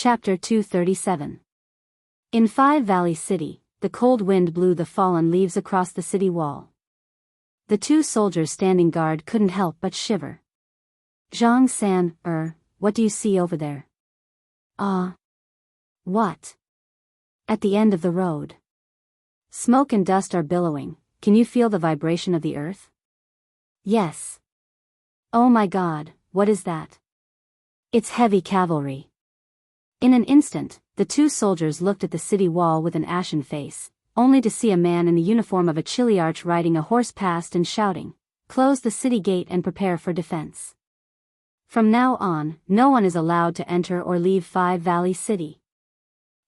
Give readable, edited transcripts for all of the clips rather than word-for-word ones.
Chapter 237. In Five Valley City, the cold wind blew the fallen leaves across the city wall. The two soldiers standing guard couldn't help but shiver. Zhang-san, what do you see over there? What? At the end of the road. Smoke and dust are billowing. Can you feel the vibration of the earth? Yes. Oh my God, what is that? It's heavy cavalry. In an instant, the two soldiers looked at the city wall with an ashen face, only to see a man in the uniform of a Chiliarch riding a horse past and shouting, "Close the city gate and prepare for defense. From now on, no one is allowed to enter or leave Five Valley City.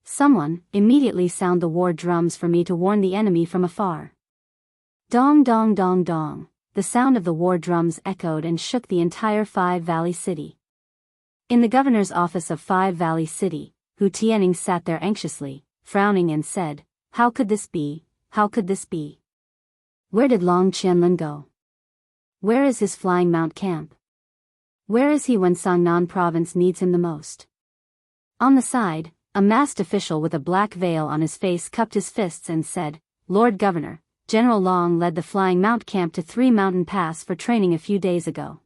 Someone, immediately sound the war drums for me to warn the enemy from afar." Dong dong dong dong, the sound of the war drums echoed and shook the entire Five Valley City. In the governor's office of Five Valley City, Hu Tianning sat there anxiously, frowning and said, "How could this be? How could this be? Where did Long Qianlun go? Where is his flying mount camp? Where is he when Sangnan province needs him the most?" On the side, a masked official with a black veil on his face cupped his fists and said, "Lord Governor, General Long led the flying mount camp to 3 Mountain Pass for training a few days ago.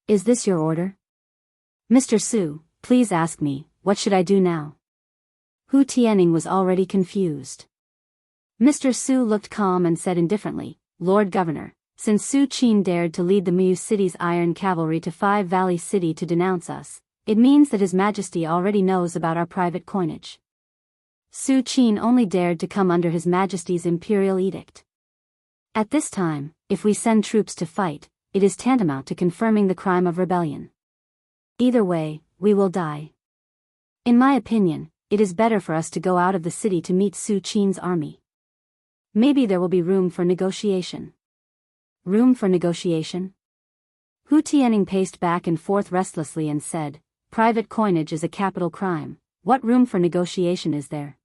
Is this your order? Mr. Su, please ask me, what should I do now?" Hu Tianning was already confused. Mr. Su looked calm and said indifferently, "Lord Governor, since Su Qin dared to lead the Mu City's iron cavalry to Five Valley City to denounce us, it means that His Majesty already knows about our private coinage. Su Qin only dared to come under His Majesty's imperial edict. At this time, if we send troops to fight, it is tantamount to confirming the crime of rebellion. Either way, we will die. In my opinion, it is better for us to go out of the city to meet Su Qin's army. Maybe there will be room for negotiation." Room for negotiation? Hu Tianning paced back and forth restlessly and said, "Private coinage is a capital crime. What room for negotiation is there?"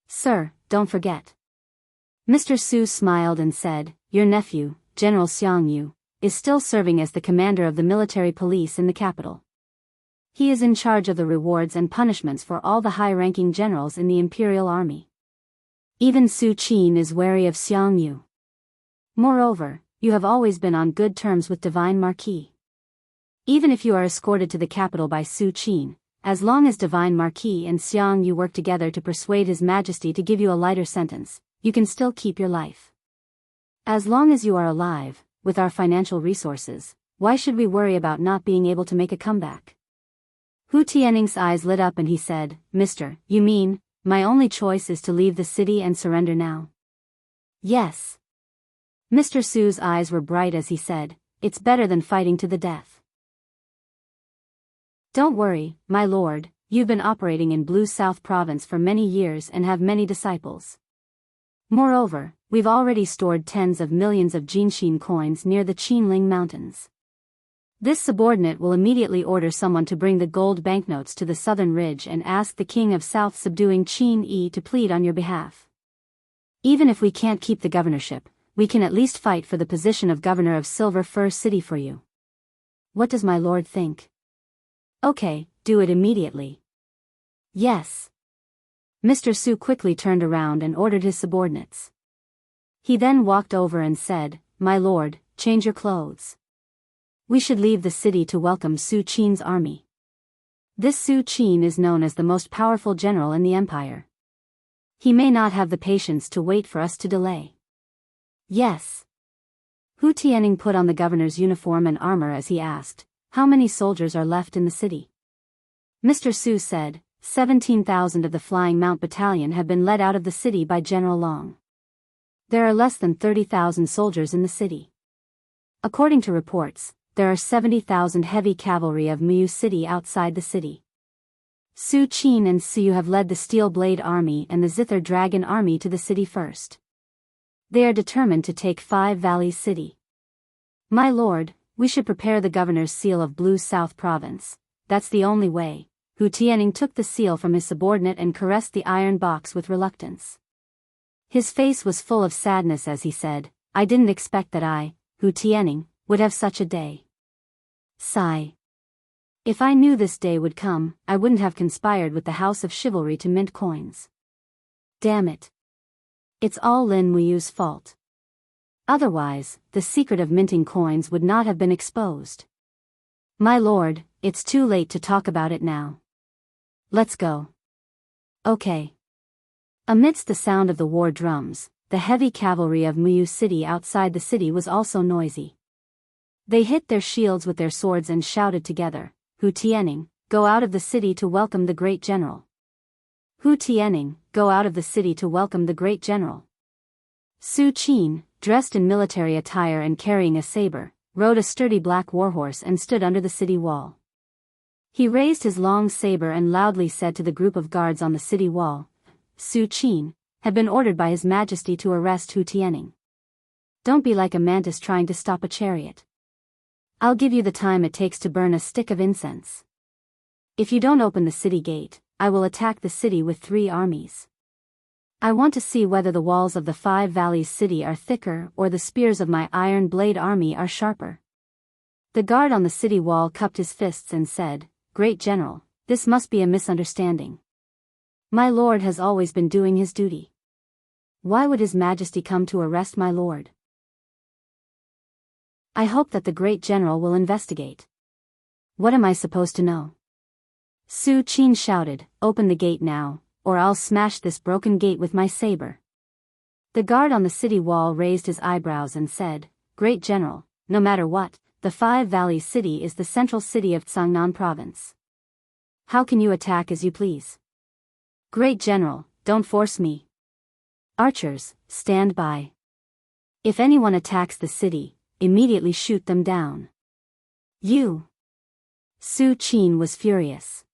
"Sir, don't forget." Mr. Su smiled and said, "Your nephew, General Xiang Yu, is still serving as the commander of the military police in the capital. He is in charge of the rewards and punishments for all the high-ranking generals in the imperial army. Even Su Qin is wary of Xiang Yu. Moreover, you have always been on good terms with Divine Marquis. Even if you are escorted to the capital by Su Qin, as long as Divine Marquis and Xiang Yu work together to persuade His Majesty to give you a lighter sentence, you can still keep your life. As long as you are alive, with our financial resources, why should we worry about not being able to make a comeback?" Hu Tianning's eyes lit up and he said, "Mister, you mean, my only choice is to leave the city and surrender now?" "Yes." Mr. Su's eyes were bright as he said, "It's better than fighting to the death." "Don't worry, my lord, you've been operating in Blue South Province for many years and have many disciples. Moreover, we've already stored tens of millions of Jinshin coins near the Qinling Mountains. This subordinate will immediately order someone to bring the gold banknotes to the southern ridge and ask the king of South subduing Qin Yi to plead on your behalf. Even if we can't keep the governorship, we can at least fight for the position of governor of Silver Fir City for you. What does my lord think?" "Okay, do it immediately." "Yes." Mr. Su quickly turned around and ordered his subordinates. He then walked over and said, "My lord, change your clothes. We should leave the city to welcome Su Qin's army. This Su Qin is known as the most powerful general in the empire. He may not have the patience to wait for us to delay." "Yes." Hu Tianning put on the governor's uniform and armor as he asked, "How many soldiers are left in the city?" Mr. Su said, 17,000 of the Flying Mount Battalion have been led out of the city by General Long. There are less than 30,000 soldiers in the city. According to reports, there are 70,000 heavy cavalry of Mu City outside the city. Su Qin and Su have led the Steel Blade Army and the Zither Dragon Army to the city first. They are determined to take Five Valleys City. My lord, we should prepare the governor's seal of Blue South Province. That's the only way." Hu Tianning took the seal from his subordinate and caressed the iron box with reluctance. His face was full of sadness as he said, "I didn't expect that I, Hu Tianning, would have such a day." Sigh. If I knew this day would come, I wouldn't have conspired with the House of Chivalry to mint coins. Damn it. It's all Lin Muyu's fault. Otherwise, the secret of minting coins would not have been exposed. My lord, it's too late to talk about it now. Let's go. Okay. Amidst the sound of the war drums, the heavy cavalry of Muyu City outside the city was also noisy. They hit their shields with their swords and shouted together, Hu Tianning, go out of the city to welcome the great general. Hu Tianning, go out of the city to welcome the great general. Su Qin, dressed in military attire and carrying a saber, rode a sturdy black warhorse and stood under the city wall. He raised his long saber and loudly said to the group of guards on the city wall, Su Qin had been ordered by His Majesty to arrest Hu Tianning. Don't be like a mantis trying to stop a chariot. I'll give you the time it takes to burn a stick of incense. If you don't open the city gate, I will attack the city with 3 armies. I want to see whether the walls of the 5 Valleys city are thicker or the spears of my Iron Blade army are sharper. The guard on the city wall cupped his fists and said, Great General, this must be a misunderstanding. My lord has always been doing his duty. Why would His Majesty come to arrest my lord? I hope that the great general will investigate. What am I supposed to know? Su Qin shouted, Open the gate now, or I'll smash this broken gate with my saber. The guard on the city wall raised his eyebrows and said, Great General, no matter what, the 5 Valleys city is the central city of Changnan province. How can you attack as you please? Great General, don't force me. Archers, stand by. If anyone attacks the city, immediately shoot them down. You. Su Qin was furious.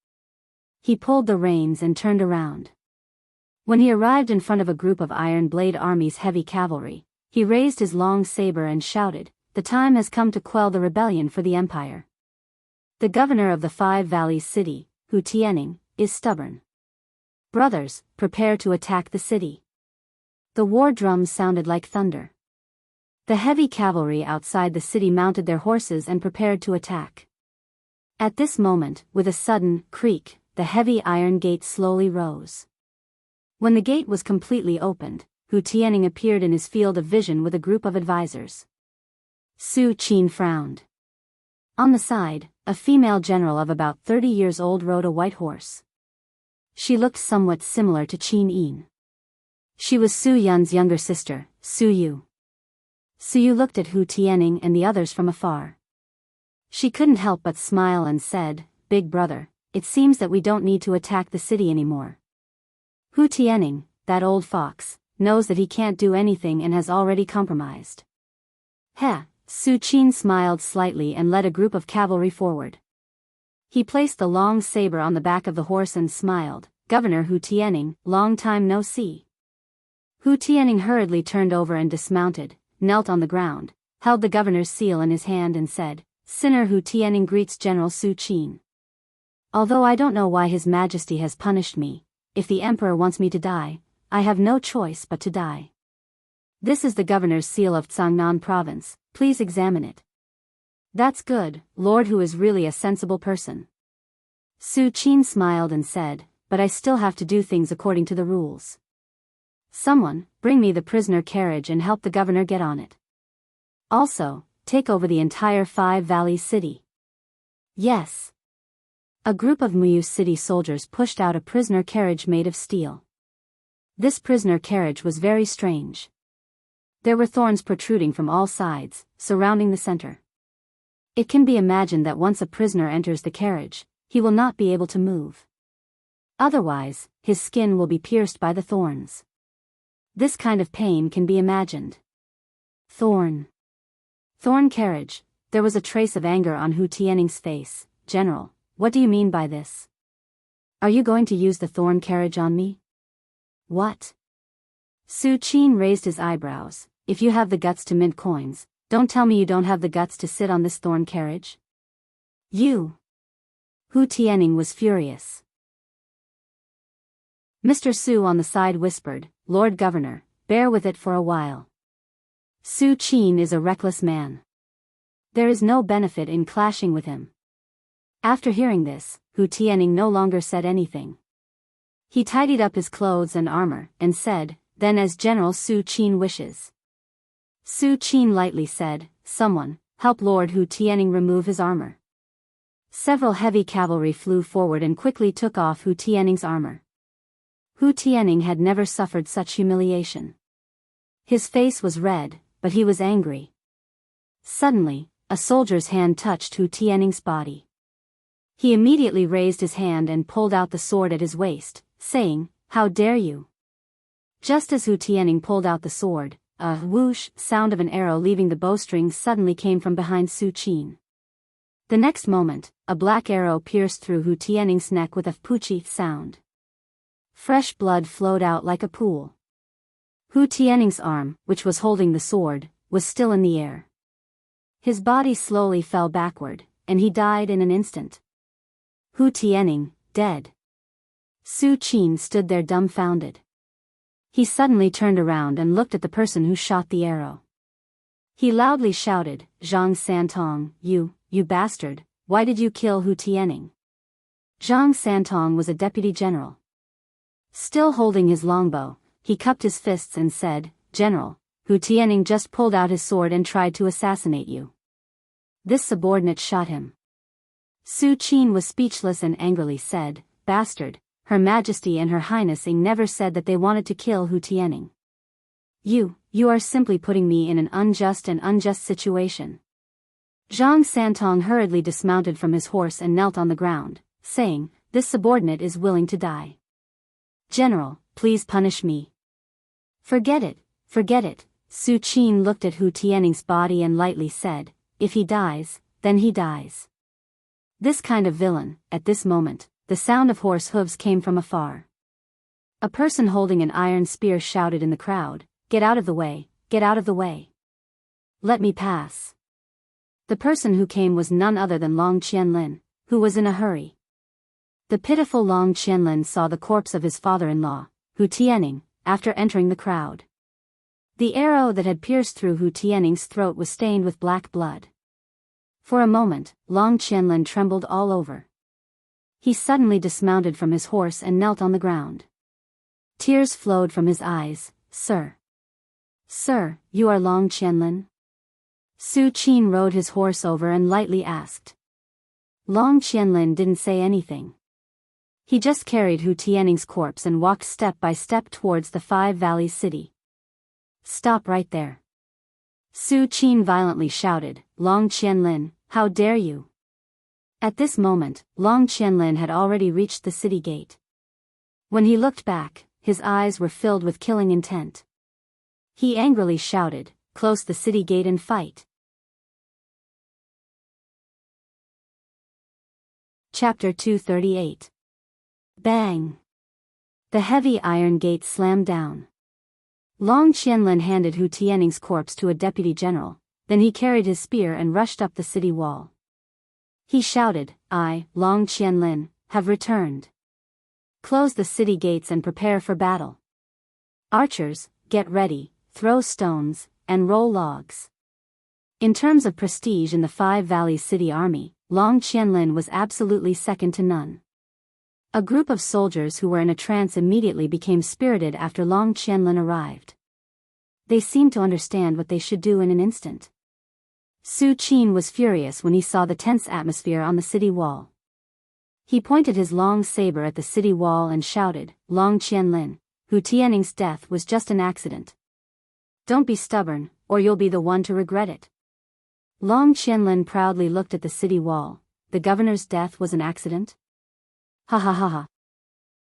He pulled the reins and turned around. When he arrived in front of a group of Iron Blade Army's heavy cavalry, he raised his long saber and shouted, The time has come to quell the rebellion for the empire. The governor of the 5 Valleys city, Hu Tianning, is stubborn. Brothers, prepare to attack the city. The war drums sounded like thunder. The heavy cavalry outside the city mounted their horses and prepared to attack. At this moment, with a sudden creak, the heavy iron gate slowly rose. When the gate was completely opened, Hu Tianning appeared in his field of vision with a group of advisors. Su Qin frowned. On the side, a female general of about 30 years old rode a white horse. She looked somewhat similar to Qin Yin. She was Su Yun's younger sister, Su Yu. Su Yu looked at Hu Tianning and the others from afar. She couldn't help but smile and said, Big brother, it seems that we don't need to attack the city anymore. Hu Tianning, that old fox, knows that he can't do anything and has already compromised. Heh, Su Qin smiled slightly and led a group of cavalry forward. He placed the long saber on the back of the horse and smiled, Governor Hu Tianning, long time no see. Hu Tianning hurriedly turned over and dismounted, knelt on the ground, held the governor's seal in his hand and said, Sinner Hu Tianning greets General Su Qin. Although I don't know why His Majesty has punished me, if the Emperor wants me to die, I have no choice but to die. This is the governor's seal of Changnan province, please examine it. That's good, Lord Hu is really a sensible person. Su Qin smiled and said, But I still have to do things according to the rules. Someone, bring me the prisoner carriage and help the governor get on it. Also, take over the entire 5 Valleys city. Yes. A group of Muyu city soldiers pushed out a prisoner carriage made of steel. This prisoner carriage was very strange. There were thorns protruding from all sides, surrounding the center. It can be imagined that once a prisoner enters the carriage, he will not be able to move. Otherwise, his skin will be pierced by the thorns. This kind of pain can be imagined. Thorn carriage. There was a trace of anger on Hu Tianning's face. General, what do you mean by this? Are you going to use the thorn carriage on me? What? Su Qin raised his eyebrows. If you have the guts to mint coins, don't tell me you don't have the guts to sit on this thorn carriage. You. Hu Tianning was furious. Mr. Su on the side whispered, Lord Governor, bear with it for a while. Su Qin is a reckless man. There is no benefit in clashing with him. After hearing this, Hu Tianning no longer said anything. He tidied up his clothes and armor, and said, "Then as General Su Qin wishes." Su Qin lightly said, "Someone, help Lord Hu Tianning remove his armor." Several heavy cavalry flew forward and quickly took off Hu Tianning's armor. Hu Tianning had never suffered such humiliation. His face was red, but he was angry. Suddenly, a soldier's hand touched Hu Tianning's body. He immediately raised his hand and pulled out the sword at his waist, saying, "How dare you?" Just as Hu Tianning pulled out the sword, a whoosh sound of an arrow leaving the bowstring suddenly came from behind Su Qin. The next moment, a black arrow pierced through Hu Tianning's neck with a poochie sound. Fresh blood flowed out like a pool. Hu Tianning's arm, which was holding the sword, was still in the air. His body slowly fell backward, and he died in an instant. Hu Tianning, dead. Su Qin stood there dumbfounded. He suddenly turned around and looked at the person who shot the arrow. He loudly shouted, "Zhang Santong, you bastard, why did you kill Hu Tianning?" Zhang Santong was a deputy general. Still holding his longbow, he cupped his fists and said, "General, Hu Tianning just pulled out his sword and tried to assassinate you." This subordinate shot him. Su Qin was speechless and angrily said, "Bastard, Her Majesty and Her Highness never said that they wanted to kill Hu Tianning. You are simply putting me in an unjust situation." Zhang Santong hurriedly dismounted from his horse and knelt on the ground, saying, "This subordinate is willing to die. General, please punish me." Forget it. Su Qin looked at Hu Tianning's body and lightly said, "If he dies, then he dies." This kind of villain. At this moment, the sound of horse hooves came from afar. A person holding an iron spear shouted in the crowd, "Get out of the way, get out of the way. Let me pass." The person who came was none other than Long Qianlin, who was in a hurry. The pitiful Long Qianlin saw the corpse of his father-in-law, Hu Tianning, after entering the crowd. The arrow that had pierced through Hu Tianning's throat was stained with black blood. For a moment, Long Qianlin trembled all over. He suddenly dismounted from his horse and knelt on the ground. Tears flowed from his eyes. Sir, you are Long Qianlin?" Su Qin rode his horse over and lightly asked. Long Qianlin didn't say anything. He just carried Hu Tianning's corpse and walked step by step towards the Five Valleys city. "Stop right there!" Su Qin violently shouted, "Long Qianlin, how dare you!" At this moment, Long Qianlin had already reached the city gate. When he looked back, his eyes were filled with killing intent. He angrily shouted, "Close the city gate and fight!" Chapter 238. Bang! The heavy iron gate slammed down. Long Qianlin handed Hu Tianning's corpse to a deputy general, then he carried his spear and rushed up the city wall. He shouted, "I, Long Qianlin, have returned. Close the city gates and prepare for battle. Archers, get ready, throw stones, and roll logs." In terms of prestige in the Five Valleys City Army, Long Qianlin was absolutely second to none. A group of soldiers who were in a trance immediately became spirited after Long Qianlin arrived. They seemed to understand what they should do in an instant. Su Qin was furious when he saw the tense atmosphere on the city wall. He pointed his long saber at the city wall and shouted, "Long Qianlin, Hu Tianning's death was just an accident. Don't be stubborn, or you'll be the one to regret it." Long Qianlin proudly looked at the city wall. The governor's death was an accident? Ha ha ha ha.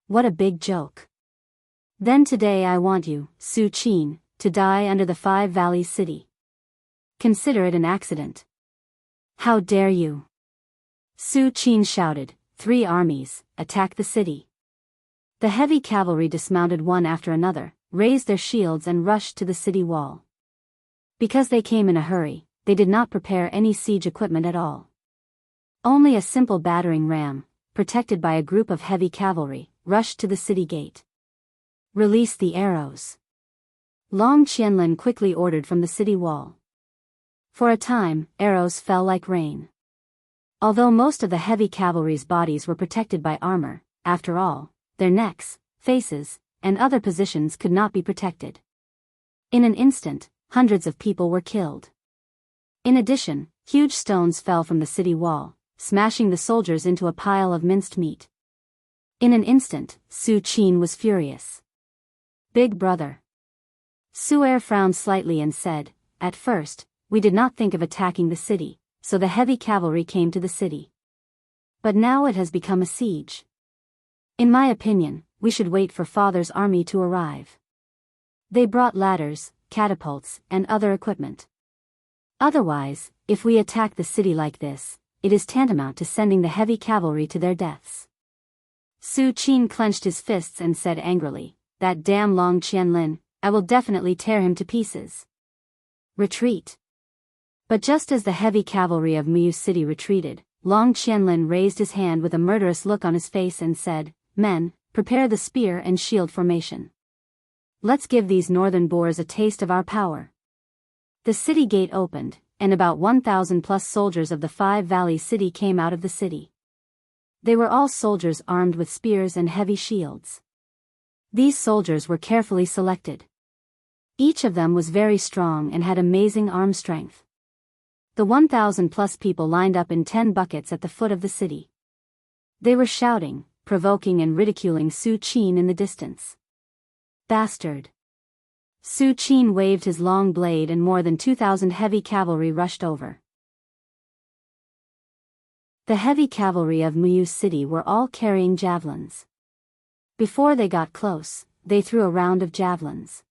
What a big joke. Then today I want you, Su Qin, to die under the Five Valleys city. Consider it an accident. How dare you? Su Qin shouted, "3 armies, attack the city." The heavy cavalry dismounted one after another, raised their shields and rushed to the city wall. Because they came in a hurry, they did not prepare any siege equipment at all. Only a simple battering ram, protected by a group of heavy cavalry, rushed to the city gate. "Release the arrows," Long Qianlin quickly ordered from the city wall. For a time, arrows fell like rain. Although most of the heavy cavalry's bodies were protected by armor, after all, their necks, faces, and other positions could not be protected. In an instant, hundreds of people were killed. In addition, huge stones fell from the city wall, smashing the soldiers into a pile of minced meat. In an instant, Su Qin was furious. Big brother. Su'er frowned slightly and said, "At first, we did not think of attacking the city, so the heavy cavalry came to the city. But now it has become a siege. In my opinion, we should wait for father's army to arrive. They brought ladders, catapults, and other equipment. Otherwise, if we attack the city like this, it is tantamount to sending the heavy cavalry to their deaths." Su Qin clenched his fists and said angrily, "That damn Long Qianlin, I will definitely tear him to pieces. Retreat." But just as the heavy cavalry of Mu City retreated, Long Qianlin raised his hand with a murderous look on his face and said, "Men, prepare the spear and shield formation. Let's give these northern boars a taste of our power." The city gate opened, and about 1,000 plus soldiers of the Five Valleys city came out of the city. They were all soldiers armed with spears and heavy shields. These soldiers were carefully selected. Each of them was very strong and had amazing arm strength. The 1,000 plus people lined up in 10 buckets at the foot of the city. They were shouting, provoking and ridiculing Su Qin in the distance. "Bastard!" Su Qin waved his long blade and more than 2,000 heavy cavalry rushed over. The heavy cavalry of Mu City were all carrying javelins. Before they got close, they threw a round of javelins.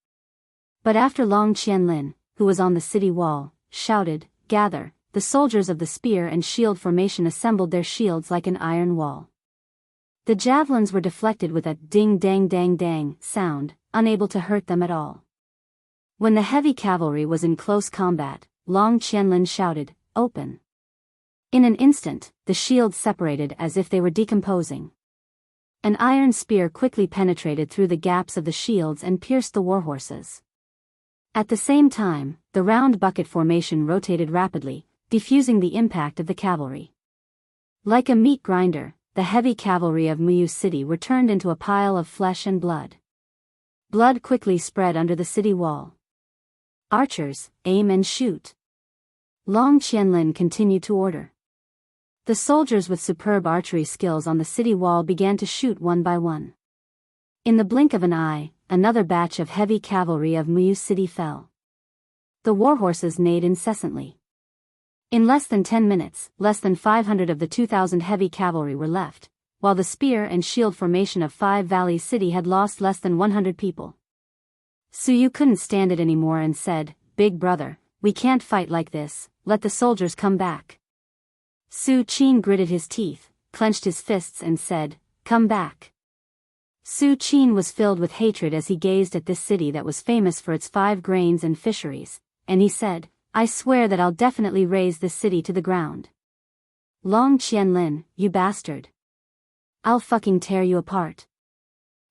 But after Long Qianlin, who was on the city wall, shouted, "Gather," the soldiers of the spear and shield formation assembled their shields like an iron wall. The javelins were deflected with a ding-dang-dang-dang sound, unable to hurt them at all. When the heavy cavalry was in close combat, Long Qianlin shouted, "Open." In an instant, the shields separated as if they were decomposing. An iron spear quickly penetrated through the gaps of the shields and pierced the warhorses. At the same time, the round bucket formation rotated rapidly, diffusing the impact of the cavalry. Like a meat grinder, the heavy cavalry of Mu City were turned into a pile of flesh and blood. Blood quickly spread under the city wall. "Archers, aim and shoot." Long Qianlin continued to order. The soldiers with superb archery skills on the city wall began to shoot one by one. In the blink of an eye, another batch of heavy cavalry of Mu City fell. The warhorses neighed incessantly. In less than 10 minutes, less than 500 of the 2,000 heavy cavalry were left, while the spear and shield formation of Five Valleys City had lost less than 100 people. Su Yu couldn't stand it anymore and said, "Big brother, we can't fight like this, let the soldiers come back." Su Qin gritted his teeth, clenched his fists and said, "Come back." Su Qin was filled with hatred as he gazed at this city that was famous for its 5 grains and fisheries, and he said, "I swear that I'll definitely raze this city to the ground. Long Qianlin, you bastard. I'll fucking tear you apart."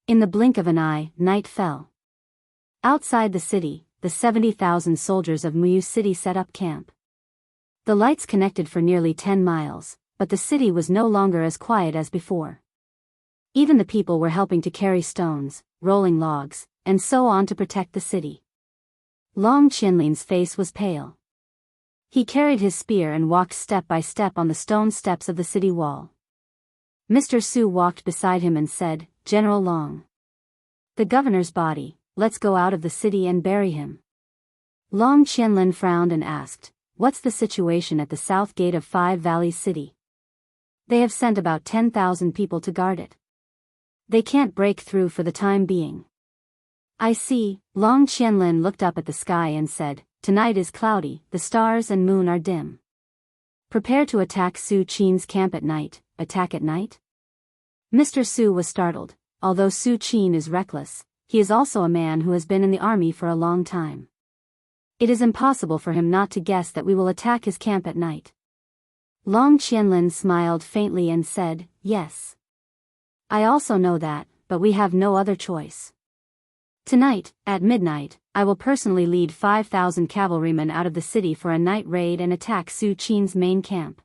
In the blink of an eye, night fell. Outside the city, the 70,000 soldiers of Mu City set up camp. The lights connected for nearly 10 miles, but the city was no longer as quiet as before. Even the people were helping to carry stones, rolling logs, and so on to protect the city. Long Qianlin's face was pale. He carried his spear and walked step by step on the stone steps of the city wall. Mr. Su walked beside him and said, "General Long. The governor's body, let's go out of the city and bury him." Long Qianlin frowned and asked, "What's the situation at the south gate of Five Valleys City?" "They have sent about 10,000 people to guard it. They can't break through for the time being." "I see." Long Qianlin looked up at the sky and said, "Tonight is cloudy, the stars and moon are dim. Prepare to attack Su Qin's camp at night." "Attack at night?" Mr. Su was startled. Although Su Qin is reckless, he is also a man who has been in the army for a long time. It is impossible for him not to guess that we will attack his camp at night. Long Qianlin smiled faintly and said, "Yes. I also know that, but we have no other choice. Tonight, at midnight, I will personally lead 5,000 cavalrymen out of the city for a night raid and attack Su Qin's main camp."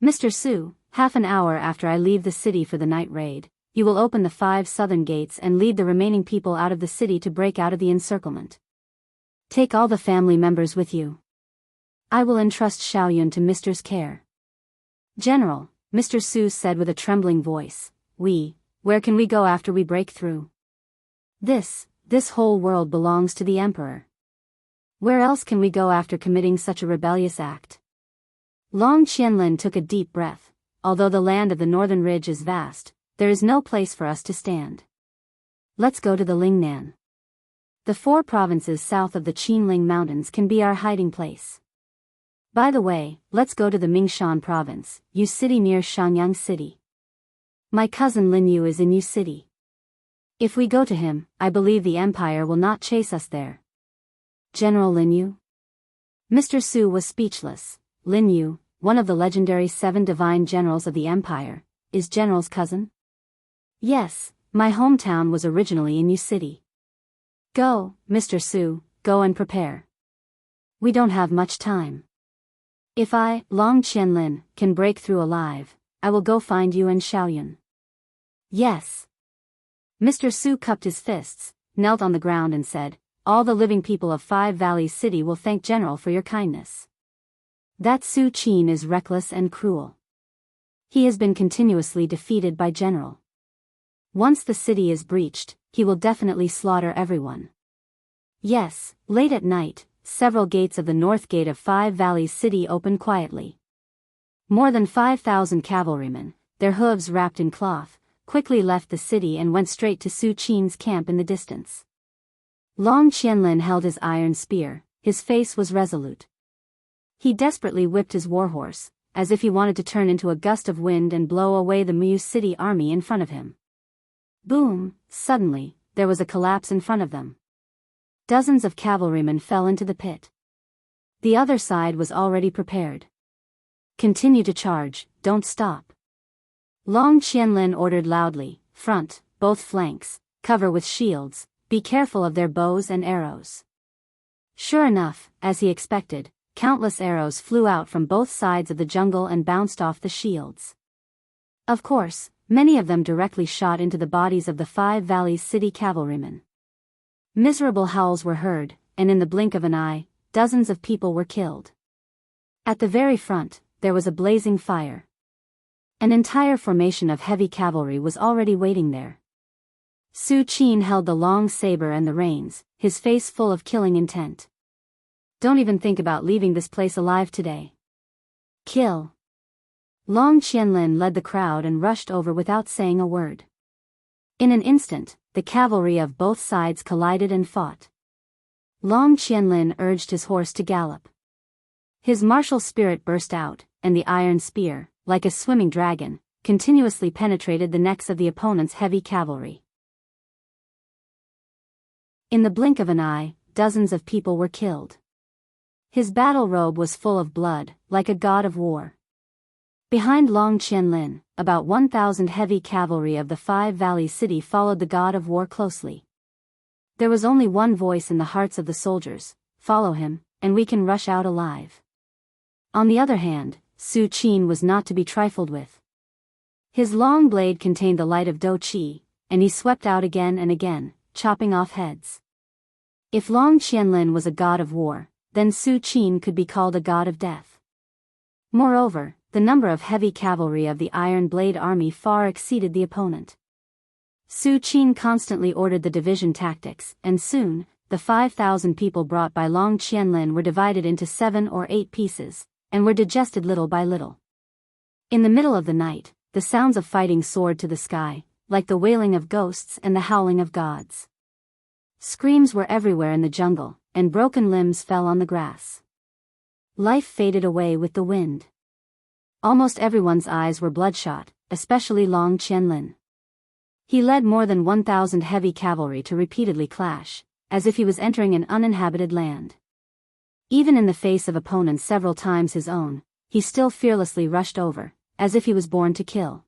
Mr. Su, half an hour after I leave the city for the night raid, you will open the 5 southern gates and lead the remaining people out of the city to break out of the encirclement. Take all the family members with you. I will entrust Xiaoyun to Mr.'s care. General, Mr. Su said with a trembling voice, where can we go after we break through? This whole world belongs to the Emperor. Where else can we go after committing such a rebellious act? Long Qianlin took a deep breath. Although the land of the northern ridge is vast, there is no place for us to stand. Let's go to the Lingnan. The 4 provinces south of the Qinling Mountains can be our hiding place. By the way, let's go to the Mingshan province, Yu City near Shanyang City. My cousin Lin Yu is in Yu City. If we go to him, I believe the Empire will not chase us there. General Lin Yu? Mr. Su was speechless. Lin Yu, one of the legendary 7 divine generals of the Empire, is General's cousin? Yes, my hometown was originally in Yu City. Go, Mr. Su, go and prepare. We don't have much time. If I, Long Qianlin, can break through alive, I will go find you and Xiaoyun. Yes. Mr. Su cupped his fists, knelt on the ground and said, all the living people of 5 Valleys City will thank General for your kindness. That Su Qin is reckless and cruel. He has been continuously defeated by General. Once the city is breached, he will definitely slaughter everyone. Yes, late at night, several gates of the north gate of 5 Valleys City open quietly. More than 5,000 cavalrymen, their hooves wrapped in cloth, quickly left the city and went straight to Su Qin's camp in the distance. Long Qianlin held his iron spear, his face was resolute. He desperately whipped his warhorse, as if he wanted to turn into a gust of wind and blow away the Mu City army in front of him. Boom! Suddenly, there was a collapse in front of them. Dozens of cavalrymen fell into the pit. The other side was already prepared. Continue to charge, don't stop. Long Qianlin ordered loudly, front, both flanks, cover with shields, be careful of their bows and arrows. Sure enough, as he expected, countless arrows flew out from both sides of the jungle and bounced off the shields. Of course, many of them directly shot into the bodies of the 5 Valleys City cavalrymen. Miserable howls were heard, and in the blink of an eye, dozens of people were killed. At the very front, there was a blazing fire. An entire formation of heavy cavalry was already waiting there. Su Qin held the long saber and the reins, his face full of killing intent. Don't even think about leaving this place alive today. Kill. Long Qianlin led the crowd and rushed over without saying a word. In an instant, the cavalry of both sides collided and fought. Long Qianlin urged his horse to gallop. His martial spirit burst out, and the iron spear, like a swimming dragon, continuously penetrated the necks of the opponent's heavy cavalry. In the blink of an eye, dozens of people were killed. His battle robe was full of blood, like a god of war. Behind Long Qianlin, about 1,000 heavy cavalry of the 5 Valleys City followed the god of war closely. There was only one voice in the hearts of the soldiers: follow him, and we can rush out alive. On the other hand, Su Qin was not to be trifled with. His long blade contained the light of Do Qi, and he swept out again and again, chopping off heads. If Long Qianlin was a god of war, then Su Qin could be called a god of death. Moreover, the number of heavy cavalry of the Iron Blade army far exceeded the opponent. Su Qin constantly ordered the division tactics, and soon, the 5,000 people brought by Long Qianlin were divided into 7 or 8 pieces, and were digested little by little. In the middle of the night, the sounds of fighting soared to the sky, like the wailing of ghosts and the howling of gods. Screams were everywhere in the jungle, and broken limbs fell on the grass. Life faded away with the wind. Almost everyone's eyes were bloodshot, especially Long Qianlin. He led more than 1,000 heavy cavalry to repeatedly clash, as if he was entering an uninhabited land. Even in the face of opponents several times his own, he still fearlessly rushed over, as if he was born to kill.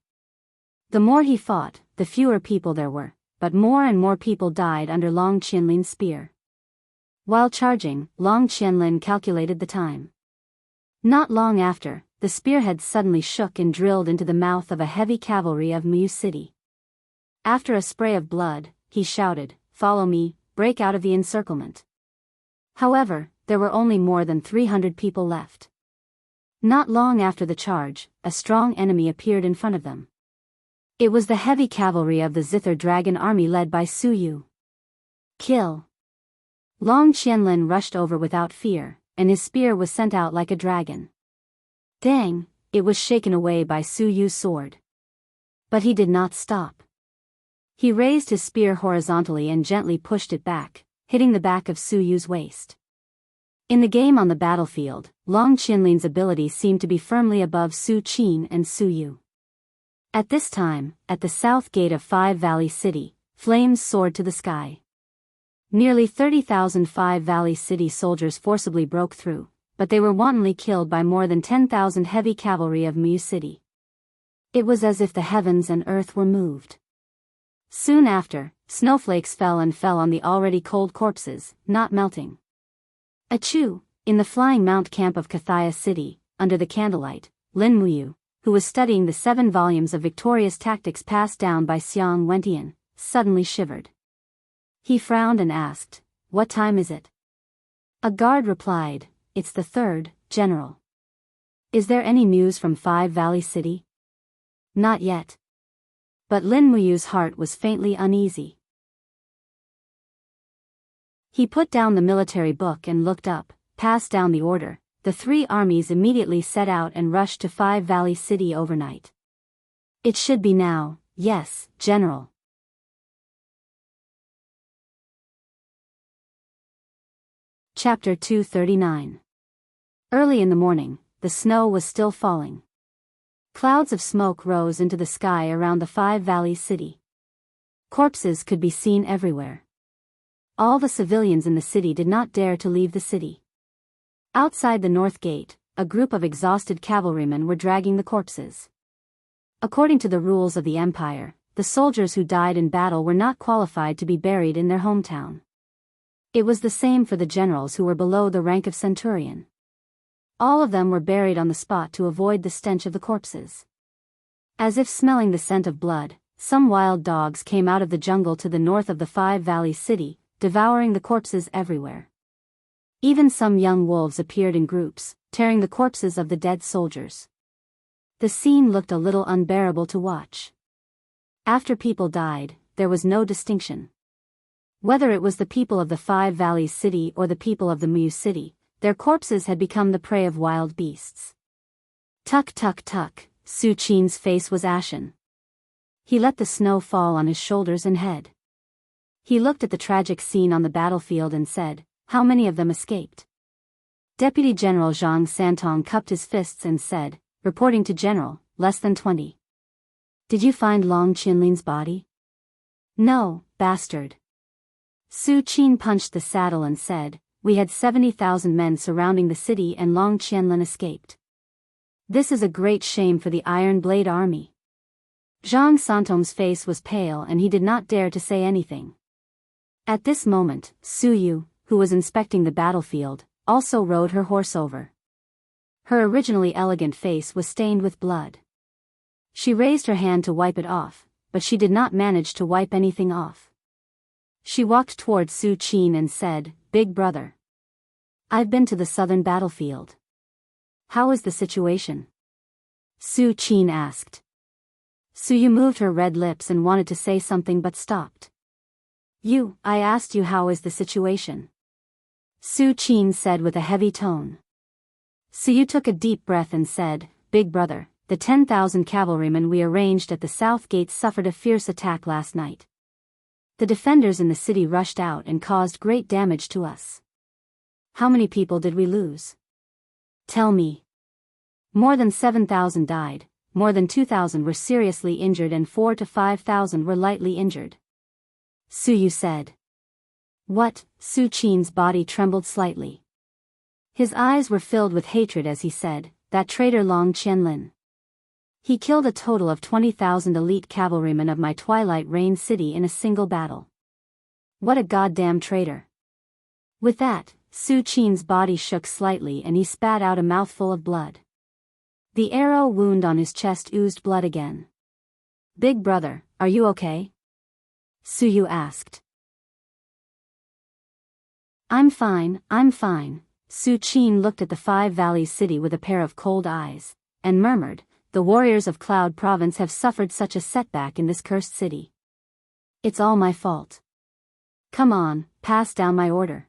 The more he fought, the fewer people there were, but more and more people died under Long Qianlin's spear. While charging, Long Qianlin calculated the time. Not long after, the spearhead suddenly shook and drilled into the mouth of a heavy cavalry of Mu City. After a spray of blood, he shouted, "Follow me, break out of the encirclement." However, there were only more than 300 people left. Not long after the charge, a strong enemy appeared in front of them. It was the heavy cavalry of the Zither Dragon army led by Su Yu. Kill! Long Qianlin rushed over without fear, and his spear was sent out like a dragon. Dang, it was shaken away by Su Yu's sword. But he did not stop. He raised his spear horizontally and gently pushed it back, hitting the back of Su Yu's waist. In the game on the battlefield, Long Qianlin's ability seemed to be firmly above Su Qin and Su Yu. At this time, at the south gate of Five Valley City, flames soared to the sky. Nearly 30,000 Five Valley City soldiers forcibly broke through, but they were wantonly killed by more than 10,000 heavy cavalry of Mu City. It was as if the heavens and earth were moved. Soon after, snowflakes fell on the already cold corpses, not melting. Achoo! In the flying mount camp of Kathaya City, under the candlelight, Lin Muyu, who was studying the 7 volumes of victorious tactics passed down by Xiang Wentian, suddenly shivered. He frowned and asked, "What time is it?" A guard replied, "It's the 3rd, General." "Is there any news from Five Valley City?" "Not yet." But Lin Muyu's heart was faintly uneasy. He put down the military book and looked up, passed down the order. The 3 armies immediately set out and rushed to Five Valley City overnight. "It should be now, yes, General." Chapter 239. Early in the morning, the snow was still falling. Clouds of smoke rose into the sky around the Five Valley City. Corpses could be seen everywhere. All the civilians in the city did not dare to leave the city. Outside the north gate, a group of exhausted cavalrymen were dragging the corpses. According to the rules of the empire, the soldiers who died in battle were not qualified to be buried in their hometown. It was the same for the generals who were below the rank of centurion. All of them were buried on the spot to avoid the stench of the corpses. As if smelling the scent of blood, some wild dogs came out of the jungle to the north of the Five Valley City, devouring the corpses everywhere. Even some young wolves appeared in groups, tearing the corpses of the dead soldiers. The scene looked a little unbearable to watch. After people died, there was no distinction. Whether it was the people of the Five Valleys City or the people of the Mu City, their corpses had become the prey of wild beasts. Tuck tuck tuck, Su Qin's face was ashen. He let the snow fall on his shoulders and head. He looked at the tragic scene on the battlefield and said, "How many of them escaped?" Deputy General Zhang Santong cupped his fists and said, reporting to General, "Less than 20. "Did you find Long Qianlin's body?" "No, bastard." Su Qin punched the saddle and said, "We had 70,000 men surrounding the city and Long Qianlin escaped. This is a great shame for the Iron Blade Army." Zhang Santong's face was pale and he did not dare to say anything. At this moment, Su Yu, who was inspecting the battlefield, also rode her horse over. Her originally elegant face was stained with blood. She raised her hand to wipe it off, but she did not manage to wipe anything off. She walked toward Su Qin and said, "Big brother. I've been to the southern battlefield. How is the situation?" Su Qin asked. Su Yu moved her red lips and wanted to say something but stopped. I asked you how is the situation?" Su Qin said with a heavy tone. Su Yu took a deep breath and said, "Big brother, the 10,000 cavalrymen we arranged at the south gate suffered a fierce attack last night. The defenders in the city rushed out and caused great damage to us." "How many people did we lose?" "Tell me." "More than 7,000 died, more than 2,000 were seriously injured and 4,000 to 5,000 were lightly injured," Su Yu said. "What?" Su Qin's body trembled slightly. His eyes were filled with hatred as he said, "That traitor Long Qianlin. He killed a total of 20,000 elite cavalrymen of my Twilight Rain city in a single battle. What a goddamn traitor." With that, Su Qin's body shook slightly and he spat out a mouthful of blood. The arrow wound on his chest oozed blood again. "Big brother, are you okay?" Suyu asked. I'm fine. Su Qin looked at the Five Valleys city with a pair of cold eyes, and murmured, "The warriors of Cloud Province have suffered such a setback in this cursed city. It's all my fault. Come on, pass down my order.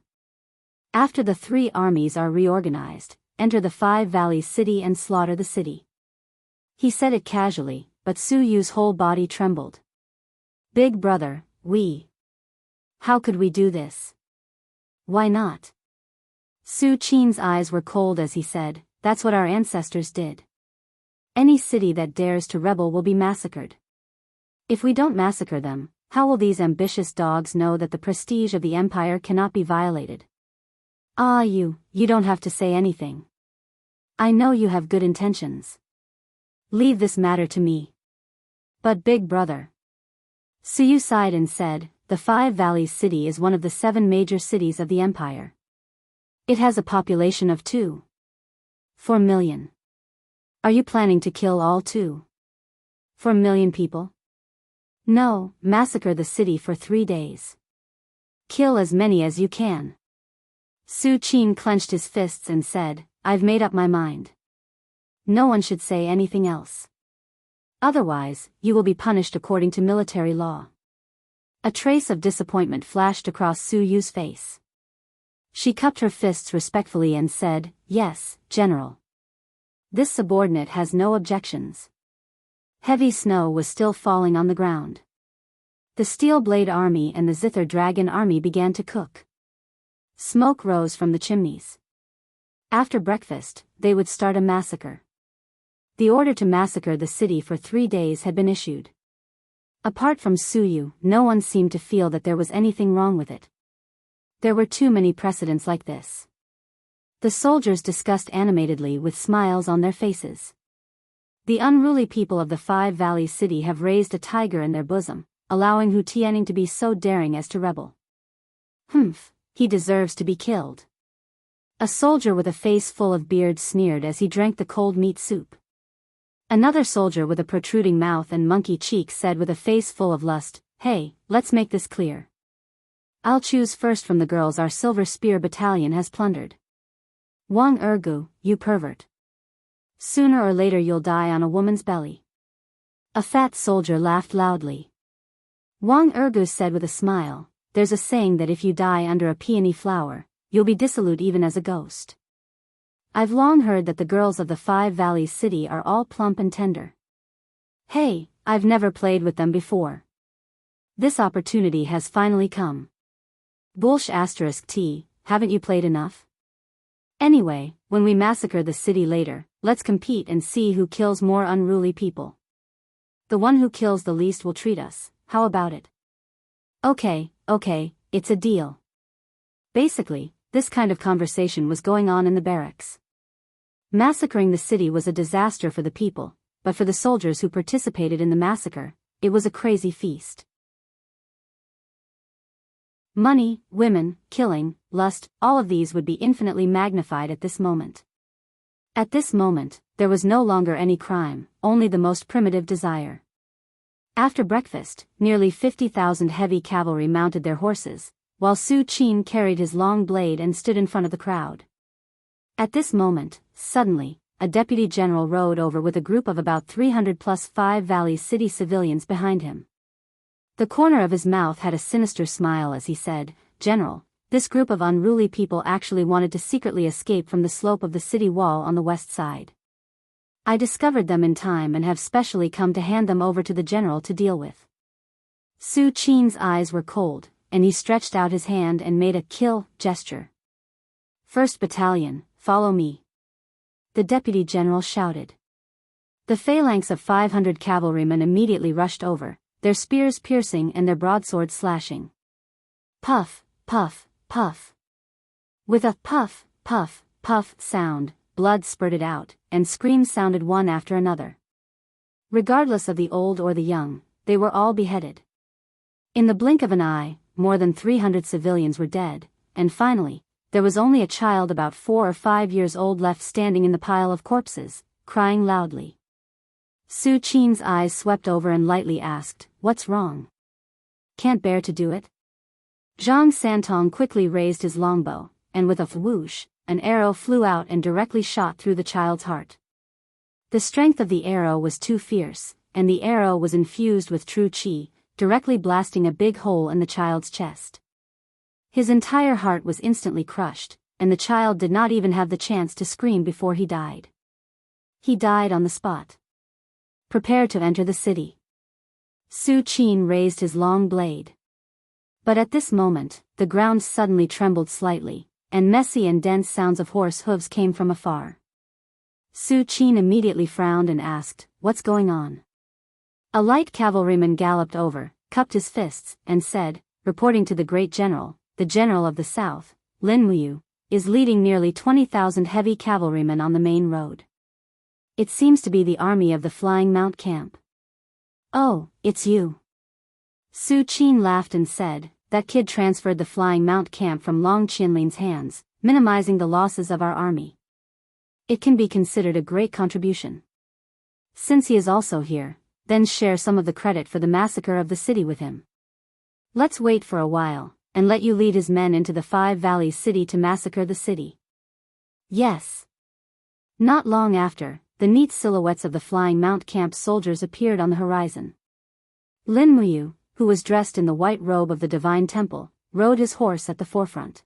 After the three armies are reorganized, enter the Five Valleys city and slaughter the city." He said it casually, but Su Yu's whole body trembled. "Big brother, how could we do this? Why not?" Su Qin's eyes were cold as he said, "That's what our ancestors did. Any city that dares to rebel will be massacred. If we don't massacre them, how will these ambitious dogs know that the prestige of the empire cannot be violated?" "Ah, you don't have to say anything. I know you have good intentions. Leave this matter to me." "But big brother." Suyu sighed and said, "The Five Valleys city is one of the 7 major cities of the empire. It has a population of 2.4 million. Are you planning to kill all 2.4 million people?" "No, massacre the city for 3 days. Kill as many as you can." Su Qin clenched his fists and said, "I've made up my mind. No one should say anything else. Otherwise, you will be punished according to military law." A trace of disappointment flashed across Su Yu's face. She cupped her fists respectfully and said, "Yes, General. This subordinate has no objections." Heavy snow was still falling on the ground. The Steel Blade Army and the Zither Dragon Army began to cook. Smoke rose from the chimneys. After breakfast, they would start a massacre. The order to massacre the city for 3 days had been issued. Apart from Suyu, no one seemed to feel that there was anything wrong with it. There were too many precedents like this. The soldiers discussed animatedly with smiles on their faces. The unruly people of the Five Valleys city have raised a tiger in their bosom, allowing Hu Tianning to be so daring as to rebel. "Humph, he deserves to be killed." A soldier with a face full of beard sneered as he drank the cold meat soup. Another soldier with a protruding mouth and monkey cheeks said with a face full of lust, "Hey, let's make this clear. I'll choose first from the girls our Silver Spear battalion has plundered. Wang Ergu, you pervert. Sooner or later you'll die on a woman's belly." A fat soldier laughed loudly. Wang Ergu said with a smile, "There's a saying that if you die under a peony flower, you'll be dissolute even as a ghost. I've long heard that the girls of the Five Valleys city are all plump and tender. Hey, I've never played with them before. This opportunity has finally come. Bullsh *T, haven't you played enough? Anyway, when we massacre the city later, let's compete and see who kills more unruly people. The one who kills the least will treat us, how about it?" Okay, it's a deal." Basically, this kind of conversation was going on in the barracks. Massacring the city was a disaster for the people, but for the soldiers who participated in the massacre, it was a crazy feast. Money, women, killing, lust, all of these would be infinitely magnified at this moment. At this moment, there was no longer any crime, only the most primitive desire. After breakfast, nearly 50,000 heavy cavalry mounted their horses, while Su Qin carried his long blade and stood in front of the crowd. At this moment, suddenly, a deputy general rode over with a group of about 300 plus Five Valleys city civilians behind him. The corner of his mouth had a sinister smile as he said, "General, this group of unruly people actually wanted to secretly escape from the slope of the city wall on the west side. I discovered them in time and have specially come to hand them over to the general to deal with." Su Qin's eyes were cold, and he stretched out his hand and made a kill gesture. "First Battalion, follow me," the deputy general shouted. The phalanx of 500 cavalrymen immediately rushed over, their spears piercing and their broadswords slashing. Puff, puff, puff. With a puff, puff, puff sound, blood spurted out, and screams sounded one after another. Regardless of the old or the young, they were all beheaded. In the blink of an eye, more than 300 civilians were dead, and finally, there was only a child about 4 or 5 years old left standing in the pile of corpses, crying loudly. Su Qin's eyes swept over and lightly asked, "What's wrong? Can't bear to do it?" Zhang Santong quickly raised his longbow, and with a whoosh, an arrow flew out and directly shot through the child's heart. The strength of the arrow was too fierce, and the arrow was infused with true qi, directly blasting a big hole in the child's chest. His entire heart was instantly crushed, and the child did not even have the chance to scream before he died. He died on the spot. Prepare to enter the city. Su Qin raised his long blade. But at this moment, the ground suddenly trembled slightly, and messy and dense sounds of horse hooves came from afar. Su Qin immediately frowned and asked, "What's going on?" A light cavalryman galloped over, cupped his fists, and said, reporting to the great general, "The general of the south, Lin Muyu, is leading nearly 20,000 heavy cavalrymen on the main road. It seems to be the army of the Flying Mount Camp." "Oh, it's you." Su Qin laughed and said, "That kid transferred the Flying Mount Camp from Long Qianlin's hands, minimizing the losses of our army. It can be considered a great contribution. Since he is also here, then share some of the credit for the massacre of the city with him. Let's wait for a while, and let you lead his men into the Five Valleys city to massacre the city." "Yes." Not long after, the neat silhouettes of the Flying Mount Camp soldiers appeared on the horizon. Lin Muyu, who was dressed in the white robe of the Divine Temple, rode his horse at the forefront.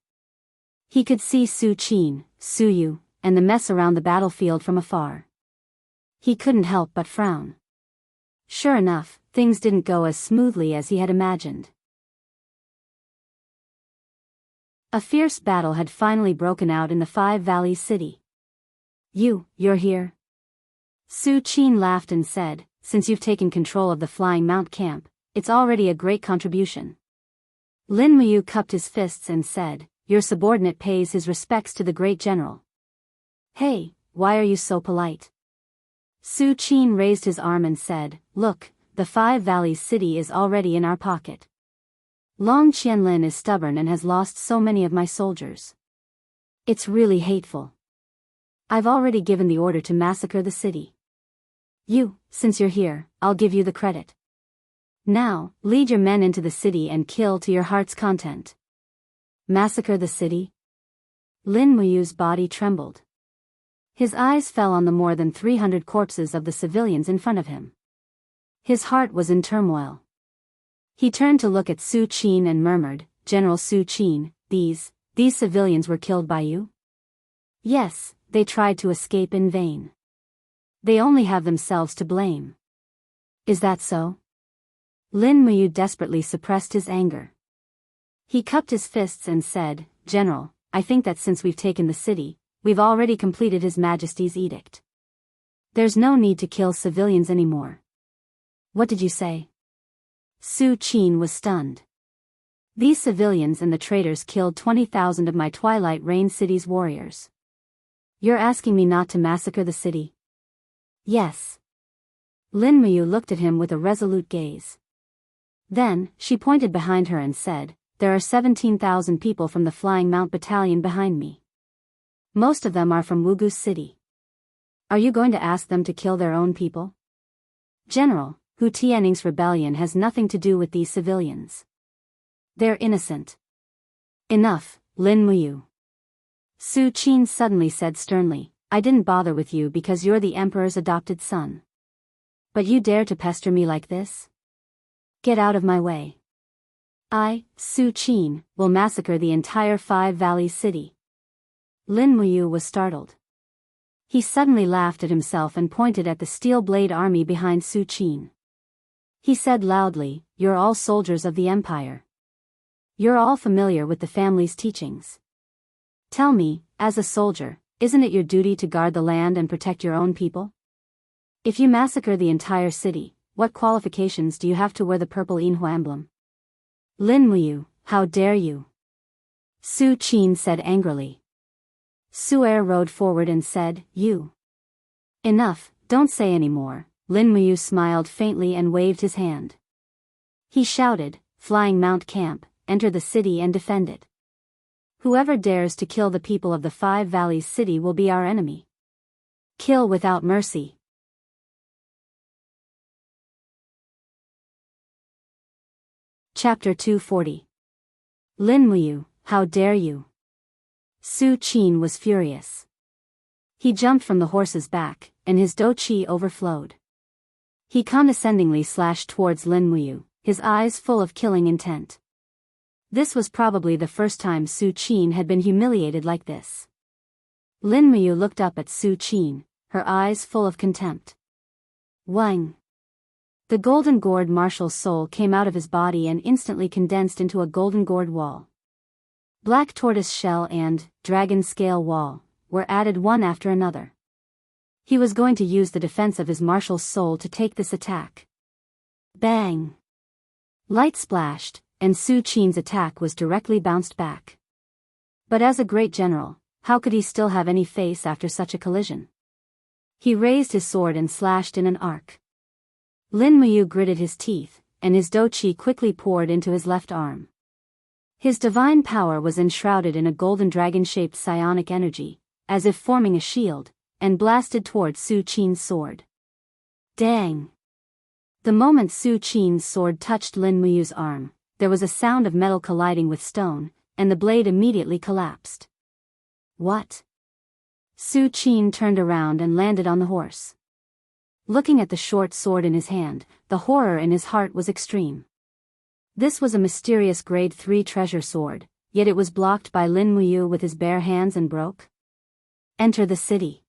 He could see Su Qin, Su Yu, and the mess around the battlefield from afar. He couldn't help but frown. Sure enough, things didn't go as smoothly as he had imagined. A fierce battle had finally broken out in the Five Valleys city. You're here?" Su Qin laughed and said, "Since you've taken control of the Flying Mount Camp, it's already a great contribution." Lin Muyu cupped his fists and said, "Your subordinate pays his respects to the great general." "Hey, why are you so polite?" Su Qin raised his arm and said, "Look, the Five Valleys city is already in our pocket. Long Qianlin is stubborn and has lost so many of my soldiers. It's really hateful. I've already given the order to massacre the city. Since you're here, I'll give you the credit. Now, lead your men into the city and kill to your heart's content." "Massacre the city?" Lin Muyu's body trembled. His eyes fell on the more than 300 corpses of the civilians in front of him. His heart was in turmoil. He turned to look at Su Qin and murmured, "General Su Qin, these civilians were killed by you?" "Yes, they tried to escape in vain. They only have themselves to blame." "Is that so?" Lin Muyu desperately suppressed his anger. He cupped his fists and said, "General, I think that since we've taken the city, we've already completed His Majesty's edict. There's no need to kill civilians anymore." "What did you say?" Su Qin was stunned. "These civilians and the traitors killed 20,000 of my Twilight Rain City's warriors. You're asking me not to massacre the city?" "Yes." Lin Muyu looked at him with a resolute gaze. Then, she pointed behind her and said, "There are 17,000 people from the Flying Mount Battalion behind me. Most of them are from Wugu City. Are you going to ask them to kill their own people?" "General, Hu Tianing's rebellion has nothing to do with these civilians. They're innocent." "Enough, Lin Muyu." Su Qin suddenly said sternly, "I didn't bother with you because you're the Emperor's adopted son. But you dare to pester me like this? Get out of my way. I, Su Qin, will massacre the entire Five Valleys city." Lin Muyu was startled. He suddenly laughed at himself and pointed at the steel blade army behind Su Qin. He said loudly, "You're all soldiers of the Empire. You're all familiar with the family's teachings. Tell me, as a soldier, isn't it your duty to guard the land and protect your own people? If you massacre the entire city, what qualifications do you have to wear the purple Yinhua emblem?" "Lin Muyu, how dare you?" Su Qin said angrily. Su Er rode forward and said, "You." "Enough, don't say any more." Lin Muyu smiled faintly and waved his hand. He shouted, "Flying Mount Camp, enter the city and defend it. Whoever dares to kill the people of the Five Valleys city will be our enemy." Kill without mercy. Chapter 240. Lin Muyu, how dare you? Su Qin was furious. He jumped from the horse's back, and his dou qi overflowed. He condescendingly slashed towards Lin Muyu, his eyes full of killing intent. This was probably the first time Su Qin had been humiliated like this. Lin Muyu looked up at Su Qin, her eyes full of contempt. Wang! The golden gourd marshal's soul came out of his body and instantly condensed into a golden gourd wall. Black tortoise shell and dragon scale wall were added one after another. He was going to use the defense of his marshal's soul to take this attack. Bang! Light splashed, and Su Qin's attack was directly bounced back. But as a great general, how could he still have any face after such a collision? He raised his sword and slashed in an arc. Lin Muyu gritted his teeth, and his dou qi quickly poured into his left arm. His divine power was enshrouded in a golden dragon-shaped psionic energy, as if forming a shield, and blasted towards Su Qin's sword. Dang! The moment Su Qin's sword touched Lin Muyu's arm, there was a sound of metal colliding with stone, and the blade immediately collapsed. What? Su Qin turned around and landed on the horse. Looking at the short sword in his hand, the horror in his heart was extreme. This was a mysterious grade 3 treasure sword, yet it was blocked by Lin Muyu with his bare hands and broke. Enter the city.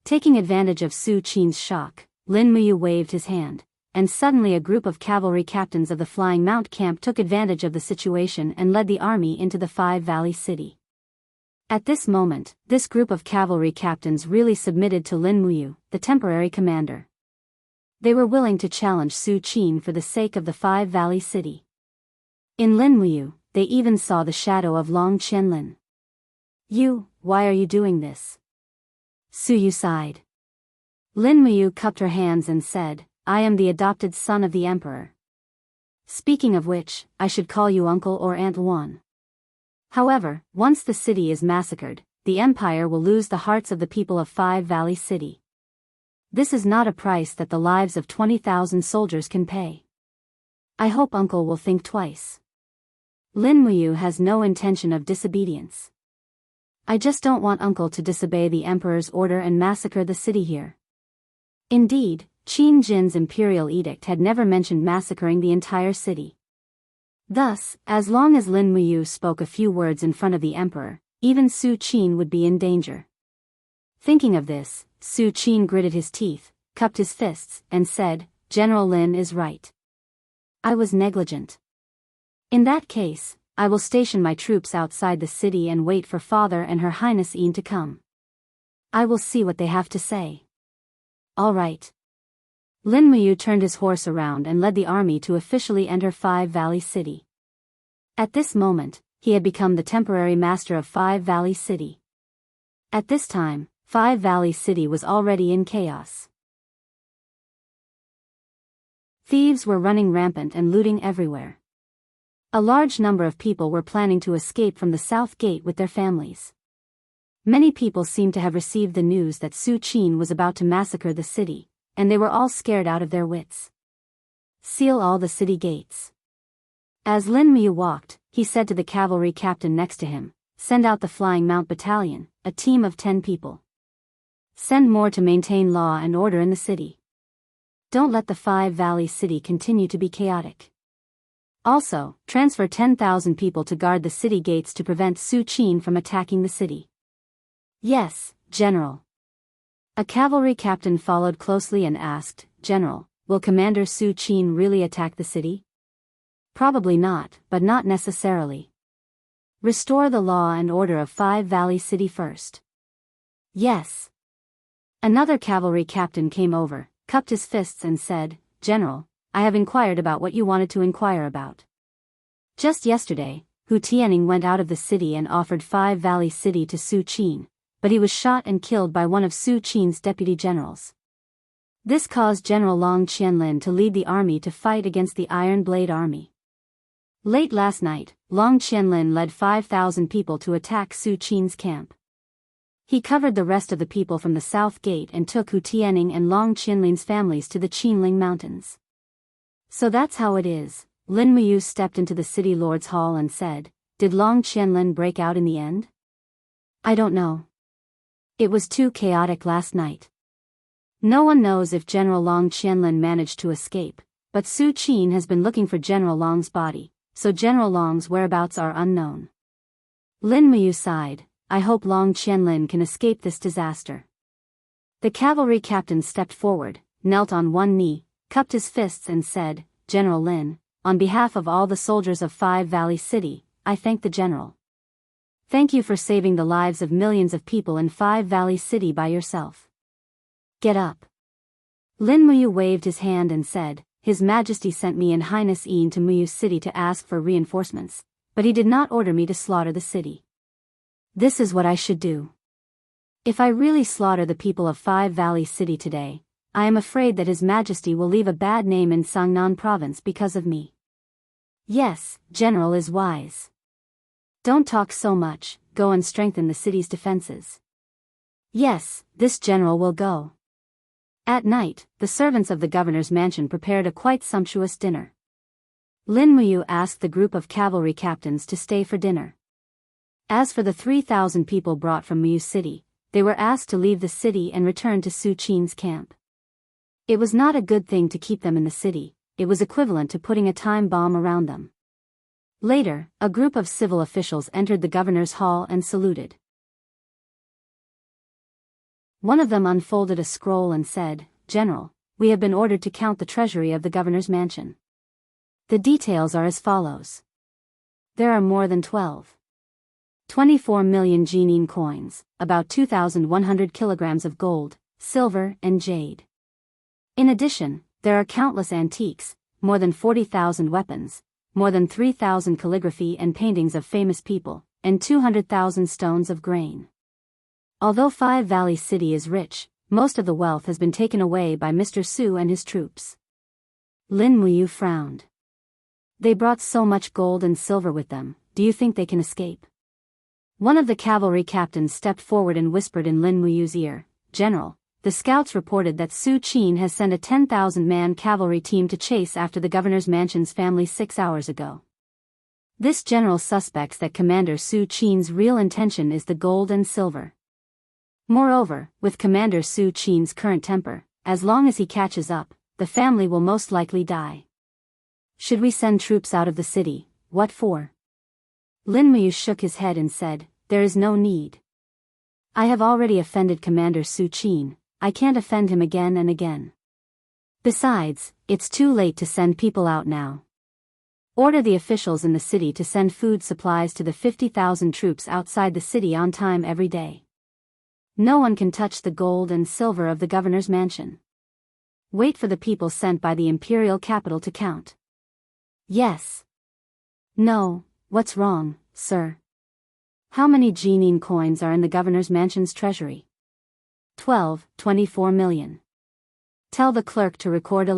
Taking advantage of Su Qin's shock, Lin Muyu waved his hand, and suddenly a group of cavalry captains of the Flying Mount camp took advantage of the situation and led the army into the Five Valley City. At this moment, this group of cavalry captains really submitted to Lin Muyu, the temporary commander. They were willing to challenge Su Qin for the sake of the Five Valley City. In Lin Muyu, they even saw the shadow of Long Qianlin. Why are you doing this? Su Yu sighed. Lin Muyu cupped her hands and said, I am the adopted son of the emperor. Speaking of which, I should call you uncle or Aunt Wan. However, once the city is massacred, the empire will lose the hearts of the people of Five Valley City. This is not a price that the lives of 20,000 soldiers can pay. I hope uncle will think twice. Lin Muyu has no intention of disobedience. I just don't want uncle to disobey the emperor's order and massacre the city here. Indeed, Qin Jin's imperial edict had never mentioned massacring the entire city. Thus, as long as Lin Muyu spoke a few words in front of the emperor, even Su Qin would be in danger. Thinking of this, Su Qin gritted his teeth, cupped his fists, and said, General Lin is right. I was negligent. In that case, I will station my troops outside the city and wait for Father and Her Highness Yin to come. I will see what they have to say. All right. Lin Muyu turned his horse around and led the army to officially enter Five Valley City. At this moment, he had become the temporary master of Five Valley City. At this time, Five Valley City was already in chaos. Thieves were running rampant and looting everywhere. A large number of people were planning to escape from the south gate with their families. Many people seemed to have received the news that Su Qin was about to massacre the city, and they were all scared out of their wits. Seal all the city gates. As Lin Muyu walked, he said to the cavalry captain next to him, Send out the Flying Mount Battalion, a team of 10 people. Send more to maintain law and order in the city. Don't let the Five Valley City continue to be chaotic. Also, transfer 10,000 people to guard the city gates to prevent Su Qin from attacking the city. Yes, General. A cavalry captain followed closely and asked, General, will Commander Su Qin really attack the city? Probably not, but not necessarily. Restore the law and order of Five Valley City first. Yes. Another cavalry captain came over, cupped his fists and said, General, I have inquired about what you wanted to inquire about. Just yesterday, Hu Tianning went out of the city and offered Five Valley City to Su Qin, but he was shot and killed by one of Su Qin's deputy generals. This caused General Long Qianlin to lead the army to fight against the Iron Blade Army. Late last night, Long Qianlin led 5,000 people to attack Su Qin's camp. He covered the rest of the people from the south gate and took Hu Tianning and Long Qianlin's families to the Qinling Mountains. So that's how it is. Lin Muyu stepped into the city lord's hall and said, "Did Long Qianlin break out in the end?" "I don't know. It was too chaotic last night. No one knows if General Long Qianlin managed to escape, but Su Qin has been looking for General Long's body, so General Long's whereabouts are unknown." Lin Muyu sighed, "I hope Long Qianlin can escape this disaster." The cavalry captain stepped forward, knelt on one knee, cupped his fists and said, "General Lin, on behalf of all the soldiers of Five Valley City, I thank the general. Thank you for saving the lives of millions of people in Five Valley City by yourself. Get up." Lin Muyu waved his hand and said, "His Majesty sent me and Highness Yin to Muyu City to ask for reinforcements, but he did not order me to slaughter the city. This is what I should do. If I really slaughter the people of Five Valley City today, I am afraid that His Majesty will leave a bad name in Sangnan Province because of me." "Yes, General is wise. Don't talk so much, go and strengthen the city's defenses." "Yes, this general will go." At night, the servants of the governor's mansion prepared a quite sumptuous dinner. Lin Muyu asked the group of cavalry captains to stay for dinner. As for the 3,000 people brought from Muyu City, they were asked to leave the city and return to Su Qin's camp. It was not a good thing to keep them in the city, it was equivalent to putting a time bomb around them. Later, a group of civil officials entered the governor's hall and saluted. One of them unfolded a scroll and said, "General, we have been ordered to count the treasury of the governor's mansion. The details are as follows. There are more than 24 million Jinin coins, about 2,100 kilograms of gold, silver, and jade. In addition, there are countless antiques, more than 40,000 weapons, more than 3,000 calligraphy and paintings of famous people, and 200,000 stones of grain. Although Five Valley City is rich, most of the wealth has been taken away by Mr. Su and his troops." Lin Muyu frowned. "They brought so much gold and silver with them, do you think they can escape?" One of the cavalry captains stepped forward and whispered in Lin Muyu's ear, "General, the scouts reported that Su Qin has sent a 10,000-man cavalry team to chase after the governor's mansion's family 6 hours ago. This general suspects that Commander Su Qin's real intention is the gold and silver. Moreover, with Commander Su Qin's current temper, as long as he catches up, the family will most likely die. Should we send troops out of the city? What for?" Lin Muyu shook his head and said, "There is no need. I have already offended Commander Su Qin, I can't offend him again and again. Besides, it's too late to send people out now. Order the officials in the city to send food supplies to the 50,000 troops outside the city on time every day. No one can touch the gold and silver of the governor's mansion. Wait for the people sent by the imperial capital to count." "Yes." "No, what's wrong, sir? How many Jinin coins are in the governor's mansion's treasury?" 24 million. "Tell the clerk to record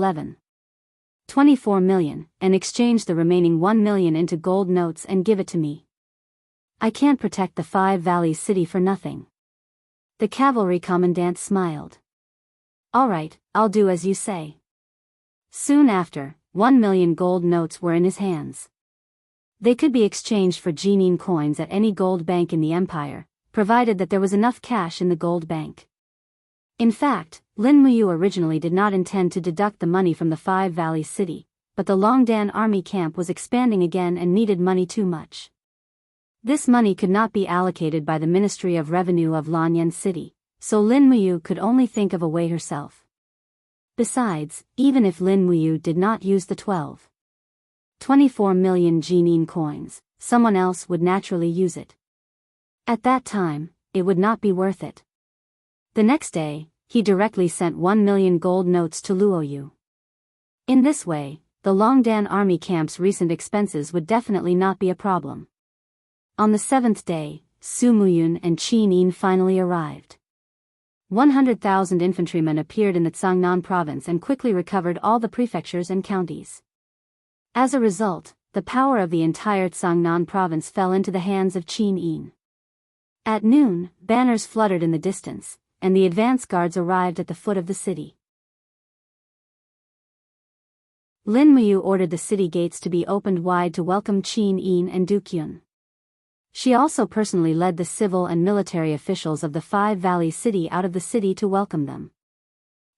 24 million, and exchange the remaining 1 million into gold notes and give it to me. I can't protect the Five Valleys City for nothing." The cavalry commandant smiled. "All right, I'll do as you say." Soon after, 1 million gold notes were in his hands. They could be exchanged for Jinin coins at any gold bank in the empire, provided that there was enough cash in the gold bank. In fact, Lin Muyu originally did not intend to deduct the money from the Five Valley City, but the Longdan army camp was expanding again and needed money too much. This money could not be allocated by the Ministry of Revenue of Lanyan City, so Lin Muyu could only think of a way herself. Besides, even if Lin Muyu did not use the 24 million Jinin coins, someone else would naturally use it. At that time, it would not be worth it. The next day, he directly sent 1 million gold notes to Luoyu. In this way, the Longdan army camp's recent expenses would definitely not be a problem. On the 7th day, Su Muyun and Qin Yin finally arrived. 100,000 infantrymen appeared in the Tsangnan province and quickly recovered all the prefectures and counties. As a result, the power of the entire Tsangnan province fell into the hands of Qin Yin. At noon, banners fluttered in the distance, and the advance guards arrived at the foot of the city. Lin Muyu ordered the city gates to be opened wide to welcome Qin Yin and Duke Yun. She also personally led the civil and military officials of the Five Valleys city out of the city to welcome them.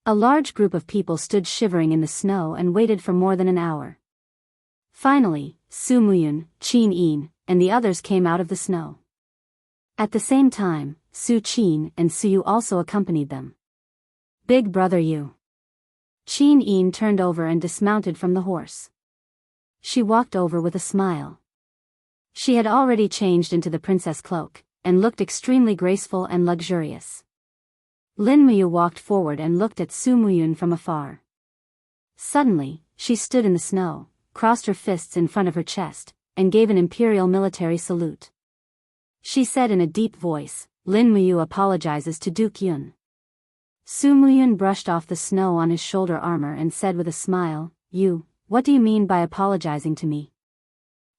A large group of people stood shivering in the snow and waited for more than an hour. Finally, Su Muyun, Qin Yin, and the others came out of the snow. At the same time, Su Qin and Su Yu also accompanied them. Big brother Yu. Qin Yin turned over and dismounted from the horse. She walked over with a smile. She had already changed into the princess cloak, and looked extremely graceful and luxurious. Lin Muyu walked forward and looked at Su Muyun from afar. Suddenly, she stood in the snow, crossed her fists in front of her chest, and gave an imperial military salute. She said in a deep voice, "Lin Muyu apologizes to Duke Yun." Su Muyun brushed off the snow on his shoulder armor and said with a smile, "You, what do you mean by apologizing to me?"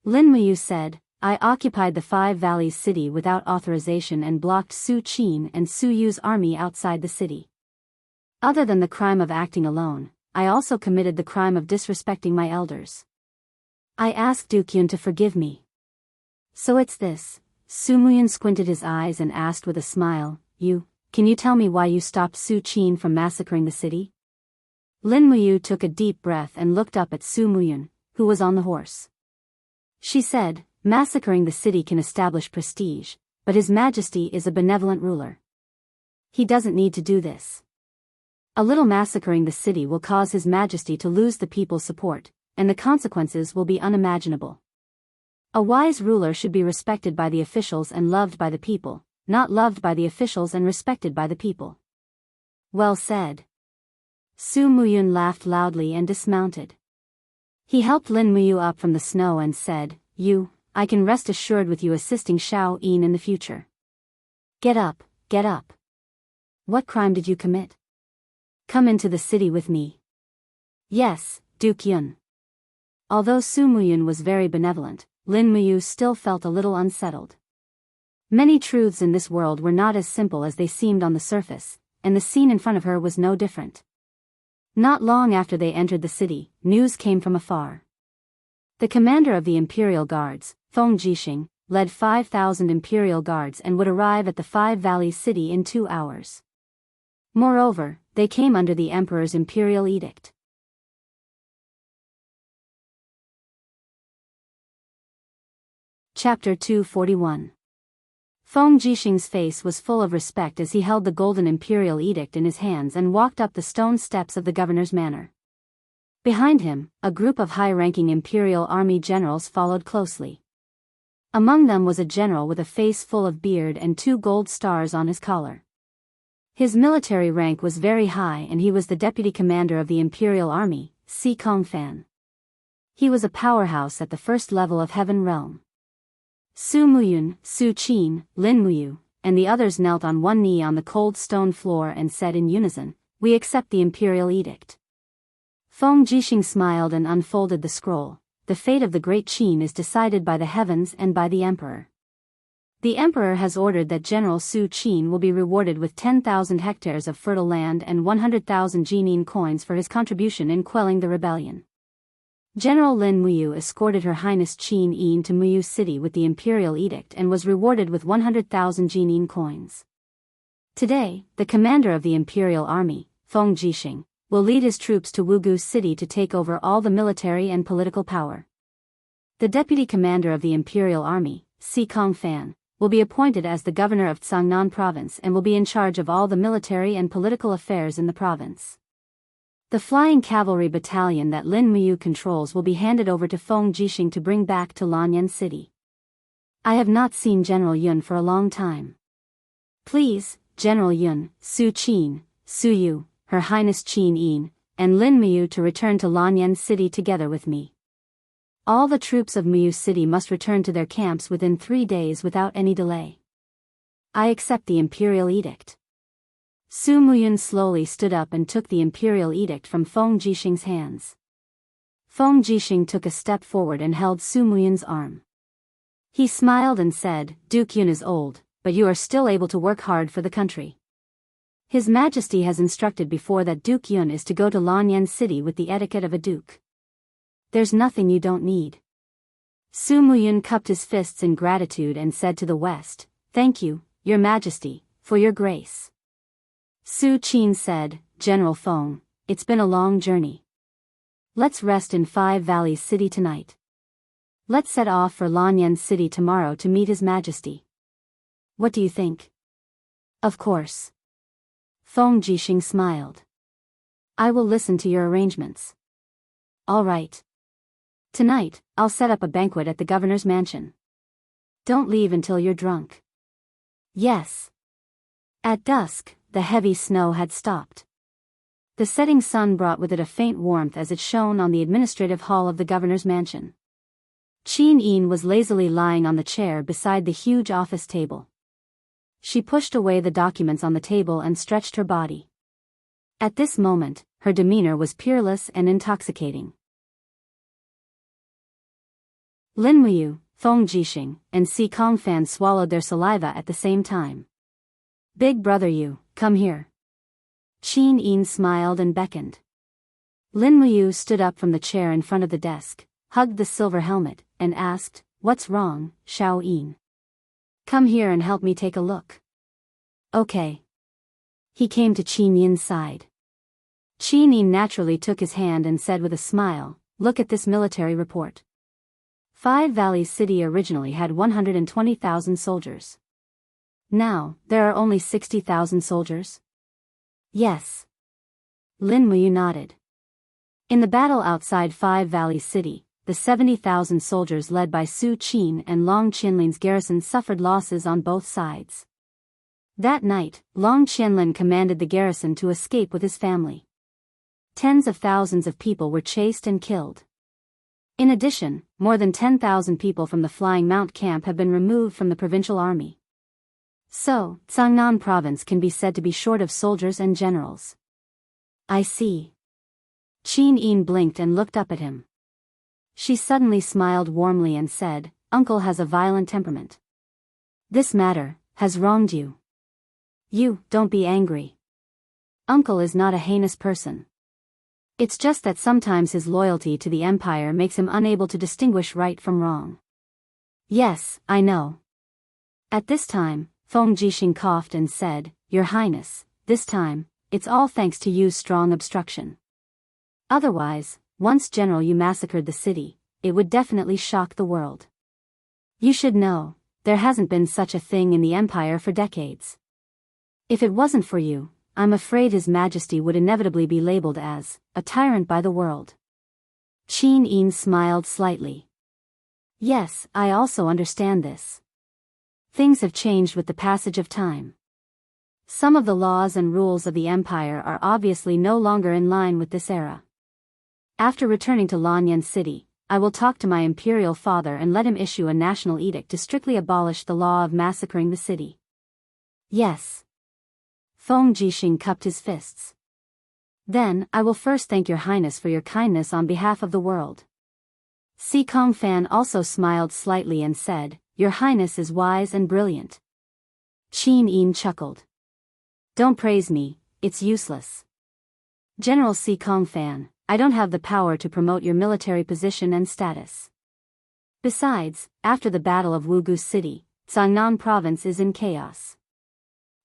Lin Muyu said, "I occupied the Five Valleys city without authorization and blocked Su Qin and Su Yu's army outside the city. Other than the crime of acting alone, I also committed the crime of disrespecting my elders. I asked Duke Yun to forgive me." "So it's this." Su Muyun squinted his eyes and asked with a smile, Can you tell me why you stopped Su Qin from massacring the city?" Lin Muyu took a deep breath and looked up at Su Muyun, who was on the horse. She said, "Massacring the city can establish prestige, but His Majesty is a benevolent ruler. He doesn't need to do this. A little massacring the city will cause His Majesty to lose the people's support, and the consequences will be unimaginable. A wise ruler should be respected by the officials and loved by the people, not loved by the officials and respected by the people." "Well said." Su Muyun laughed loudly and dismounted. He helped Lin Muyu up from the snow and said, I can rest assured with you assisting Xiao Yin in the future. Get up, get up. What crime did you commit? Come into the city with me." "Yes, Duke Yun." Although Su Muyun was very benevolent, Lin Muyu still felt a little unsettled. Many truths in this world were not as simple as they seemed on the surface, and the scene in front of her was no different. Not long after they entered the city, news came from afar. The commander of the Imperial Guards, Feng Jixing, led 5,000 Imperial Guards and would arrive at the Five Valleys city in 2 hours. Moreover, they came under the Emperor's imperial edict. Chapter 241. Feng Jixing's face was full of respect as he held the golden imperial edict in his hands and walked up the stone steps of the governor's manor. Behind him, a group of high-ranking imperial army generals followed closely. Among them was a general with a face full of beard and 2 gold stars on his collar. His military rank was very high and he was the deputy commander of the imperial army, Si Kongfan. He was a powerhouse at the first level of Heaven Realm. Su Muyun, Su Qin, Lin Muyu, and the others knelt on one knee on the cold stone floor and said in unison, "We accept the imperial edict." Feng Jixing smiled and unfolded the scroll. "The fate of the great Qin is decided by the heavens and by the emperor. The emperor has ordered that General Su Qin will be rewarded with 10,000 hectares of fertile land and 100,000 Jinin coins for his contribution in quelling the rebellion." General Lin Muyu escorted Her Highness Qin Yin to Muyu City with the imperial edict and was rewarded with 100,000 Jinin coins. Today, the commander of the imperial army, Feng Jixing, will lead his troops to Wugu City to take over all the military and political power. The deputy commander of the imperial army, Si Kongfan, will be appointed as the governor of Tsangnan province and will be in charge of all the military and political affairs in the province. The flying cavalry battalion that Lin Muyu controls will be handed over to Feng Jixing to bring back to Lanyan City. I have not seen General Yun for a long time. Please, General Yun, Su Qin, Su Yu, Her Highness Qin Yin, and Lin Muyu to return to Lanyan City together with me. All the troops of Muyu City must return to their camps within 3 days without any delay. I accept the imperial edict. Su Muyun slowly stood up and took the imperial edict from Feng Jixing's hands. Feng Jixing took a step forward and held Su Muyun's arm. He smiled and said, "Duke Yun is old, but you are still able to work hard for the country. His Majesty has instructed before that Duke Yun is to go to Lanyan City with the etiquette of a duke. There's nothing you don't need. Su Muyun cupped his fists in gratitude and said to the West, "Thank you, Your Majesty, for your grace." Su Qin said, "General Feng, it's been a long journey. Let's rest in Five Valleys City tonight. Let's set off for Lanyan City tomorrow to meet His Majesty. What do you think?" "Of course." Feng Jixing smiled. "I will listen to your arrangements." "All right. Tonight, I'll set up a banquet at the governor's mansion. Don't leave until you're drunk." "Yes." At dusk, the heavy snow had stopped. The setting sun brought with it a faint warmth as it shone on the administrative hall of the governor's mansion. Qin Yin was lazily lying on the chair beside the huge office table. She pushed away the documents on the table and stretched her body. At this moment, her demeanor was peerless and intoxicating. Lin Muyu, Feng Jixing, and Si Kongfan swallowed their saliva at the same time. "Big brother Yu, come here." Qin Yin smiled and beckoned. Lin Muyu stood up from the chair in front of the desk, hugged the silver helmet, and asked, "What's wrong, Xiao Yin? Come here and help me take a look." "Okay." He came to Qin Yin's side. Qin Yin naturally took his hand and said with a smile, "Look at this military report. Five Valleys City originally had 120,000 soldiers. Now, there are only 60,000 soldiers?" "Yes." Lin Muyu nodded. In the battle outside Five Valleys City, the 70,000 soldiers led by Su Qin and Long Qianlin's garrison suffered losses on both sides. That night, Long Qianlin commanded the garrison to escape with his family. Tens of thousands of people were chased and killed. In addition, more than 10,000 people from the Flying Mount camp have been removed from the provincial army. So, Cangnan province can be said to be short of soldiers and generals. "I see." Qin Yin blinked and looked up at him. She suddenly smiled warmly and said, "Uncle has a violent temperament. This matter has wronged you. You, don't be angry. Uncle is not a heinous person. It's just that sometimes his loyalty to the empire makes him unable to distinguish right from wrong." "Yes, I know." At this time, Feng Jixing coughed and said, "Your Highness, this time, it's all thanks to Yu's strong obstruction. Otherwise, once General Yu massacred the city, it would definitely shock the world. You should know, there hasn't been such a thing in the empire for decades. If it wasn't for you, I'm afraid His Majesty would inevitably be labeled as a tyrant by the world." Qin Yin smiled slightly. "Yes, I also understand this. Things have changed with the passage of time. Some of the laws and rules of the empire are obviously no longer in line with this era. After returning to Lanyan City, I will talk to my imperial father and let him issue a national edict to strictly abolish the law of massacring the city." "Yes." Feng Jixing cupped his fists. "Then, I will first thank Your Highness for your kindness on behalf of the world." Si Kongfan also smiled slightly and said, "Your Highness is wise and brilliant." Qin Yin chuckled. "Don't praise me, it's useless. General Si Kongfan, I don't have the power to promote your military position and status. Besides, after the Battle of Wugu City, Cangnan province is in chaos.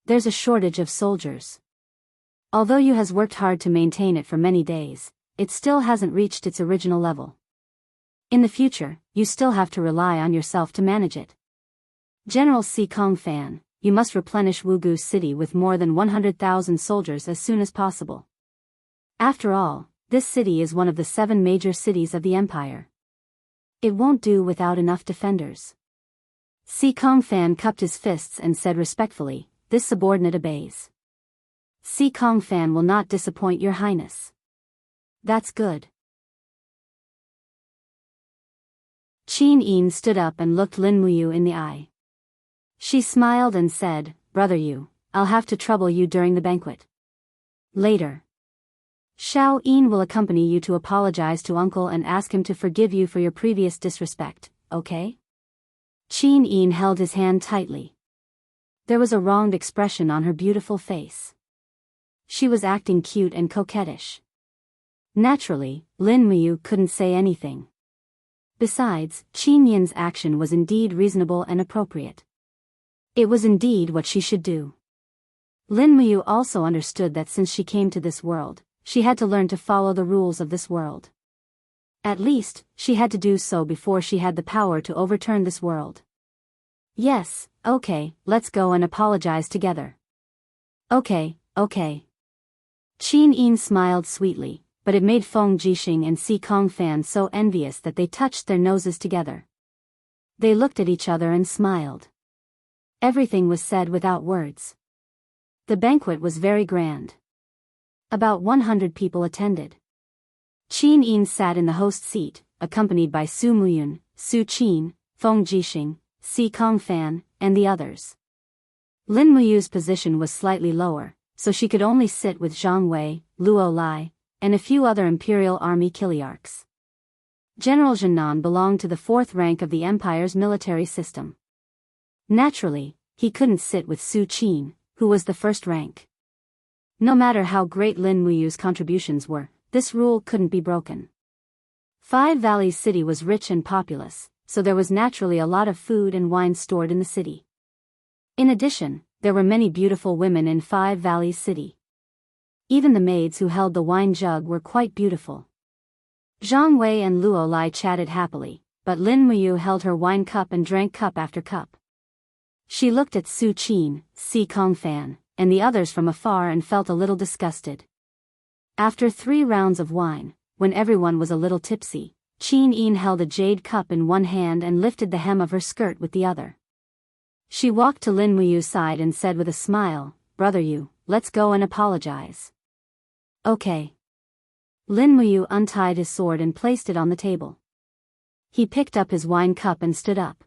There's a shortage of soldiers. Although you has worked hard to maintain it for many days, it still hasn't reached its original level. In the future, you still have to rely on yourself to manage it. General Si Kongfan, you must replenish Wugu City with more than 100,000 soldiers as soon as possible. After all, this city is one of the 7 major cities of the empire. It won't do without enough defenders." Si Kongfan cupped his fists and said respectfully, "This subordinate obeys. Si Kongfan will not disappoint Your Highness." "That's good." Qin Yin stood up and looked Lin Muyu in the eye. She smiled and said, "Brother Yu, I'll have to trouble you during the banquet. Later. Xiao Yin will accompany you to apologize to Uncle and ask him to forgive you for your previous disrespect, okay?" Qin Yin held his hand tightly. There was a wronged expression on her beautiful face. She was acting cute and coquettish. Naturally, Lin Muyu couldn't say anything. Besides, Qin Yin's action was indeed reasonable and appropriate. It was indeed what she should do. Lin Muyu also understood that since she came to this world, she had to learn to follow the rules of this world. At least, she had to do so before she had the power to overturn this world. Yes, okay, let's go and apologize together. Okay. Qin Yin smiled sweetly, but it made Feng Jixing and Si Kongfan so envious that they touched their noses together. They looked at each other and smiled. Everything was said without words. The banquet was very grand. About 100 people attended. Qin Yin sat in the host seat, accompanied by Su Muyun, Su Qin, Feng Jixing, Si Kongfan, and the others. Lin Muyu's position was slightly lower, so she could only sit with Zhang Wei, Luo Lai, and a few other Imperial Army Kiliarchs. General Zhenan belonged to the 4th rank of the Empire's military system. Naturally, he couldn't sit with Su Qin, who was the 1st rank. No matter how great Lin Muyu's contributions were, this rule couldn't be broken. Five Valleys City was rich and populous, so there was naturally a lot of food and wine stored in the city. In addition, there were many beautiful women in Five Valleys City. Even the maids who held the wine jug were quite beautiful. Zhang Wei and Luo Lai chatted happily, but Lin Muyu held her wine cup and drank cup after cup. She looked at Su Qin, Si Kongfan, and the others from afar and felt a little disgusted. After 3 rounds of wine, when everyone was a little tipsy, Qin Yin held a jade cup in one hand and lifted the hem of her skirt with the other. She walked to Lin Muyu's side and said with a smile, "Brother Yu, let's go and apologize." Okay. Lin Muyu untied his sword and placed it on the table. He picked up his wine cup and stood up.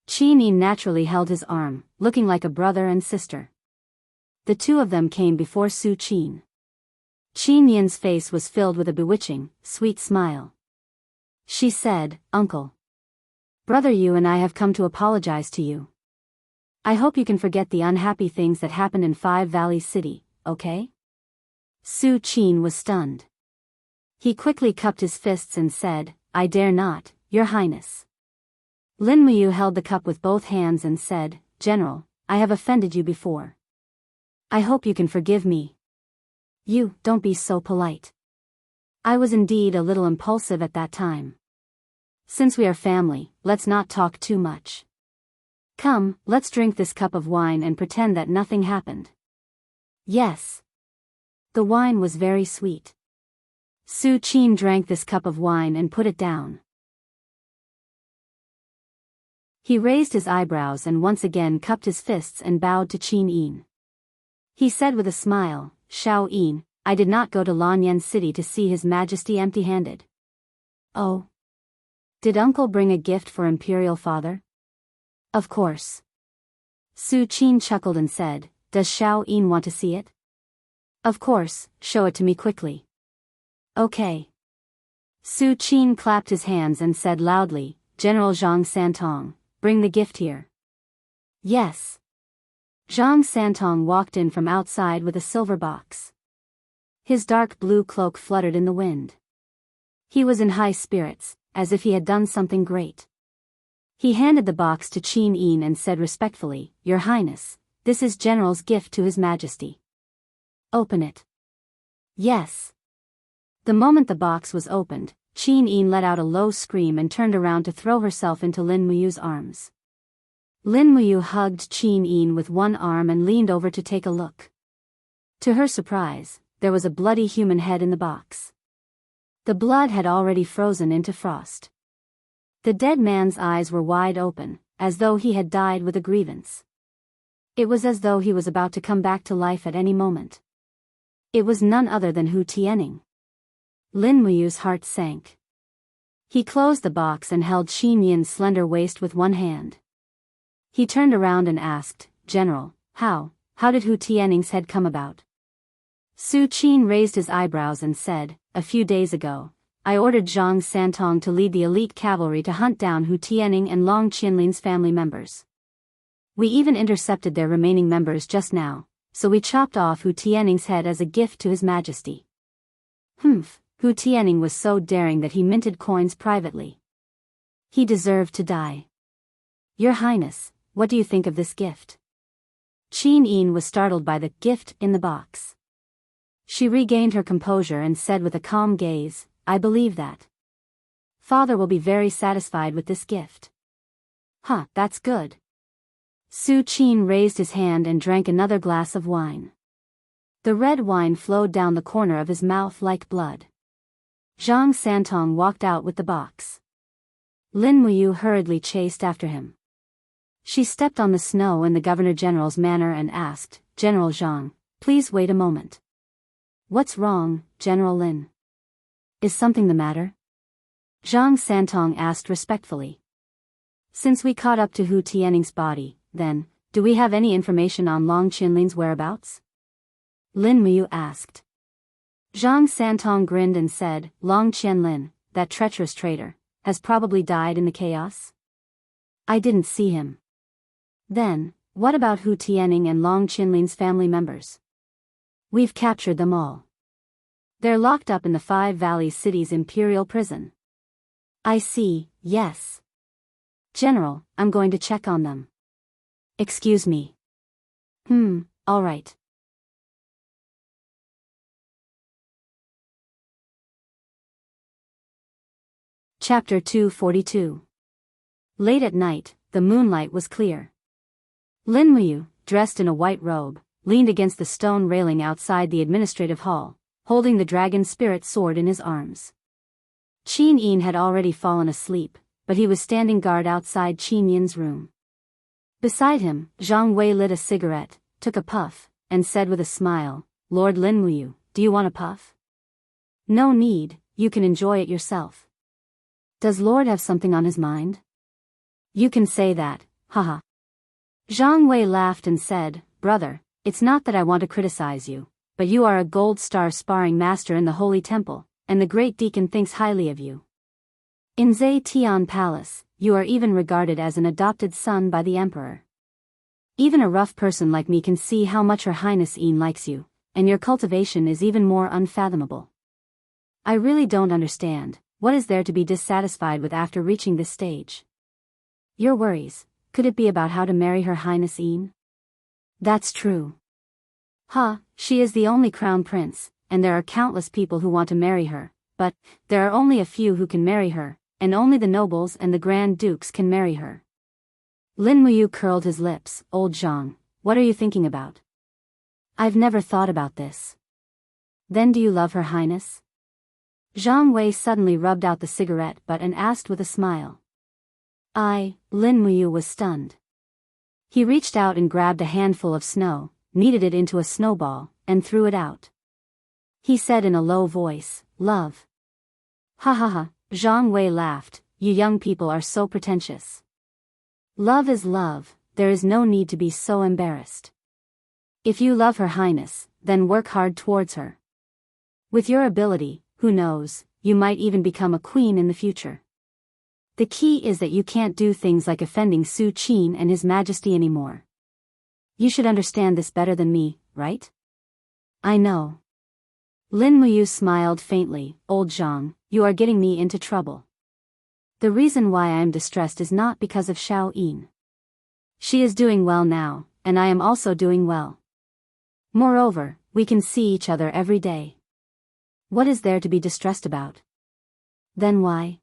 Qin Yin naturally held his arm, looking like a brother and sister. The two of them came before Su Qin. Qin Yin's face was filled with a bewitching, sweet smile. She said, "Uncle. Brother Yu and I have come to apologize to you. I hope you can forget the unhappy things that happened in Five Valleys City, okay?" Su Qin was stunned. He quickly cupped his fists and said, "I dare not, Your Highness." Lin Muyu held the cup with both hands and said, "General, I have offended you before. I hope you can forgive me." "You, don't be so polite. I was indeed a little impulsive at that time. Since we are family, let's not talk too much. Come, let's drink this cup of wine and pretend that nothing happened." Yes. The wine was very sweet. Su Qin drank this cup of wine and put it down. He raised his eyebrows and once again cupped his fists and bowed to Qin Yin. He said with a smile, "Shao Yin, I did not go to Lanyan City to see His Majesty empty-handed." "Oh. Did Uncle bring a gift for Imperial Father?" "Of course." Su Qin chuckled and said, "Does Shao Yin want to see it?" "Of course, show it to me quickly." "Okay." Su Qin clapped his hands and said loudly, "General Zhang Santong, bring the gift here." "Yes." Zhang Santong walked in from outside with a silver box. His dark blue cloak fluttered in the wind. He was in high spirits, as if he had done something great. He handed the box to Qin Yin and said respectfully, "Your Highness, this is General's gift to His Majesty." "Open it." "Yes." The moment the box was opened, Qin Yin let out a low scream and turned around to throw herself into Lin Muyu's arms. Lin Muyu hugged Qin Yin with one arm and leaned over to take a look. To her surprise, there was a bloody human head in the box. The blood had already frozen into frost. The dead man's eyes were wide open, as though he had died with a grievance. It was as though he was about to come back to life at any moment. It was none other than Hu Tianning. Lin Muyu's heart sank. He closed the box and held Qin Yin's slender waist with one hand. He turned around and asked, "General, how did Hu Tianning's head come about?" Su Qin raised his eyebrows and said, "A few days ago, I ordered Zhang Santong to lead the elite cavalry to hunt down Hu Tianning and Long Qianlin's family members. We even intercepted their remaining members just now, so we chopped off Hu Tianing's head as a gift to His Majesty. Humph, Hu Tianing was so daring that he minted coins privately. He deserved to die. Your Highness, what do you think of this gift? Qin Yin was startled by the gift in the box. She regained her composure and said with a calm gaze, I believe that Father will be very satisfied with this gift. Huh, that's good. Su Qin raised his hand and drank another glass of wine. The red wine flowed down the corner of his mouth like blood. Zhang Santong walked out with the box. Lin Muyu hurriedly chased after him. She stepped on the snow in the Governor-General's manor and asked, General Zhang, please wait a moment. What's wrong, General Lin? Is something the matter? Zhang Santong asked respectfully. Since we caught up to Hu Tianing's body, then, do we have any information on Long Qinlin's whereabouts? Lin Muyu asked. Zhang Santong grinned and said, Long Qianlin, that treacherous traitor, has probably died in the chaos? I didn't see him. Then, what about Hu Tianing and Long Qinlin's family members? We've captured them all. They're locked up in the Five Valleys City's Imperial Prison. I see, yes. General, I'm going to check on them. Excuse me. All right. Chapter 242. Late at night, the moonlight was clear. Lin Muyu, dressed in a white robe, leaned against the stone railing outside the administrative hall, holding the dragon spirit sword in his arms. Qin Yin had already fallen asleep, but he was standing guard outside Qin Yin's room. Beside him, Zhang Wei lit a cigarette, took a puff, and said with a smile, Lord Lin Muyu, do you want a puff? No need, you can enjoy it yourself. Does Lord have something on his mind? You can say that, haha. Zhang Wei laughed and said, Brother, it's not that I want to criticize you, but you are a gold star sparring master in the Holy Temple, and the Great Deacon thinks highly of you. In Zhe Tian Palace, you are even regarded as an adopted son by the Emperor. Even a rough person like me can see how much Her Highness Yin likes you, and your cultivation is even more unfathomable. I really don't understand, what is there to be dissatisfied with after reaching this stage? Your worries, could it be about how to marry Her Highness Yin? That's true. She is the only crown prince, and there are countless people who want to marry her, but there are only a few who can marry her, and only the nobles and the grand dukes can marry her. Lin Muyu curled his lips. Old Zhang, what are you thinking about? I've never thought about this. Then do you love Her Highness? Zhang Wei suddenly rubbed out the cigarette butt and asked with a smile. Lin Muyu was stunned. He reached out and grabbed a handful of snow, kneaded it into a snowball, and threw it out. He said in a low voice, Love. Ha ha ha, Zhang Wei laughed, you young people are so pretentious. Love is love, there is no need to be so embarrassed. If you love Her Highness, then work hard towards her. With your ability, who knows, you might even become a queen in the future. The key is that you can't do things like offending Su Qin and His Majesty anymore. You should understand this better than me, right? I know. Lin Muyu smiled faintly. Old Zhang, you are getting me into trouble. The reason why I am distressed is not because of Xiao Yin. She is doing well now, and I am also doing well. Moreover, we can see each other every day. What is there to be distressed about? Then why?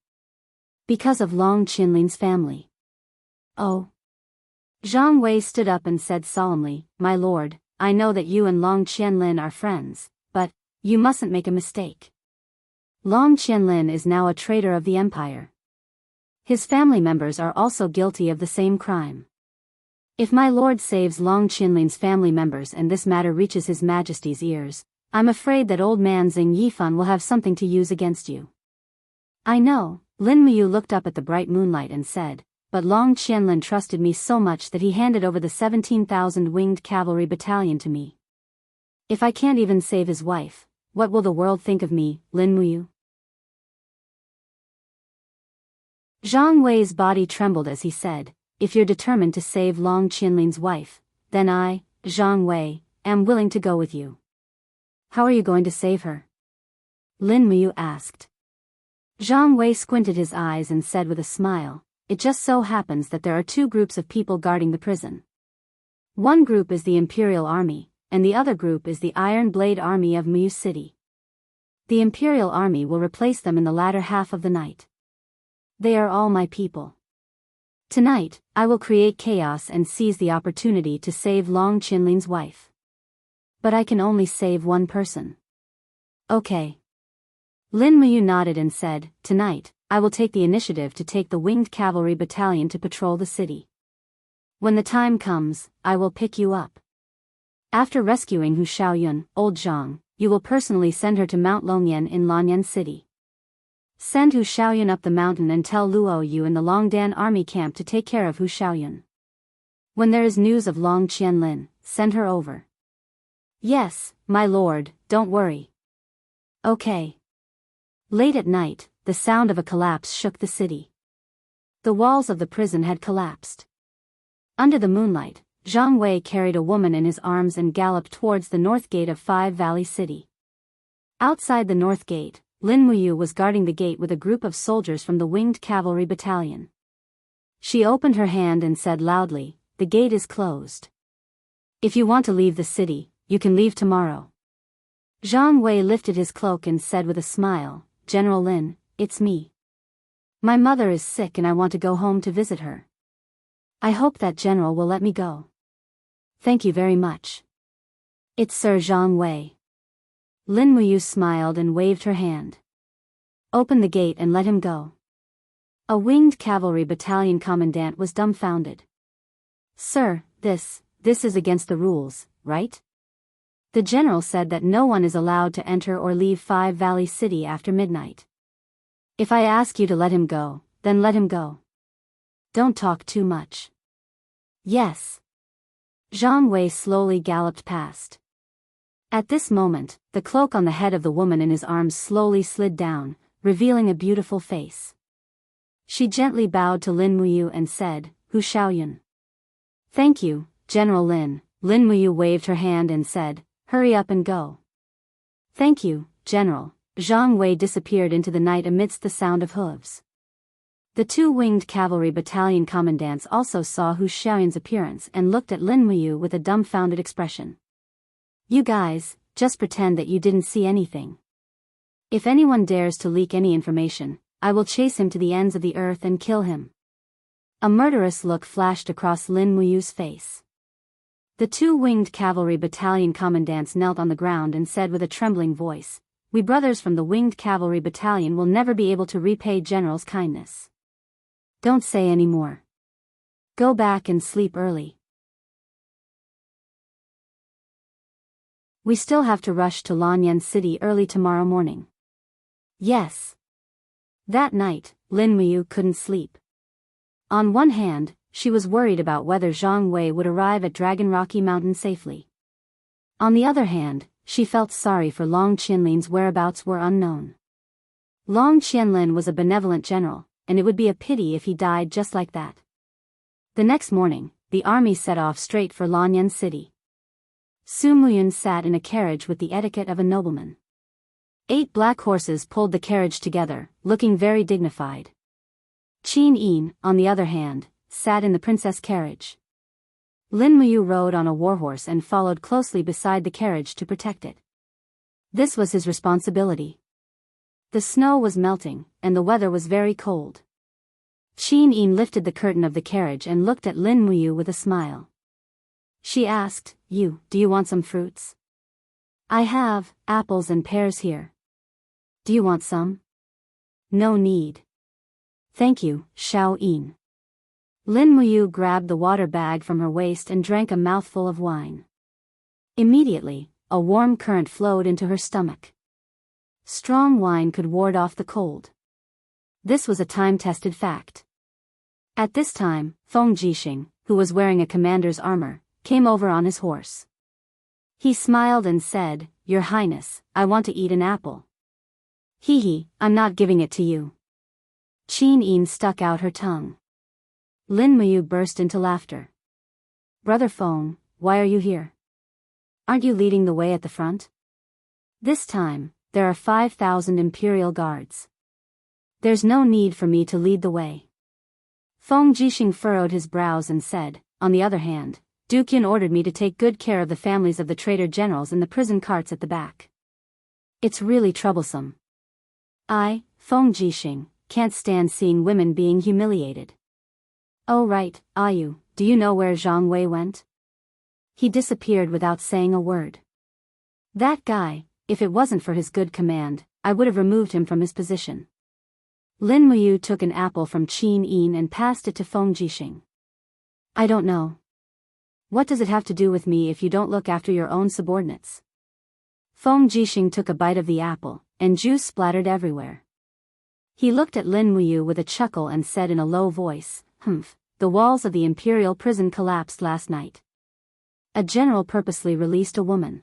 Because of Long Qinlin's family. Oh. Zhang Wei stood up and said solemnly, My lord, I know that you and Long Qianlin are friends, but you mustn't make a mistake. Long Qianlin is now a traitor of the empire. His family members are also guilty of the same crime. If my lord saves Long Qinlin's family members and this matter reaches His Majesty's ears, I'm afraid that old man Xing Yifan will have something to use against you. I know, Lin Muyu looked up at the bright moonlight and said, but Long Qianlin trusted me so much that he handed over the 17,000 winged cavalry battalion to me. If I can't even save his wife, what will the world think of me, Lin Muyu? Zhang Wei's body trembled as he said, if you're determined to save Long Qianlin's wife, then I, Zhang Wei, am willing to go with you. How are you going to save her? Lin Muyu asked. Zhang Wei squinted his eyes and said with a smile, it just so happens that there are two groups of people guarding the prison. One group is the Imperial Army, and the other group is the Iron Blade Army of Mu City. The Imperial Army will replace them in the latter half of the night. They are all my people. Tonight, I will create chaos and seize the opportunity to save Long Qianlin's wife. But I can only save one person. Okay. Lin Muyu nodded and said, tonight, I will take the initiative to take the Winged Cavalry Battalion to patrol the city. When the time comes, I will pick you up. After rescuing Hu Xiaoyun, old Zhang, you will personally send her to Mount Longyan in Longyan City. Send Hu Xiaoyun up the mountain and tell Luo Yu in the Longdan army camp to take care of Hu Xiaoyun. When there is news of Long Qianlin, send her over. Yes, my lord, don't worry. Okay. Late at night, the sound of a collapse shook the city. The walls of the prison had collapsed. Under the moonlight, Zhang Wei carried a woman in his arms and galloped towards the north gate of Five Valley City. Outside the north gate, Lin Muyu was guarding the gate with a group of soldiers from the Winged Cavalry Battalion. She opened her hand and said loudly, the gate is closed. If you want to leave the city, you can leave tomorrow. Zhang Wei lifted his cloak and said with a smile, General Lin, it's me. My mother is sick and I want to go home to visit her. I hope that general will let me go. Thank you very much. It's Sir Zhang Wei. Lin Muyu smiled and waved her hand. Open the gate and let him go. A Winged Cavalry Battalion commandant was dumbfounded. Sir, this is against the rules, right? The general said that no one is allowed to enter or leave Five Valley City after midnight. If I ask you to let him go, then let him go. Don't talk too much. Yes. Zhang Wei slowly galloped past. At this moment, the cloak on the head of the woman in his arms slowly slid down, revealing a beautiful face. She gently bowed to Lin Muyu and said, Hu Xiaoyun. Thank you, General Lin. Lin Muyu waved her hand and said, hurry up and go. Thank you, General. Zhang Wei disappeared into the night amidst the sound of hooves. The two Winged Cavalry Battalion commandants also saw Hu Xiaoyun's appearance and looked at Lin Muyu with a dumbfounded expression. You guys, just pretend that you didn't see anything. If anyone dares to leak any information, I will chase him to the ends of the earth and kill him. A murderous look flashed across Lin Muyu's face. The two Winged Cavalry Battalion commandants knelt on the ground and said with a trembling voice, We brothers from the Winged Cavalry Battalion will never be able to repay General's kindness. Don't say any more. Go back and sleep early. We still have to rush to Longyan City early tomorrow morning. Yes. That night, Lin Muyu couldn't sleep. On one hand, she was worried about whether Zhang Wei would arrive at Dragon Rocky Mountain safely. On the other hand, she felt sorry for Long Qianlin's whereabouts were unknown. Long Qianlin was a benevolent general, and it would be a pity if he died just like that. The next morning, the army set off straight for Longyan City. Su Muyun sat in a carriage with the etiquette of a nobleman. 8 black horses pulled the carriage together, looking very dignified. Qin Yin, on the other hand, sat in the princess carriage. Lin Muyu rode on a warhorse and followed closely beside the carriage to protect it. This was his responsibility. The snow was melting, and the weather was very cold. Qin Yin lifted the curtain of the carriage and looked at Lin Muyu with a smile. She asked, do you want some fruits? I have apples and pears here. Do you want some? No need. Thank you, Xiao Yin. Lin Muyu grabbed the water bag from her waist and drank a mouthful of wine. Immediately, a warm current flowed into her stomach. Strong wine could ward off the cold. This was a time-tested fact. At this time, Feng Jixing, who was wearing a commander's armor, came over on his horse. He smiled and said, Your Highness, I want to eat an apple. Hee, I'm not giving it to you. Qin Yin stuck out her tongue. Lin Muyu burst into laughter. Brother Feng, why are you here? Aren't you leading the way at the front? This time, there are 5,000 Imperial Guards. There's no need for me to lead the way. Feng Jixing furrowed his brows and said, on the other hand, Duke Yin ordered me to take good care of the families of the traitor generals in the prison carts at the back. It's really troublesome. I, Feng Jixing, can't stand seeing women being humiliated. Oh right, Ayu, do you know where Zhang Wei went? He disappeared without saying a word. That guy, if it wasn't for his good command, I would have removed him from his position. Lin Muyu took an apple from Qin Yin and passed it to Feng Jixing. I don't know. What does it have to do with me if you don't look after your own subordinates? Feng Jixing took a bite of the apple, and juice splattered everywhere. He looked at Lin Muyu with a chuckle and said in a low voice, the walls of the imperial prison collapsed last night. A general purposely released a woman.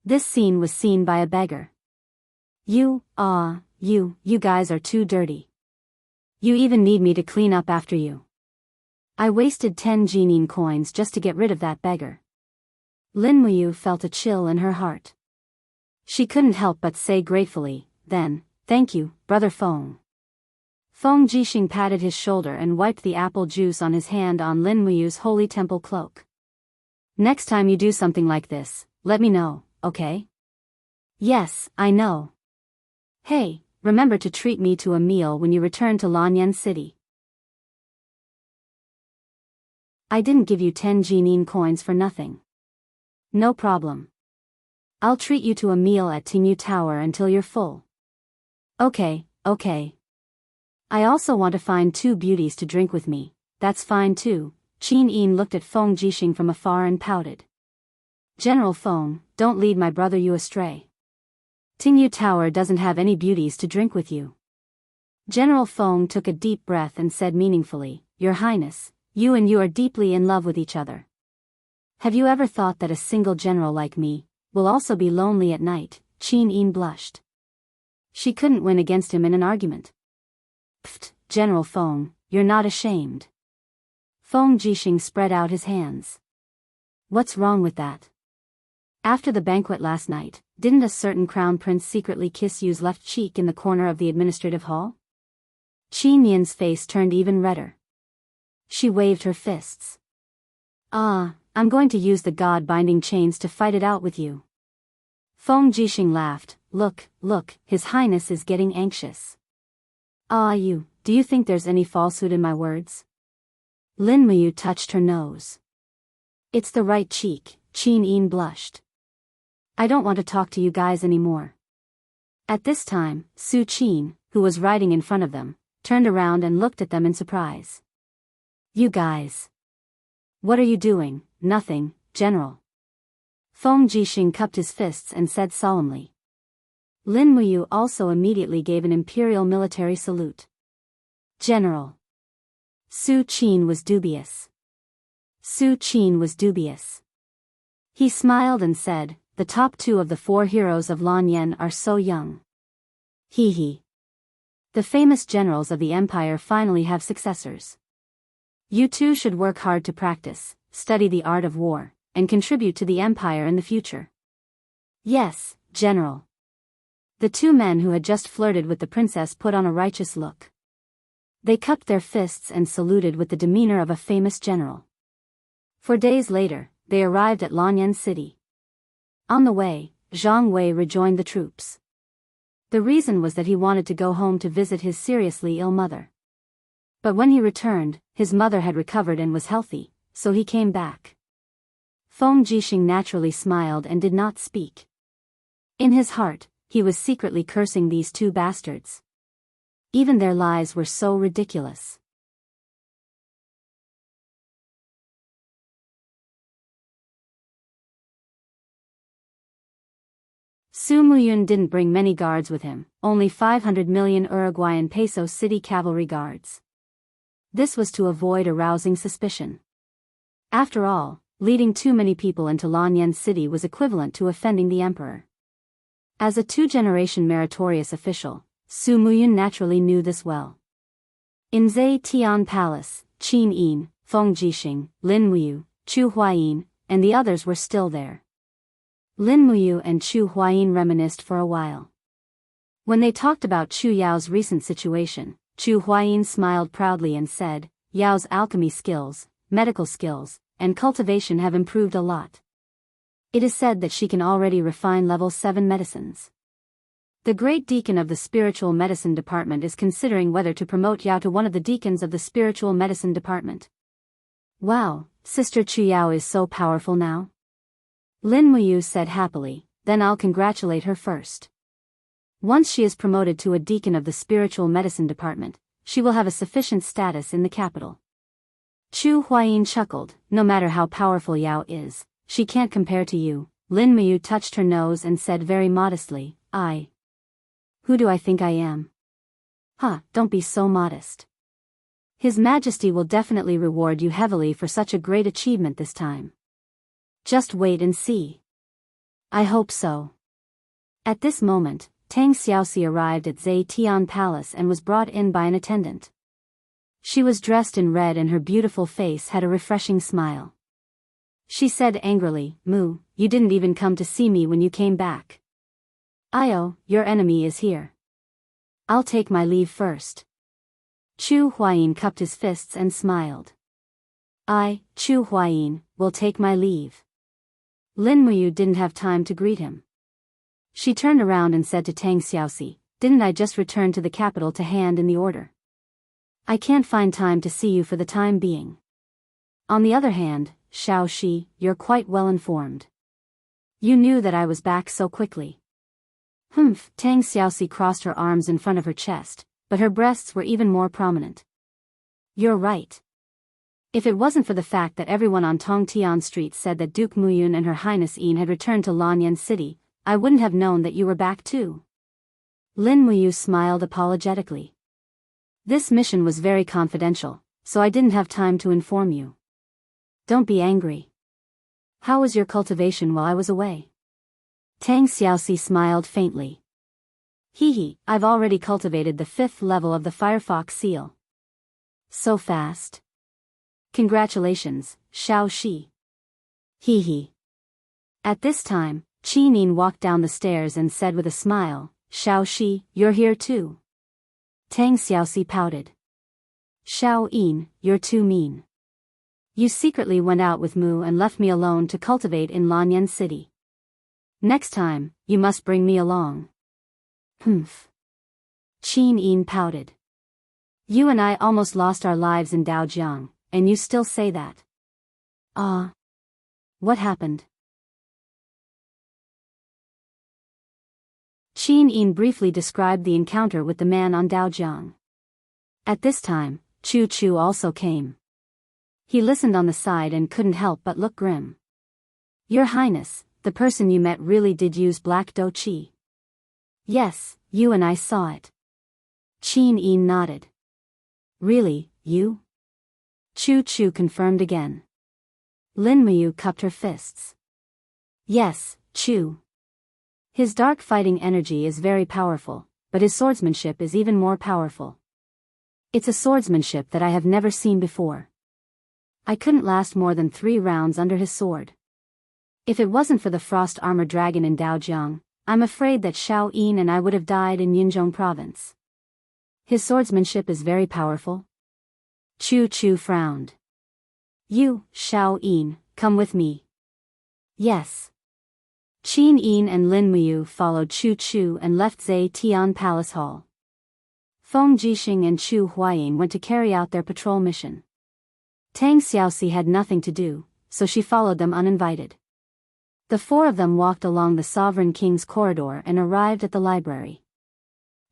This scene was seen by a beggar. You guys are too dirty. You even need me to clean up after you. I wasted 10 Jinin coins just to get rid of that beggar. Lin Muyu felt a chill in her heart. She couldn't help but say gratefully, then, thank you, Brother Feng. Feng Jixing patted his shoulder and wiped the apple juice on his hand on Lin Muyu's holy temple cloak. Next time you do something like this, let me know, okay? Yes, I know. Hey, remember to treat me to a meal when you return to Lanyan City. I didn't give you 10 Jinin coins for nothing. No problem. I'll treat you to a meal at Tingyu Tower until you're full. Okay. I also want to find 2 beauties to drink with me, that's fine too. Qin Yin looked at Feng Jixing from afar and pouted. General Feng, don't lead my brother you astray. Tingyu Tower doesn't have any beauties to drink with you. General Feng took a deep breath and said meaningfully, Your Highness, you and you are deeply in love with each other. Have you ever thought that a single general like me will also be lonely at night? Qin Yin blushed. She couldn't win against him in an argument. Pfft, General Feng, you're not ashamed. Feng Jixing spread out his hands. What's wrong with that? After the banquet last night, didn't a certain crown prince secretly kiss Yu's left cheek in the corner of the administrative hall? Qin Yin's face turned even redder. She waved her fists. I'm going to use the god-binding chains to fight it out with you. Feng Jixing laughed. Look, His Highness is getting anxious. Do you think there's any falsehood in my words? Lin Muyu touched her nose. It's the right cheek, Qin Yin blushed. I don't want to talk to you guys anymore. At this time, Su Qin, who was riding in front of them, turned around and looked at them in surprise. You guys. What are you doing? Nothing, General. Feng Jixing cupped his fists and said solemnly. Lin Muyu also immediately gave an imperial military salute. General. Su Qin was dubious. He smiled and said, the top 2 of the 4 heroes of Lanyan are so young. Hee. The famous generals of the empire finally have successors. You two should work hard to practice, study the art of war, and contribute to the empire in the future. Yes, General. The 2 men who had just flirted with the princess put on a righteous look. They cupped their fists and saluted with the demeanor of a famous general. 4 days later, they arrived at Lanyan City. On the way, Zhang Wei rejoined the troops. The reason was that he wanted to go home to visit his seriously ill mother. But when he returned, his mother had recovered and was healthy, so he came back. Feng Jixing naturally smiled and did not speak. In his heart, he was secretly cursing these 2 bastards. Even their lies were so ridiculous. Su Muyun didn't bring many guards with him, only 500 million Uruguayan peso city cavalry guards. This was to avoid arousing suspicion. After all, leading too many people into Lanyan City was equivalent to offending the emperor. As a 2-generation meritorious official, Su Muyun naturally knew this well. In Zhe Tian Palace, Qin Yin, Feng Jixing, Lin Muyu, Chu Huayin, and the others were still there. Lin Muyu and Chu Huayin reminisced for a while. When they talked about Chu Yao's recent situation, Chu Huayin smiled proudly and said, Yao's alchemy skills, medical skills, and cultivation have improved a lot. It is said that she can already refine level 7 medicines. The great deacon of the spiritual medicine department is considering whether to promote Yao to one of the deacons of the spiritual medicine department. Wow, Sister Chu Yao is so powerful now. Lin Muyu said happily, then I'll congratulate her first. Once she is promoted to a deacon of the spiritual medicine department, she will have a sufficient status in the capital. Chu Huayin chuckled, no matter how powerful Yao is, she can't compare to you. Lin Muyu touched her nose and said very modestly, Who do I think I am? Don't be so modest. His Majesty will definitely reward you heavily for such a great achievement this time. Just wait and see. I hope so. At this moment, Tang Xiaoxi arrived at Zetian Palace and was brought in by an attendant. She was dressed in red and her beautiful face had a refreshing smile. She said angrily, Mu, you didn't even come to see me when you came back. Io, your enemy is here. I'll take my leave first. Chu Huayin cupped his fists and smiled. I, Chu Huayin, will take my leave. Lin Muyu didn't have time to greet him. She turned around and said to Tang Xiaoxi, didn't I just return to the capital to hand in the order? I can't find time to see you for the time being. On the other hand, Shao Shi, you're quite well informed. You knew that I was back so quickly. Humph, Tang Xiaoxi crossed her arms in front of her chest, but her breasts were even more prominent. You're right. If it wasn't for the fact that everyone on Tongtian Street said that Duke Muyun and Her Highness Yin had returned to Lanyan City, I wouldn't have known that you were back too. Lin Muyu smiled apologetically. This mission was very confidential, so I didn't have time to inform you. Don't be angry. How was your cultivation while I was away? Tang Xiaoxi smiled faintly. I've already cultivated the 5th level of the Firefox seal. So fast. Congratulations, Shao Shi. At this time, Qi Nin walked down the stairs and said with a smile, Shao Shi, you're here too. Tang Xiaoxi pouted. Shao Yin, you're too mean. You secretly went out with Mu and left me alone to cultivate in Lanyan City. Next time, you must bring me along. Humph. Qin Yin pouted. You and I almost lost our lives in Daojiang, and you still say that. What happened? Qin Yin briefly described the encounter with the man on Daojiang. At this time, Chu Chu also came. He listened on the side and couldn't help but look grim. Your Highness, the person you met really did use black do qi. Yes, you and I saw it. Qin Yin nodded. Really, you? Chu Chu confirmed again. Lin Muyu cupped her fists. Yes, Chu. His dark fighting energy is very powerful, but his swordsmanship is even more powerful. It's a swordsmanship that I have never seen before. I couldn't last more than 3 rounds under his sword. If it wasn't for the frost armor dragon in Daojiang, I'm afraid that Shao Yin and I would have died in Yinzhong province. His swordsmanship is very powerful. Chu Chu frowned. You, Shao Yin, come with me. Yes. Qin Yin and Lin Muyu followed Chu Chu and left Zetian Palace Hall. Feng Jixing and Chu Huayin went to carry out their patrol mission. Tang Xiaoxi had nothing to do, so she followed them uninvited. The 4 of them walked along the Sovereign King's corridor and arrived at the library.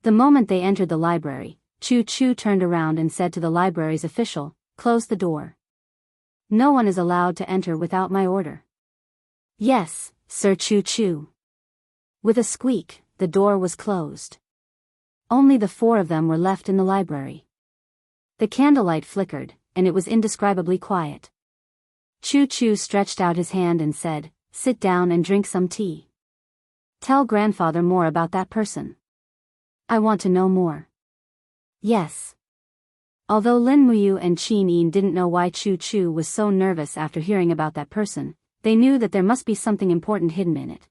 The moment they entered the library, Chu Chu turned around and said to the library's official, "Close the door. No one is allowed to enter without my order." Yes, Sir Chu Chu. With a squeak, the door was closed. Only the 4 of them were left in the library. The candlelight flickered, and it was indescribably quiet. Chu Chu stretched out his hand and said, "Sit down and drink some tea. Tell grandfather more about that person. I want to know more." Yes. Although Lin Muyu and Qin Yin didn't know why Chu Chu was so nervous after hearing about that person, they knew that there must be something important hidden in it.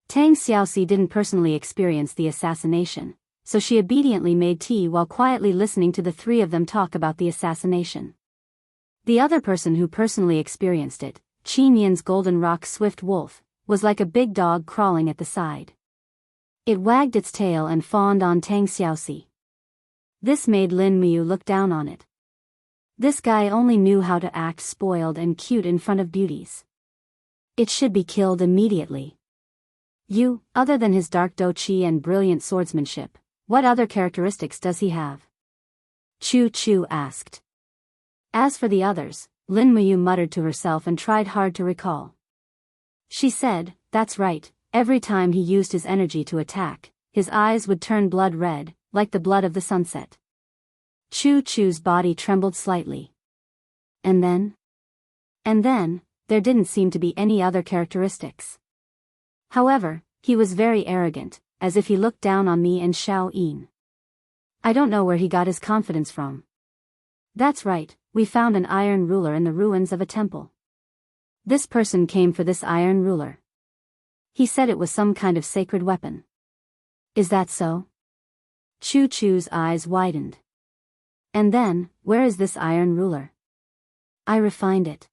Tang Xiaoxi didn't personally experience the assassination, so she obediently made tea while quietly listening to the three of them talk about the assassination. The other person who personally experienced it, Qin Yin's golden rock swift wolf, was like a big dog crawling at the side. It wagged its tail and fawned on Tang Xiaoxi. This made Lin Muyu look down on it. This guy only knew how to act spoiled and cute in front of beauties. It should be killed immediately. Other than his dark doqi and brilliant swordsmanship, what other characteristics does he have? Chu Chu asked. As for the others, Lin Muyu muttered to herself and tried hard to recall. She said, that's right, every time he used his energy to attack, his eyes would turn blood red, like the blood of the sunset. Chu Chu's body trembled slightly. And then, there didn't seem to be any other characteristics. However, he was very arrogant, as if he looked down on me and Xiao Yin. I don't know where he got his confidence from. That's right, we found an iron ruler in the ruins of a temple. This person came for this iron ruler. He said it was some kind of sacred weapon. Is that so? Chu Chu's eyes widened. And then, where is this iron ruler? I refined it.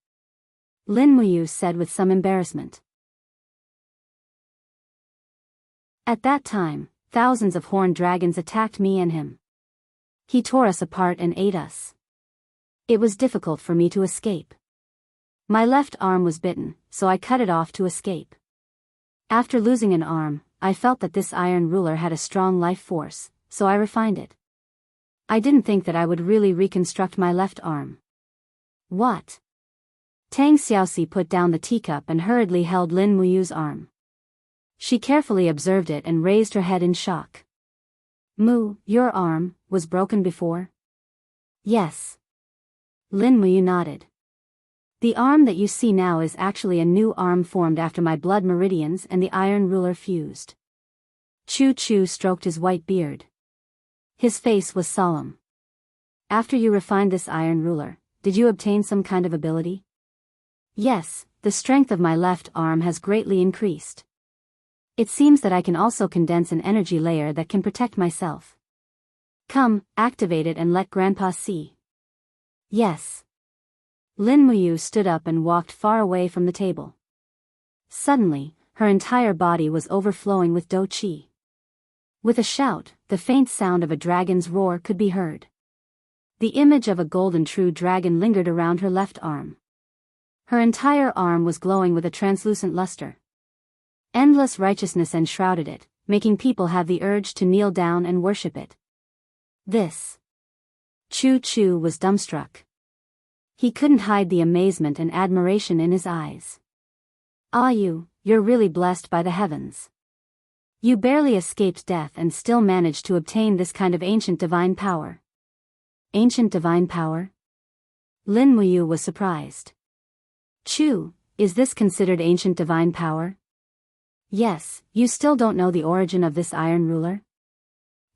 Lin Muyu said with some embarrassment. At that time, thousands of horned dragons attacked me and him. He tore us apart and ate us. It was difficult for me to escape. My left arm was bitten, so I cut it off to escape. After losing an arm, I felt that this iron ruler had a strong life force, so I refined it. I didn't think that I would really reconstruct my left arm. What? Tang Xiaoxi put down the teacup and hurriedly held Lin Muyu's arm. She carefully observed it and raised her head in shock. Mu, your arm, was broken before? Yes. Lin Muyu nodded. The arm that you see now is actually a new arm formed after my blood meridians and the iron ruler fused. Chu Chu stroked his white beard. His face was solemn. After you refined this iron ruler, did you obtain some kind of ability? Yes, the strength of my left arm has greatly increased. It seems that I can also condense an energy layer that can protect myself. Come, activate it and let Grandpa see. Yes. Lin Muyu stood up and walked far away from the table. Suddenly, her entire body was overflowing with doqi. With a shout, the faint sound of a dragon's roar could be heard. The image of a golden true dragon lingered around her left arm. Her entire arm was glowing with a translucent luster. Endless righteousness enshrouded it, making people have the urge to kneel down and worship it. This. Chu Chu was dumbstruck. He couldn't hide the amazement and admiration in his eyes. Ah, you're really blessed by the heavens. You barely escaped death and still managed to obtain this kind of ancient divine power. Ancient divine power? Lin Muyu was surprised. Chu, is this considered ancient divine power? Yes, you still don't know the origin of this iron ruler?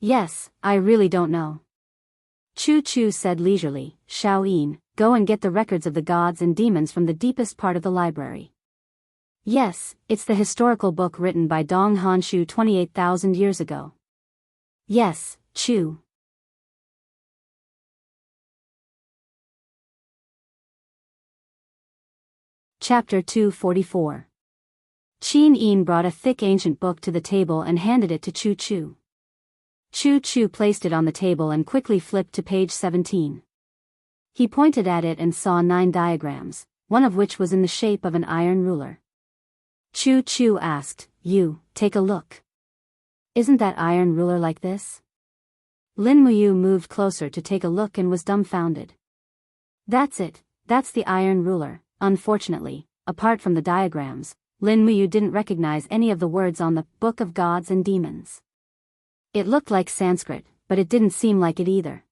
Yes, I really don't know. Chu Chu said leisurely, Xiao Yin, go and get the records of the gods and demons from the deepest part of the library. Yes, it's the historical book written by Dong Hanshu 28,000 years ago. Yes, Chu. Chapter 244. Qin Yin brought a thick ancient book to the table and handed it to Chu Chu. Chu Chu placed it on the table and quickly flipped to page 17. He pointed at it and saw 9 diagrams, one of which was in the shape of an iron ruler. Chu Chu asked, take a look. Isn't that iron ruler like this? Lin Muyu moved closer to take a look and was dumbfounded. That's it, that's the iron ruler. Unfortunately, apart from the diagrams, Lin Muyu didn't recognize any of the words on the Book of Gods and Demons. It looked like Sanskrit, but it didn't seem like it either.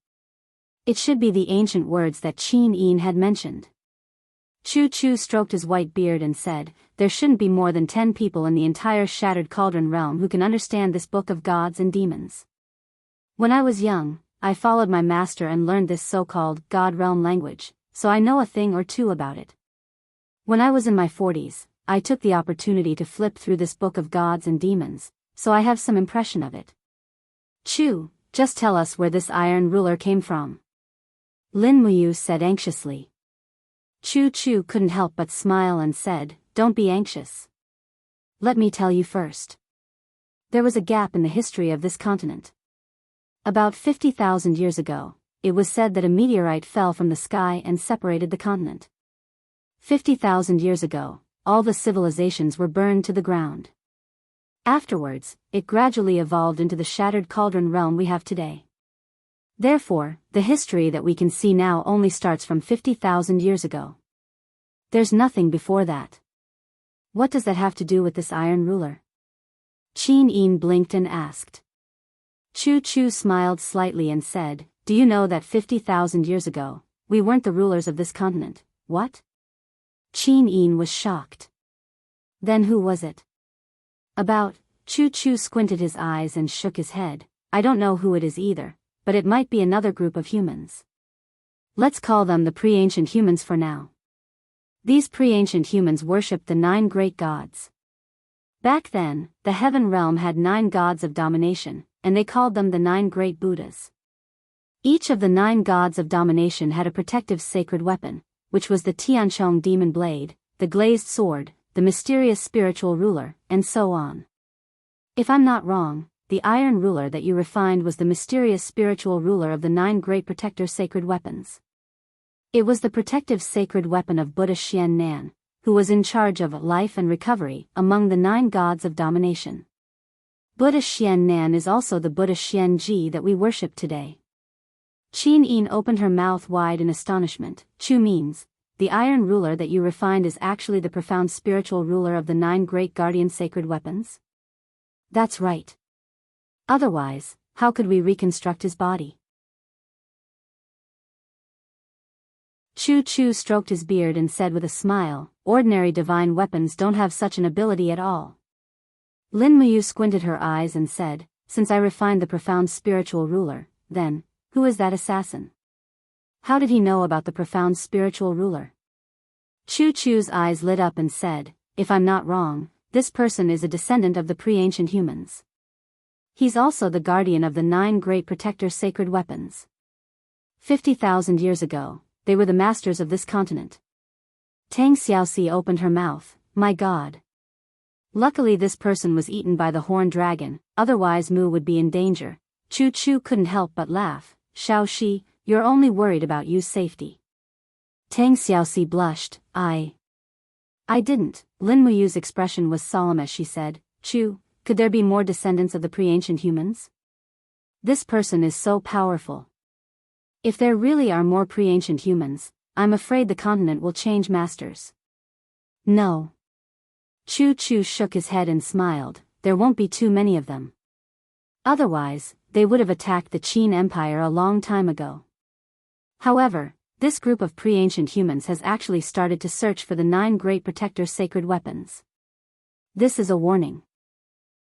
It should be the ancient words that Qin Yin had mentioned. Chu Chu stroked his white beard and said, there shouldn't be more than 10 people in the entire Shattered Cauldron realm who can understand this Book of Gods and Demons. When I was young, I followed my master and learned this so-called God realm language, so I know a thing or two about it. When I was in my 40s, I took the opportunity to flip through this book of gods and demons, so I have some impression of it. Chu, just tell us where this iron ruler came from. Lin Muyu said anxiously. Chu couldn't help but smile and said, don't be anxious. Let me tell you first. There was a gap in the history of this continent. About 50,000 years ago, it was said that a meteorite fell from the sky and separated the continent. 50,000 years ago, all the civilizations were burned to the ground. Afterwards, it gradually evolved into the shattered cauldron realm we have today. Therefore, the history that we can see now only starts from 50,000 years ago. There's nothing before that. What does that have to do with this iron ruler? Qin Yin blinked and asked. Chu smiled slightly and said, do you know that 50,000 years ago, we weren't the rulers of this continent? What? Qin Yin was shocked. Then who was it? About, Chu squinted his eyes and shook his head. I don't know who it is either, but it might be another group of humans. Let's call them the pre-ancient humans for now. These pre-ancient humans worshipped the 9 great gods. Back then, the heaven realm had 9 gods of domination, and they called them the 9 great Buddhas. Each of the 9 gods of domination had a protective sacred weapon, which was the Tianchong demon blade, the glazed sword, the mysterious spiritual ruler, and so on. If I'm not wrong, the iron ruler that you refined was the mysterious spiritual ruler of the 9 great protector sacred weapons. It was the protective sacred weapon of Buddha Xian Nan, who was in charge of life and recovery among the 9 gods of domination. Buddha Xian Nan is also the Buddha Xian Ji that we worship today. Qin Yin opened her mouth wide in astonishment. Chu means, the iron ruler that you refined is actually the profound spiritual ruler of the 9 great guardian sacred weapons? That's right. Otherwise, how could we reconstruct his body? Chu stroked his beard and said with a smile, ordinary divine weapons don't have such an ability at all. Lin Muyu squinted her eyes and said, since I refined the profound spiritual ruler, then, who is that assassin? How did he know about the profound spiritual ruler? Chu's eyes lit up and said, if I'm not wrong, this person is a descendant of the pre-ancient humans. He's also the guardian of the 9 great protector sacred weapons. 50,000 years ago, they were the masters of this continent. Tang Xiaoxi opened her mouth, my god. Luckily this person was eaten by the horned dragon, otherwise Mu would be in danger. Chu couldn't help but laugh. Xiaoxi, you're only worried about Yu's safety. Tang Xiaoxi blushed. I didn't. Lin Muyu's expression was solemn as she said, Chu, could there be more descendants of the pre-ancient humans? This person is so powerful. If there really are more pre-ancient humans, I'm afraid the continent will change masters. No. Chu shook his head and smiled, there won't be too many of them. Otherwise, they would have attacked the Qin Empire a long time ago. However, this group of pre-ancient humans has actually started to search for the 9 great protector sacred weapons. This is a warning.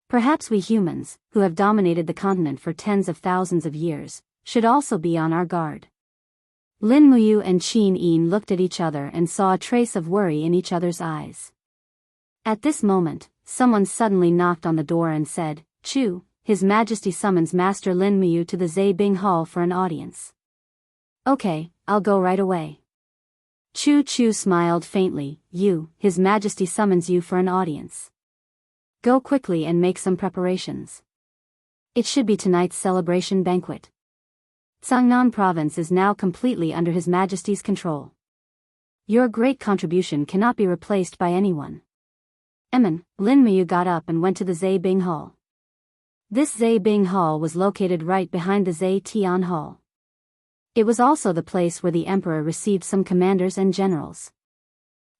Perhaps we humans, who have dominated the continent for tens of thousands of years, should also be on our guard. Lin Muyu and Qin Yin looked at each other and saw a trace of worry in each other's eyes. At this moment, someone suddenly knocked on the door and said, Chu, His Majesty summons Master Lin Muyu to the Zaibing Hall for an audience. Okay, I'll go right away. Chu smiled faintly. His Majesty summons you for an audience. Go quickly and make some preparations. It should be tonight's celebration banquet. Cangnan province is now completely under His Majesty's control. Your great contribution cannot be replaced by anyone. Lin Muyu got up and went to the Zaibing Hall. This Zaibing Hall was located right behind the Zai Tian Hall. It was also the place where the emperor received some commanders and generals.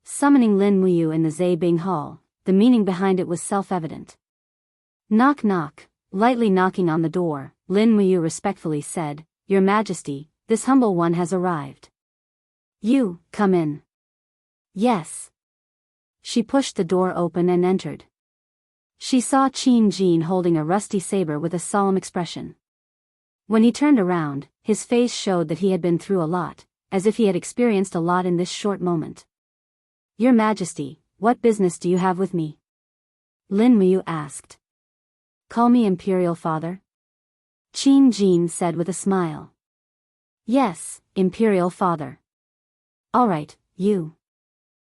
Summoning Lin Muyu in the Zaibing Hall, the meaning behind it was self-evident. Knock knock, lightly knocking on the door, Lin Muyu respectfully said, Your Majesty, this humble one has arrived. You, come in. Yes. She pushed the door open and entered. She saw Qin Jin holding a rusty saber with a solemn expression. When he turned around, his face showed that he had been through a lot, as if he had experienced a lot in this short moment. Your Majesty, what business do you have with me? Lin Muyu asked. Call me Imperial Father? Qin Jin said with a smile. Yes, Imperial Father. All right, you.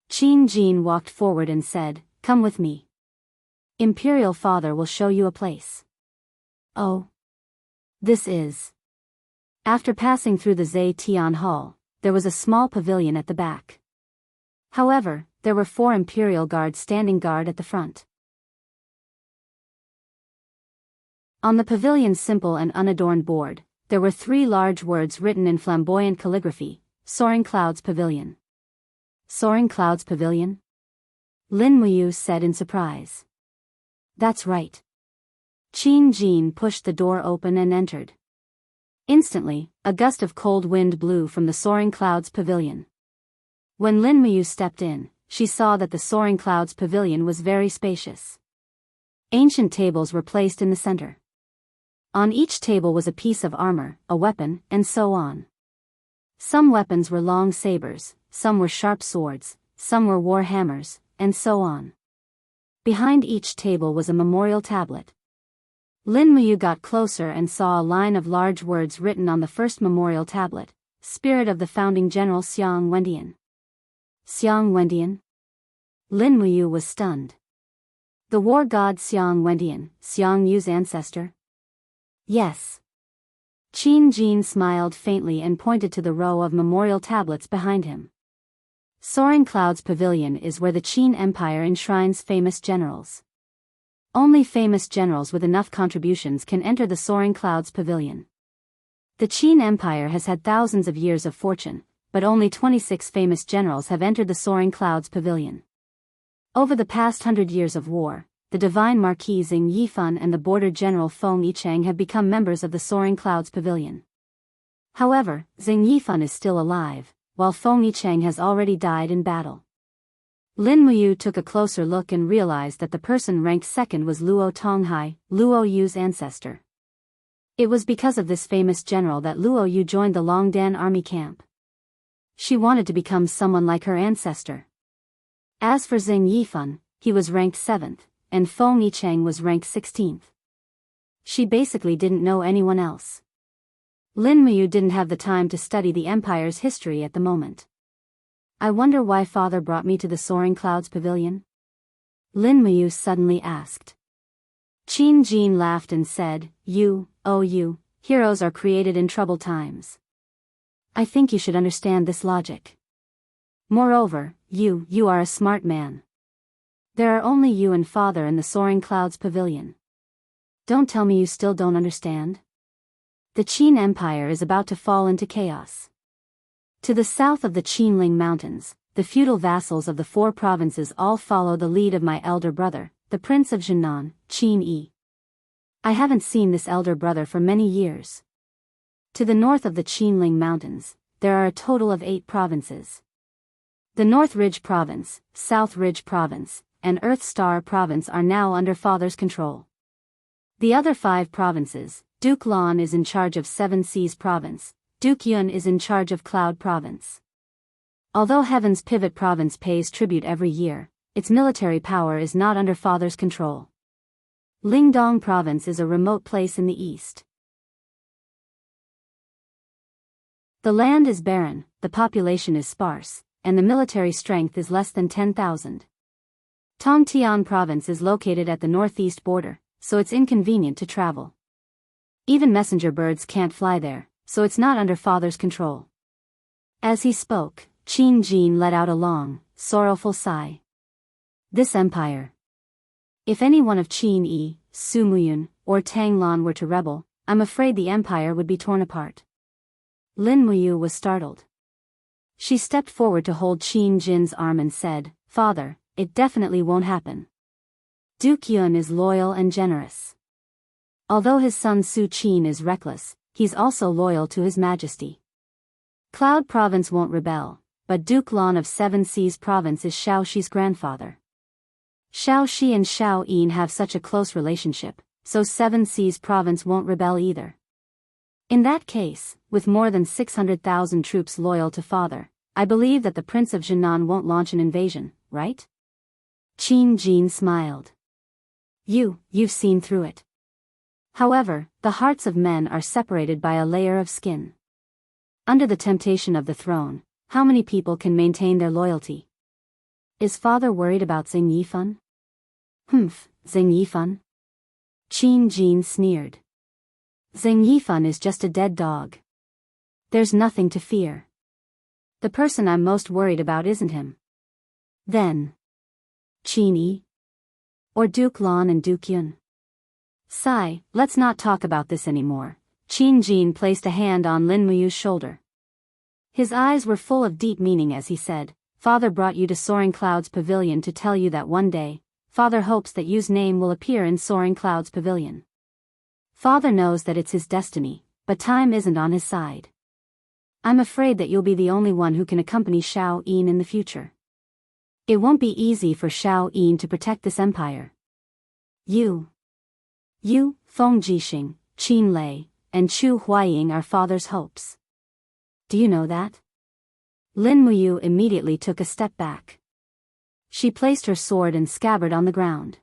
Qin Jin walked forward and said, come with me. Imperial Father will show you a place. Oh. This is. After passing through the Zhe Tian Hall, there was a small pavilion at the back. However, there were 4 Imperial guards standing guard at the front. On the pavilion's simple and unadorned board, there were 3 large words written in flamboyant calligraphy, Soaring Clouds Pavilion. Soaring Clouds Pavilion? Lin Muyu said in surprise. That's right. Qin Jin pushed the door open and entered. Instantly, a gust of cold wind blew from the Soaring Clouds Pavilion. When Lin Muyu stepped in, she saw that the Soaring Clouds Pavilion was very spacious. Ancient tables were placed in the center. On each table was a piece of armor, a weapon, and so on. Some weapons were long sabers, some were sharp swords, some were war hammers, and so on. Behind each table was a memorial tablet. Lin Muyu got closer and saw a line of large words written on the first memorial tablet, Spirit of the Founding General Xiang Wendian. Xiang Wendian? Lin Muyu was stunned. The war god Xiang Wendian, Xiang Yu's ancestor? Yes. Qin Jin smiled faintly and pointed to the row of memorial tablets behind him. Soaring Clouds Pavilion is where the Qin Empire enshrines famous generals. Only famous generals with enough contributions can enter the Soaring Clouds Pavilion. The Qin Empire has had thousands of years of fortune, but only 26 famous generals have entered the Soaring Clouds Pavilion. Over the past 100 years of war, the divine Marquis Xing Yifan and the border general Feng Yicheng have become members of the Soaring Clouds Pavilion. However, Xing Yifan is still alive, while Feng Yicheng has already died in battle. Lin Muyu took a closer look and realized that the person ranked second was Luo Tonghai, Luo Yu's ancestor. It was because of this famous general that Luo Yu joined the Longdan army camp. She wanted to become someone like her ancestor. As for Xing Yifan, he was ranked 7th, and Feng Yicheng was ranked 16th. She basically didn't know anyone else. Lin Muyu didn't have the time to study the empire's history at the moment. I wonder why father brought me to the Soaring Clouds Pavilion? Lin Muyu suddenly asked. Qin Jin laughed and said, you, heroes are created in troubled times. I think you should understand this logic. Moreover, you are a smart man. There are only you and father in the Soaring Clouds Pavilion. Don't tell me you still don't understand? The Qin Empire is about to fall into chaos. To the south of the Qinling Mountains, the feudal vassals of the 4 provinces all follow the lead of my elder brother, the Prince of Jinan, Qin Yi. I haven't seen this elder brother for many years. To the north of the Qinling Mountains, there are a total of 8 provinces. The North Ridge Province, South Ridge Province, and Earth Star Province are now under father's control. The other 5 provinces, Duke Lan is in charge of 7 Seas Province, Duke Yun is in charge of Cloud Province. Although Heaven's Pivot Province pays tribute every year, its military power is not under father's control. Lingdong Province is a remote place in the east. The land is barren, the population is sparse, and the military strength is less than 10,000. Tongtian Province is located at the northeast border, so it's inconvenient to travel. Even messenger birds can't fly there, so it's not under father's control. As he spoke, Qin Jin let out a long, sorrowful sigh. This empire. If any one of Qin Yi, Su Muyun, or Tang Lan were to rebel, I'm afraid the empire would be torn apart. Lin Muyu was startled. She stepped forward to hold Qin Jin's arm and said, Father, it definitely won't happen. Duke Yun is loyal and generous. Although his son Su Qin is reckless, he's also loyal to His Majesty. Cloud Province won't rebel, but Duke Lan of 7 Seas Province is Shao Shi's grandfather. Shao Shi and Shao Yin have such a close relationship, so 7 Seas Province won't rebel either. In that case, with more than 600,000 troops loyal to father, I believe that the Prince of Jinan won't launch an invasion, right? Qin Jin smiled. You've seen through it. However, the hearts of men are separated by a layer of skin. Under the temptation of the throne, how many people can maintain their loyalty? Is father worried about Xing Yifan? Xing Yifan? Qin Jin sneered. Xing Yifan is just a dead dog. There's nothing to fear. The person I'm most worried about isn't him. Then. Qin Yi? Or Duke Lan and Duke Yun? Sigh, let's not talk about this anymore. Qin Jin placed a hand on Lin Muyu's shoulder. His eyes were full of deep meaning as he said, Father brought you to Soaring Clouds Pavilion to tell you that one day, Father hopes that Yu's name will appear in Soaring Clouds Pavilion. Father knows that it's his destiny, but time isn't on his side. I'm afraid that you'll be the only one who can accompany Xiao Yin in the future. It won't be easy for Xiao Yin to protect this empire. You, Feng Jixing, Qin Lei, and Chu Huaying are father's hopes. Do you know that? Lin Muyu immediately took a step back. She placed her sword and scabbard on the ground.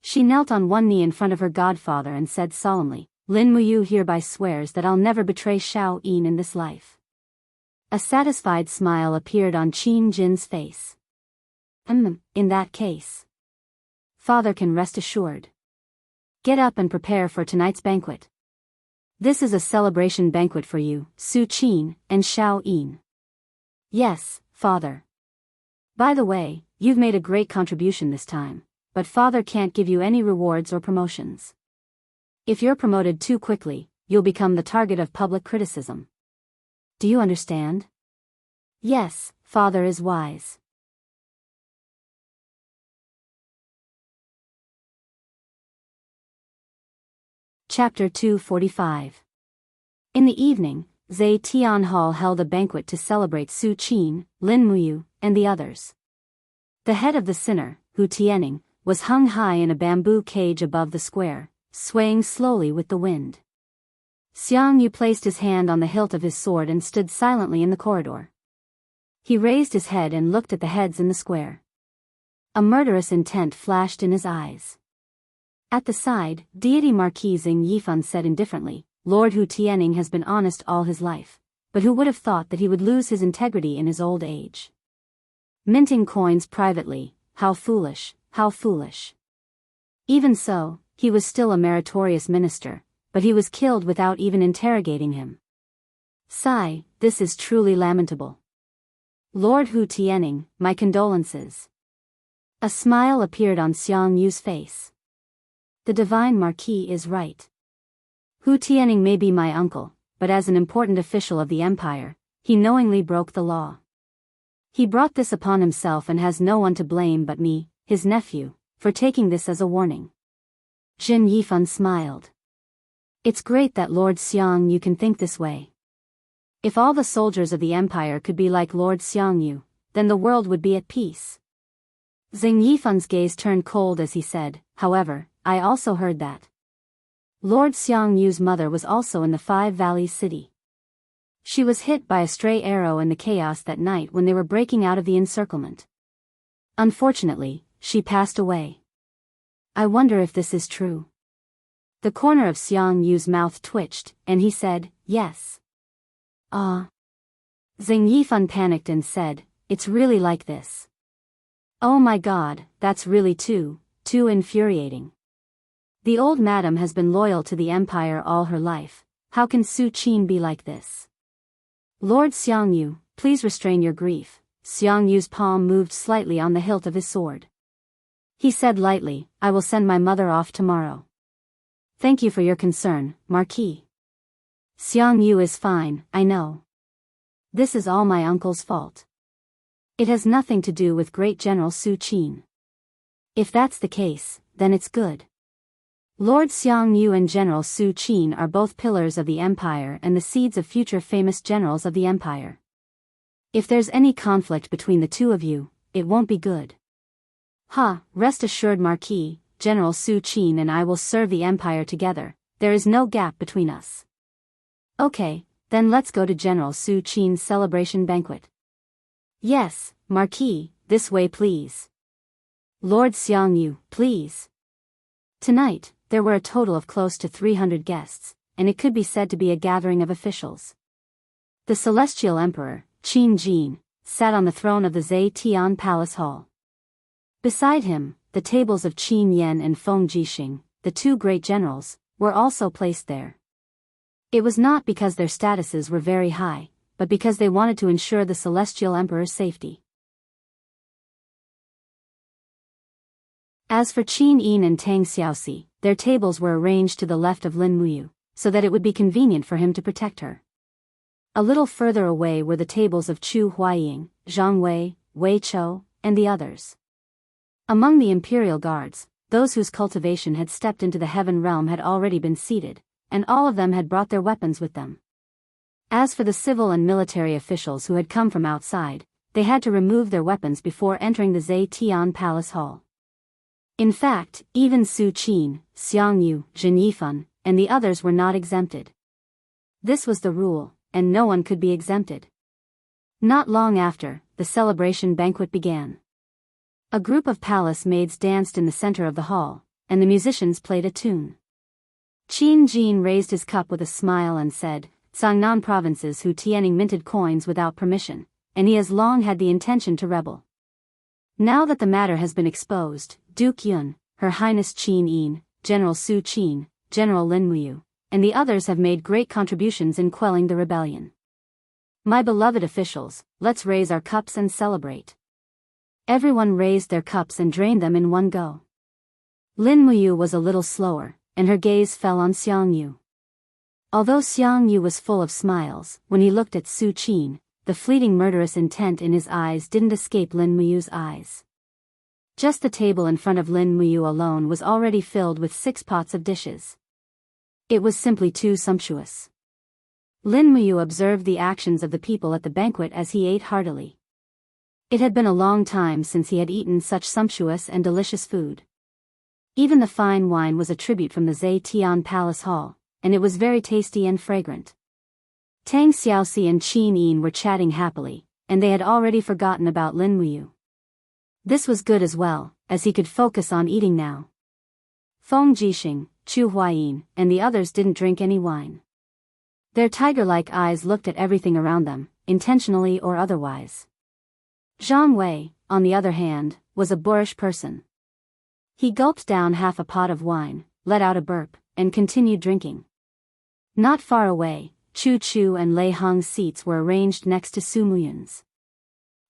She knelt on one knee in front of her godfather and said solemnly, Lin Muyu hereby swears that I'll never betray Xiao Yin in this life. A satisfied smile appeared on Qin Jin's face. In that case, father can rest assured. Get up and prepare for tonight's banquet. This is a celebration banquet for you, Su Qin, and Xiao Yin. Yes, father. By the way, you've made a great contribution this time, but father can't give you any rewards or promotions. If you're promoted too quickly, you'll become the target of public criticism. Do you understand? Yes, father is wise. Chapter 245. In the evening, Zhe Tian Hall held a banquet to celebrate Su Qin, Lin Muyu, and the others. The head of the sinner, Hu Tianning, was hung high in a bamboo cage above the square, swaying slowly with the wind. Xiang Yu placed his hand on the hilt of his sword and stood silently in the corridor. He raised his head and looked at the heads in the square. A murderous intent flashed in his eyes. At the side, deity Marquis Xing Yifan said indifferently, Lord Hu Tianning has been honest all his life, but who would have thought that he would lose his integrity in his old age? Minting coins privately, how foolish, how foolish. Even so, he was still a meritorious minister, but he was killed without even interrogating him. Sigh, this is truly lamentable. Lord Hu Tianning, my condolences. A smile appeared on Xiang Yu's face. The divine Marquis is right. Hu Tianning may be my uncle, but as an important official of the empire, he knowingly broke the law. He brought this upon himself and has no one to blame but me, his nephew, for taking this as a warning. Jin Yifan smiled. It's great that Lord Xiang Yu can think this way. If all the soldiers of the empire could be like Lord Xiang Yu, then the world would be at peace. Xing Yifan's gaze turned cold as he said, however, I also heard that Lord Xiang Yu's mother was also in the Five Valleys city. She was hit by a stray arrow in the chaos that night when they were breaking out of the encirclement. Unfortunately, she passed away. I wonder if this is true. The corner of Xiang Yu's mouth twitched, and he said, yes. Ah. Xing Yifan panicked and said, it's really like this. Oh my god, that's really too infuriating. The old madam has been loyal to the empire all her life, how can Su Qin be like this? Lord Xiang Yu, please restrain your grief. Xiang Yu's palm moved slightly on the hilt of his sword. He said lightly, I will send my mother off tomorrow. Thank you for your concern, Marquis. Xiang Yu is fine, I know. This is all my uncle's fault. It has nothing to do with Great General Su Qin. If that's the case, then it's good. Lord Xiang Yu and General Su Qin are both pillars of the empire and the seeds of future famous generals of the empire. If there's any conflict between the two of you, it won't be good. Rest assured Marquis, General Su Qin and I will serve the empire together, there is no gap between us. Okay, then let's go to General Su Qin's celebration banquet. Yes, Marquis, this way please. Lord Xiangyu, please. Tonight, there were a total of close to 300 guests, and it could be said to be a gathering of officials. The Celestial Emperor, Qin Jin, sat on the throne of the Zetian Palace Hall. Beside him, the tables of Qin Yan and Feng Jixing, the two great generals, were also placed there. It was not because their statuses were very high, but because they wanted to ensure the Celestial Emperor's safety. As for Qin Yin and Tang Xiaoxi, their tables were arranged to the left of Lin Muyu, so that it would be convenient for him to protect her. A little further away were the tables of Chu Huaying, Zhang Wei, Wei Chou, and the others. Among the imperial guards, those whose cultivation had stepped into the heaven realm had already been seated, and all of them had brought their weapons with them. As for the civil and military officials who had come from outside, they had to remove their weapons before entering the Zetian Palace Hall. In fact, even Su Qin, Xiangyu, Zhen Yifan, and the others were not exempted. This was the rule, and no one could be exempted. Not long after, the celebration banquet began. A group of palace maids danced in the center of the hall, and the musicians played a tune. Qin Jin raised his cup with a smile and said, Sangnan provinces Hu Tianing minted coins without permission, and he has long had the intention to rebel. Now that the matter has been exposed, Duke Yun, Her Highness Qin Yin, General Su Qin, General Lin Muyu, and the others have made great contributions in quelling the rebellion. My beloved officials, let's raise our cups and celebrate. Everyone raised their cups and drained them in one go. Lin Muyu was a little slower, and her gaze fell on Xiangyu. Although Xiangyu was full of smiles, when he looked at Su Qin, the fleeting murderous intent in his eyes didn't escape Lin Muyu's eyes. Just the table in front of Lin Muyu alone was already filled with 6 pots of dishes. It was simply too sumptuous. Lin Muyu observed the actions of the people at the banquet as he ate heartily. It had been a long time since he had eaten such sumptuous and delicious food. Even the fine wine was a tribute from the Zetian Palace Hall, and it was very tasty and fragrant. Tang Xiaoxi and Qin Yin were chatting happily, and they had already forgotten about Lin Muyu. This was good as well, as he could focus on eating now. Feng Jixing, Chu Huayin, and the others didn't drink any wine. Their tiger-like eyes looked at everything around them, intentionally or otherwise. Zhang Wei, on the other hand, was a boorish person. He gulped down half a pot of wine, let out a burp, and continued drinking. Not far away, Chu Chu and Lei Hong's seats were arranged next to Su Muyun's.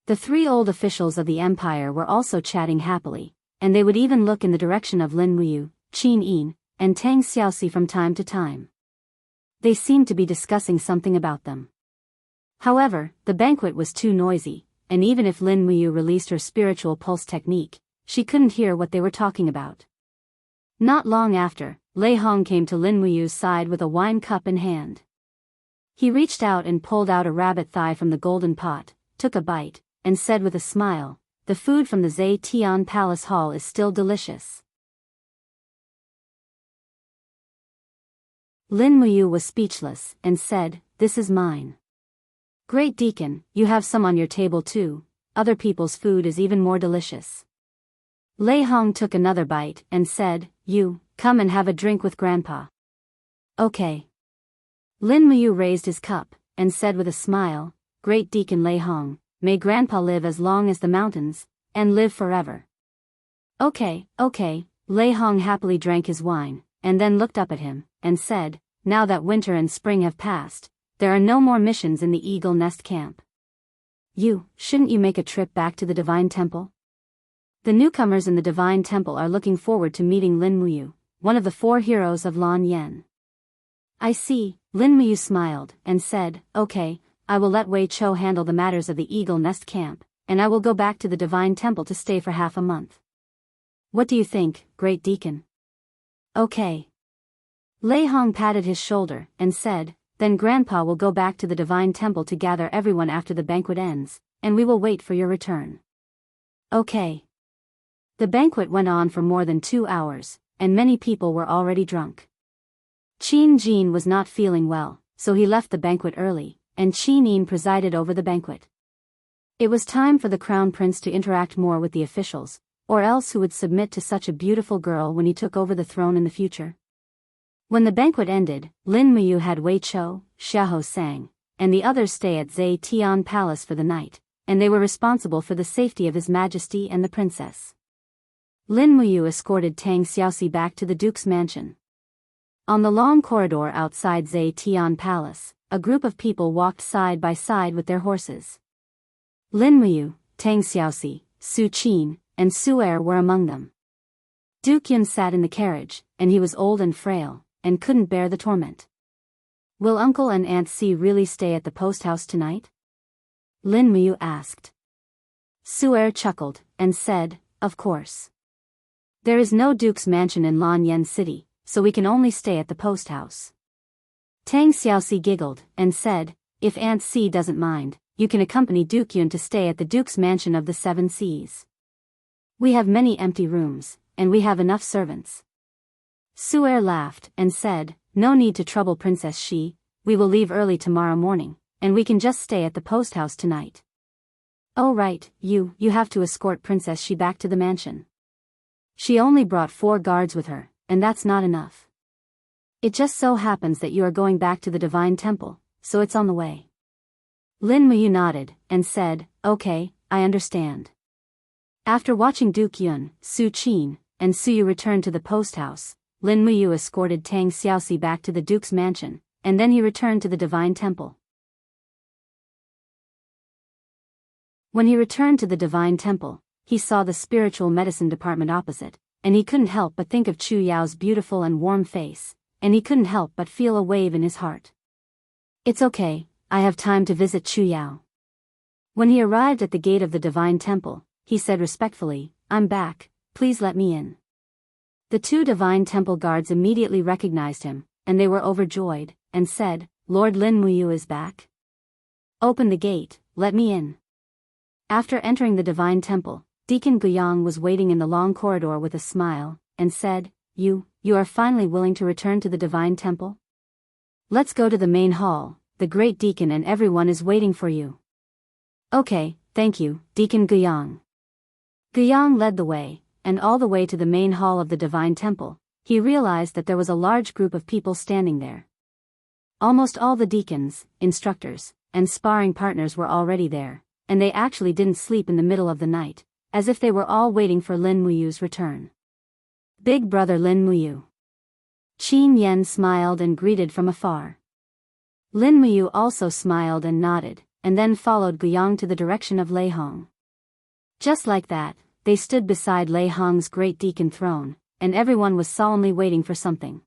The 3 old officials of the empire were also chatting happily, and they would even look in the direction of Lin Muyu, Qin Yin, and Tang Xiaoxi from time to time. They seemed to be discussing something about them. However, the banquet was too noisy, and even if Lin Muyu released her spiritual pulse technique, she couldn't hear what they were talking about. Not long after, Lei Hong came to Lin Muyu's side with a wine cup in hand. He reached out and pulled out a rabbit thigh from the golden pot, took a bite, and said with a smile, "The food from the Zetian Palace Hall is still delicious." Lin Muyu was speechless, and said, "This is mine." "Great Deacon, you have some on your table too, other people's food is even more delicious." Lei Hong took another bite, and said, "You, come and have a drink with Grandpa." "Okay." Lin Muyu raised his cup, and said with a smile, "Great Deacon Lei Hong, may Grandpa live as long as the mountains, and live forever." Okay. Lei Hong happily drank his wine, and then looked up at him, and said, "Now that winter and spring have passed, there are no more missions in the Eagle Nest camp. Shouldn't you make a trip back to the Divine Temple? The newcomers in the Divine Temple are looking forward to meeting Lin Muyu, one of the 4 heroes of Lan Yen." "I see," Lin Muyu smiled, and said, "Okay, I will let Wei Chou handle the matters of the Eagle Nest camp, and I will go back to the Divine Temple to stay for half a month. What do you think, Great Deacon?" "Okay." Lei Hong patted his shoulder, and said, "Then Grandpa will go back to the Divine Temple to gather everyone after the banquet ends, and we will wait for your return." "Okay." The banquet went on for more than 2 hours, and many people were already drunk. Qin Jin was not feeling well, so he left the banquet early, and Qin Yin presided over the banquet. It was time for the crown prince to interact more with the officials, or else who would submit to such a beautiful girl when he took over the throne in the future? When the banquet ended, Lin Muyu had Wei Chou, Xiahou sang, and the others stay at Zai Tian Palace for the night, and they were responsible for the safety of His Majesty and the princess. Lin Muyu escorted Tang Xiaoxi back to the duke's mansion. On the long corridor outside Zai Tian Palace, a group of people walked side by side with their horses. Lin Muyu, Tang Xiaoxi, Su Qin, and Su Er were among them. Duke Yun sat in the carriage, and he was old and frail, and couldn't bear the torment. Will Uncle and Aunt Si really stay at the post house tonight? Lin Muyu asked. Su Er chuckled, and said, of course. There is no duke's mansion in Lan Yen City, so we can only stay at the post house. Tang Xiaoxi giggled, and said, if Aunt Si doesn't mind, you can accompany Duke Yun to stay at the duke's mansion of the Seven Seas. We have many empty rooms, and we have enough servants. Su Er laughed, and said, no need to trouble Princess Shi, we will leave early tomorrow morning, and we can just stay at the post house tonight. Oh right, you have to escort Princess Shi back to the mansion. She only brought 4 guards with her, and that's not enough. It just so happens that you are going back to the Divine Temple, so it's on the way. Lin Muyu nodded, and said, okay, I understand. After watching Duke Yun, Su Qin, and Su Yu return to the post house, Lin Muyu escorted Tang Xiaoxi back to the duke's mansion, and then he returned to the Divine Temple. When he returned to the Divine Temple, he saw the spiritual medicine department opposite, and he couldn't help but think of Chu Yao's beautiful and warm face, and he couldn't help but feel a wave in his heart. It's okay, I have time to visit Chu Yao. When he arrived at the gate of the Divine Temple, he said respectfully, I'm back, please let me in. The 2 Divine Temple guards immediately recognized him, and they were overjoyed, and said, Lord Lin Muyu is back? Open the gate, let me in. After entering the Divine Temple, Deacon Guyang was waiting in the long corridor with a smile, and said, You are finally willing to return to the Divine Temple? Let's go to the main hall, the Great Deacon and everyone is waiting for you. Okay, thank you, Deacon Guyang. Guyang led the way, and all the way to the main hall of the Divine Temple, he realized that there was a large group of people standing there. Almost all the deacons, instructors, and sparring partners were already there, and they actually didn't sleep in the middle of the night, as if they were all waiting for Lin Muyu's return. Big brother Lin Muyu. Qin Yan smiled and greeted from afar. Lin Muyu also smiled and nodded, and then followed Guyang to the direction of Lei Hong. Just like that, they stood beside Lei Hong's great deacon throne, and everyone was solemnly waiting for something.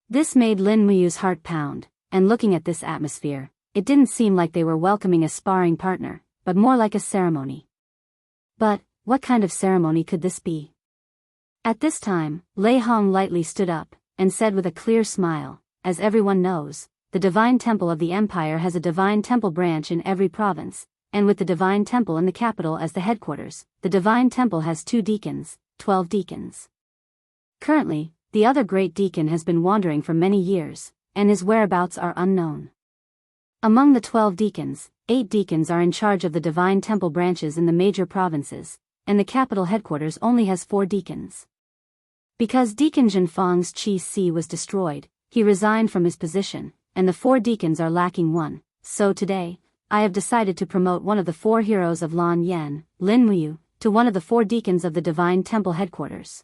This made Lin Muyu's heart pound, and looking at this atmosphere, it didn't seem like they were welcoming a sparring partner, but more like a ceremony. But, what kind of ceremony could this be? At this time, Lei Hong lightly stood up, and said with a clear smile, as everyone knows, the Divine Temple of the Empire has a Divine Temple branch in every province, and with the Divine Temple in the capital as the headquarters, the Divine Temple has 2 deacons, 12 deacons. Currently, the other great deacon has been wandering for many years, and his whereabouts are unknown. Among the 12 deacons, 8 deacons are in charge of the Divine Temple branches in the major provinces, and the capital headquarters only has 4 deacons. Because Deacon Zhenfang's Qi Si was destroyed, he resigned from his position, and the 4 deacons are lacking 1, so today, I have decided to promote one of the 4 heroes of Lan Yen, Lin Muyu, to one of the 4 deacons of the Divine Temple headquarters.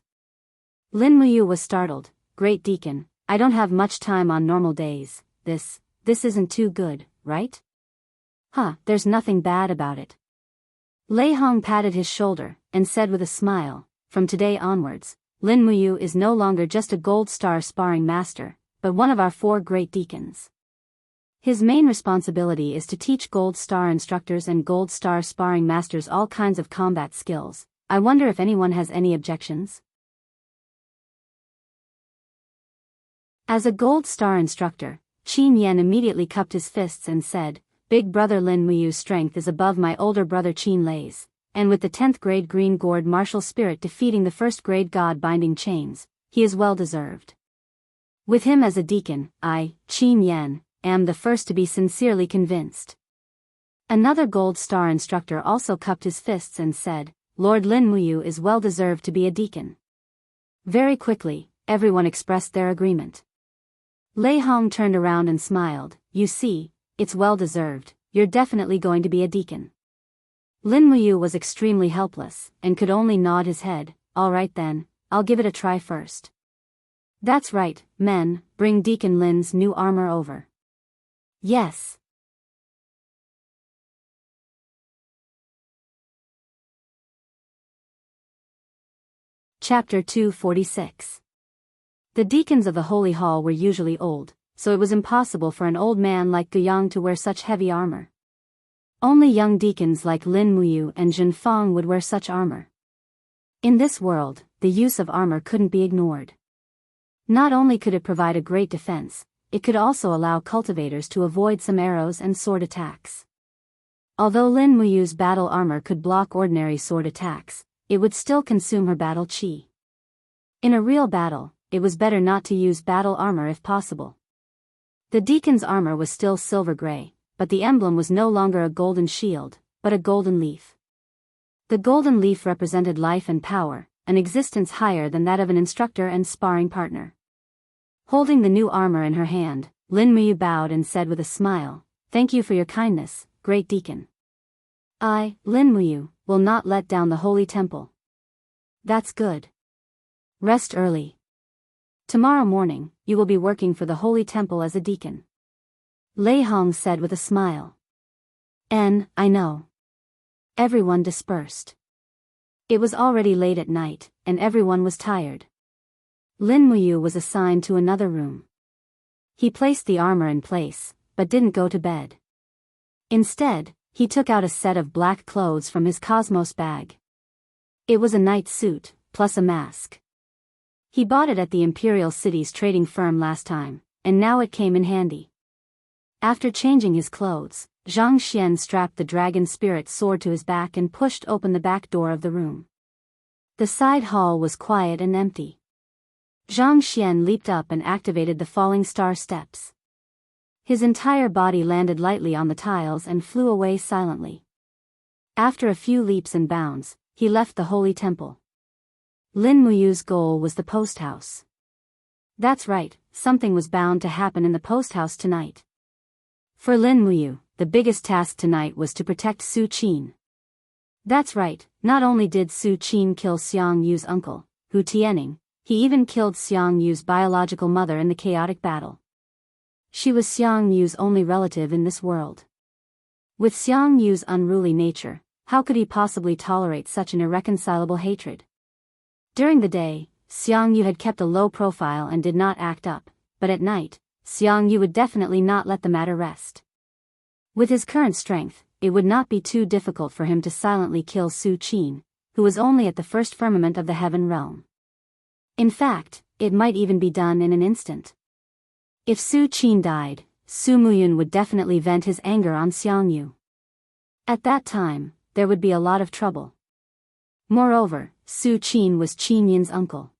Lin Muyu was startled. Great Deacon, I don't have much time on normal days, this isn't too good, right? There's nothing bad about it. Lei Hong patted his shoulder, and said with a smile, from today onwards, Lin Muyu is no longer just a gold star sparring master, but one of our 4 great deacons. His main responsibility is to teach gold star instructors and gold star sparring masters all kinds of combat skills. I wonder if anyone has any objections? As a gold star instructor, Qin Yan immediately cupped his fists and said, Big brother Lin Muyu's strength is above my older brother Qin Lei's, and with the 10th grade Green Gourd martial spirit defeating the 1st grade God binding chains, he is well deserved. With him as a deacon, I, Qin Yan, am the first to be sincerely convinced. Another Gold Star instructor also cupped his fists and said, Lord Lin Muyu is well deserved to be a deacon. Very quickly, everyone expressed their agreement. Lei Hong turned around and smiled, you see, it's well deserved, you're definitely going to be a deacon. Lin Muyu was extremely helpless, and could only nod his head, all right then, I'll give it a try first. That's right, men, bring Deacon Lin's new armor over. Yes. Chapter 246. The deacons of the Holy Hall were usually old, so it was impossible for an old man like Guiyang to wear such heavy armor. Only young deacons like Lin Muyu and Jin Feng would wear such armor. In this world, the use of armor couldn't be ignored. Not only could it provide a great defense, it could also allow cultivators to avoid some arrows and sword attacks. Although Lin Muyu's battle armor could block ordinary sword attacks, it would still consume her battle chi. In a real battle, it was better not to use battle armor if possible. The deacon's armor was still silver gray, but the emblem was no longer a golden shield, but a golden leaf. The golden leaf represented life and power, an existence higher than that of an instructor and sparring partner. Holding the new armor in her hand, Lin Muyu bowed and said with a smile, Thank you for your kindness, great deacon. I, Lin Muyu, will not let down the holy temple. That's good. Rest early. Tomorrow morning, you will be working for the holy temple as a deacon. Lei Hong said with a smile. I know. Everyone dispersed. It was already late at night, and everyone was tired. Lin Muyu was assigned to another room. He placed the armor in place, but didn't go to bed. Instead, he took out a set of black clothes from his Cosmos bag. It was a night suit, plus a mask. He bought it at the Imperial City's trading firm last time, and now it came in handy. After changing his clothes, Zhang Xian strapped the dragon spirit sword to his back and pushed open the back door of the room. The side hall was quiet and empty. Zhang Xian leaped up and activated the falling star steps. His entire body landed lightly on the tiles and flew away silently. After a few leaps and bounds, he left the holy temple. Lin Muyu's goal was the post house. That's right, something was bound to happen in the post house tonight. For Lin Muyu, the biggest task tonight was to protect Su Qin. That's right, not only did Su Qin kill Xiang Yu's uncle, Hu Tianning, he even killed Xiang Yu's biological mother in the chaotic battle. She was Xiang Yu's only relative in this world. With Xiang Yu's unruly nature, how could he possibly tolerate such an irreconcilable hatred? During the day, Xiang Yu had kept a low profile and did not act up, but at night, Xiang Yu would definitely not let the matter rest. With his current strength, it would not be too difficult for him to silently kill Su Qin, who was only at the first firmament of the heaven realm. In fact, it might even be done in an instant. If Su Qin died, Su Muyun would definitely vent his anger on Xiang Yu. At that time, there would be a lot of trouble. Moreover, Su Qin was Qin Yin's uncle.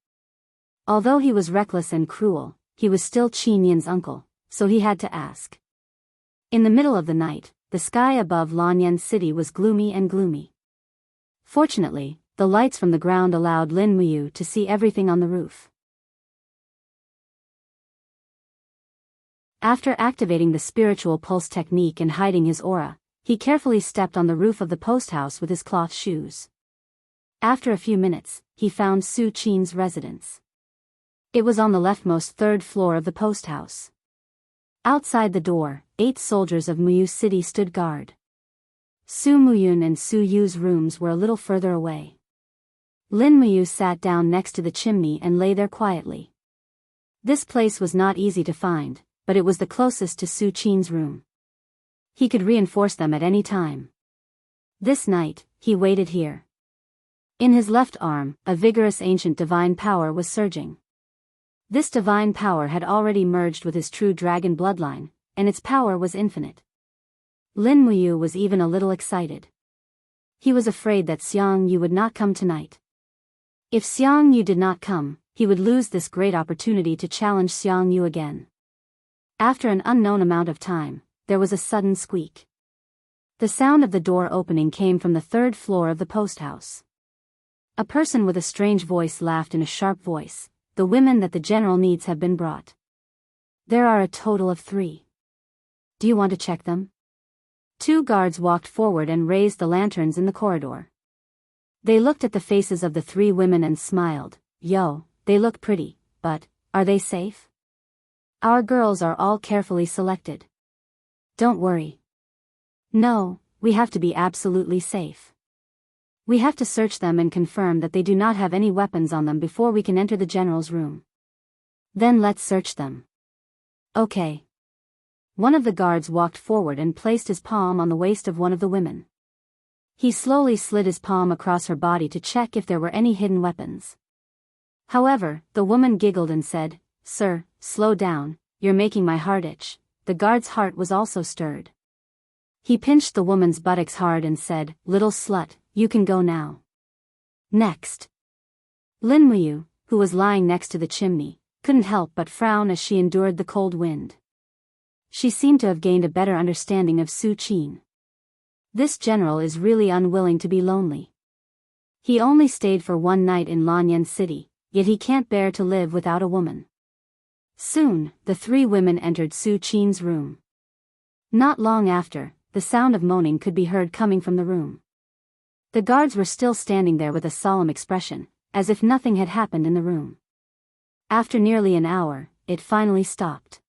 Although he was reckless and cruel, he was still Qin Yin's uncle, so he had to ask. In the middle of the night, the sky above Lanyan City was gloomy and gloomy. Fortunately, the lights from the ground allowed Lin Muyu to see everything on the roof. After activating the spiritual pulse technique and hiding his aura, he carefully stepped on the roof of the post house with his cloth shoes. After a few minutes, he found Su Qin's residence. It was on the leftmost third floor of the post house. Outside the door, 8 soldiers of Muyu City stood guard. Su Muyun and Su Yu's rooms were a little further away. Lin Muyu sat down next to the chimney and lay there quietly. This place was not easy to find, but it was the closest to Su Qin's room. He could reinforce them at any time. This night, he waited here. In his left arm, a vigorous ancient divine power was surging. This divine power had already merged with his true dragon bloodline, and its power was infinite. Lin Muyu was even a little excited. He was afraid that Xiang Yu would not come tonight. If Xiang Yu did not come, he would lose this great opportunity to challenge Xiang Yu again. After an unknown amount of time, there was a sudden squeak. The sound of the door opening came from the third floor of the post house. A person with a strange voice laughed in a sharp voice. The women that the general needs have been brought. There are a total of 3. Do you want to check them? 2 guards walked forward and raised the lanterns in the corridor. They looked at the faces of the 3 women and smiled. Yo, they look pretty, but, are they safe? Our girls are all carefully selected. Don't worry. No, we have to be absolutely safe. We have to search them and confirm that they do not have any weapons on them before we can enter the general's room. Then let's search them. Okay. One of the guards walked forward and placed his palm on the waist of one of the women. He slowly slid his palm across her body to check if there were any hidden weapons. However, the woman giggled and said, "Sir, slow down, you're making my heart itch." The guard's heart was also stirred. He pinched the woman's buttocks hard and said, "Little slut, you can go now." Next. Lin Muyu, who was lying next to the chimney, couldn't help but frown as she endured the cold wind. She seemed to have gained a better understanding of Su Qin. This general is really unwilling to be lonely. He only stayed for 1 night in Lanyan City, yet he can't bear to live without a woman. Soon, the 3 women entered Su Qin's room. Not long after, the sound of moaning could be heard coming from the room. The guards were still standing there with a solemn expression, as if nothing had happened in the room. After nearly an hour, it finally stopped.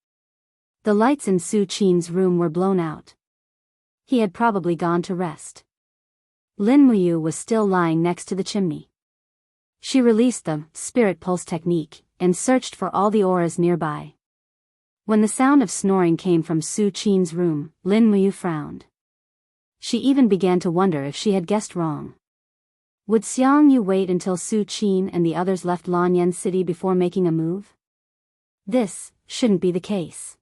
The lights in Su Qin's room were blown out. He had probably gone to rest. Lin Muyu was still lying next to the chimney. She released the spirit pulse technique and searched for all the auras nearby. When the sound of snoring came from Su Qin's room, Lin Muyu frowned. She even began to wonder if she had guessed wrong. Would Xiang Yu wait until Su Qin and the others left Lanyan City before making a move? This shouldn't be the case.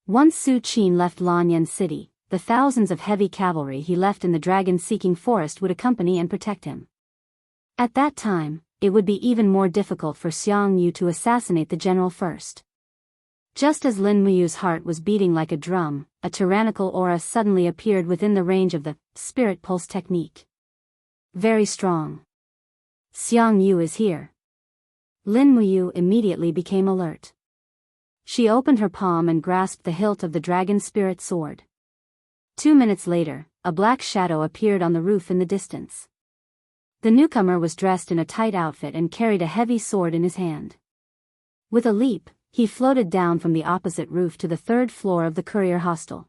Once Su Qin left Lanyan City, the thousands of heavy cavalry he left in the dragon-seeking forest would accompany and protect him. At that time, it would be even more difficult for Xiang Yu to assassinate the general first. Just as Lin Muyu's heart was beating like a drum, a tyrannical aura suddenly appeared within the range of the spirit pulse technique. Very strong. Xiang Yu is here. Lin Muyu immediately became alert. She opened her palm and grasped the hilt of the dragon spirit sword. 2 minutes later, a black shadow appeared on the roof in the distance. The newcomer was dressed in a tight outfit and carried a heavy sword in his hand. With a leap, he floated down from the opposite roof to the 3rd floor of the courier hostel.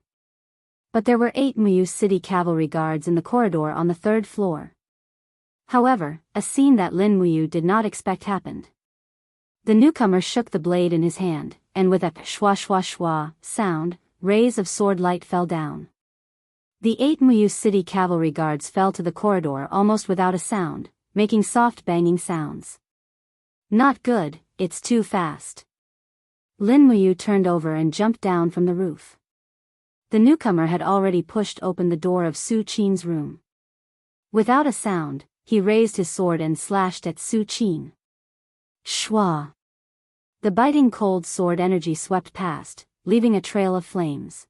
But there were 8 Muyu city cavalry guards in the corridor on the 3rd floor. However, a scene that Lin Muyu did not expect happened. The newcomer shook the blade in his hand, and with a shwa shwa shwa sound, rays of sword light fell down. The 8 Muyu city cavalry guards fell to the corridor almost without a sound, making soft banging sounds. Not good, it's too fast. Lin Muyu turned over and jumped down from the roof. The newcomer had already pushed open the door of Su Qin's room. Without a sound, he raised his sword and slashed at Su Qin. Shwa! The biting cold sword energy swept past, leaving a trail of flames.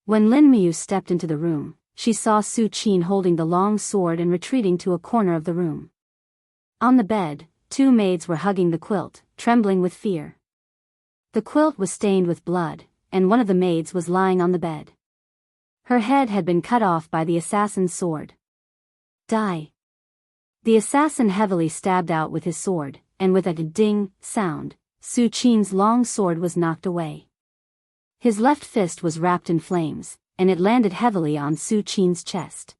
When Lin Muyu stepped into the room, she saw Su Qin holding the long sword and retreating to a corner of the room. On the bed, 2 maids were hugging the quilt, trembling with fear. The quilt was stained with blood, and one of the maids was lying on the bed. Her head had been cut off by the assassin's sword. Die! The assassin heavily stabbed out with his sword, and with a ding sound, Su Qin's long sword was knocked away. His left fist was wrapped in flames, and it landed heavily on Su Qin's chest.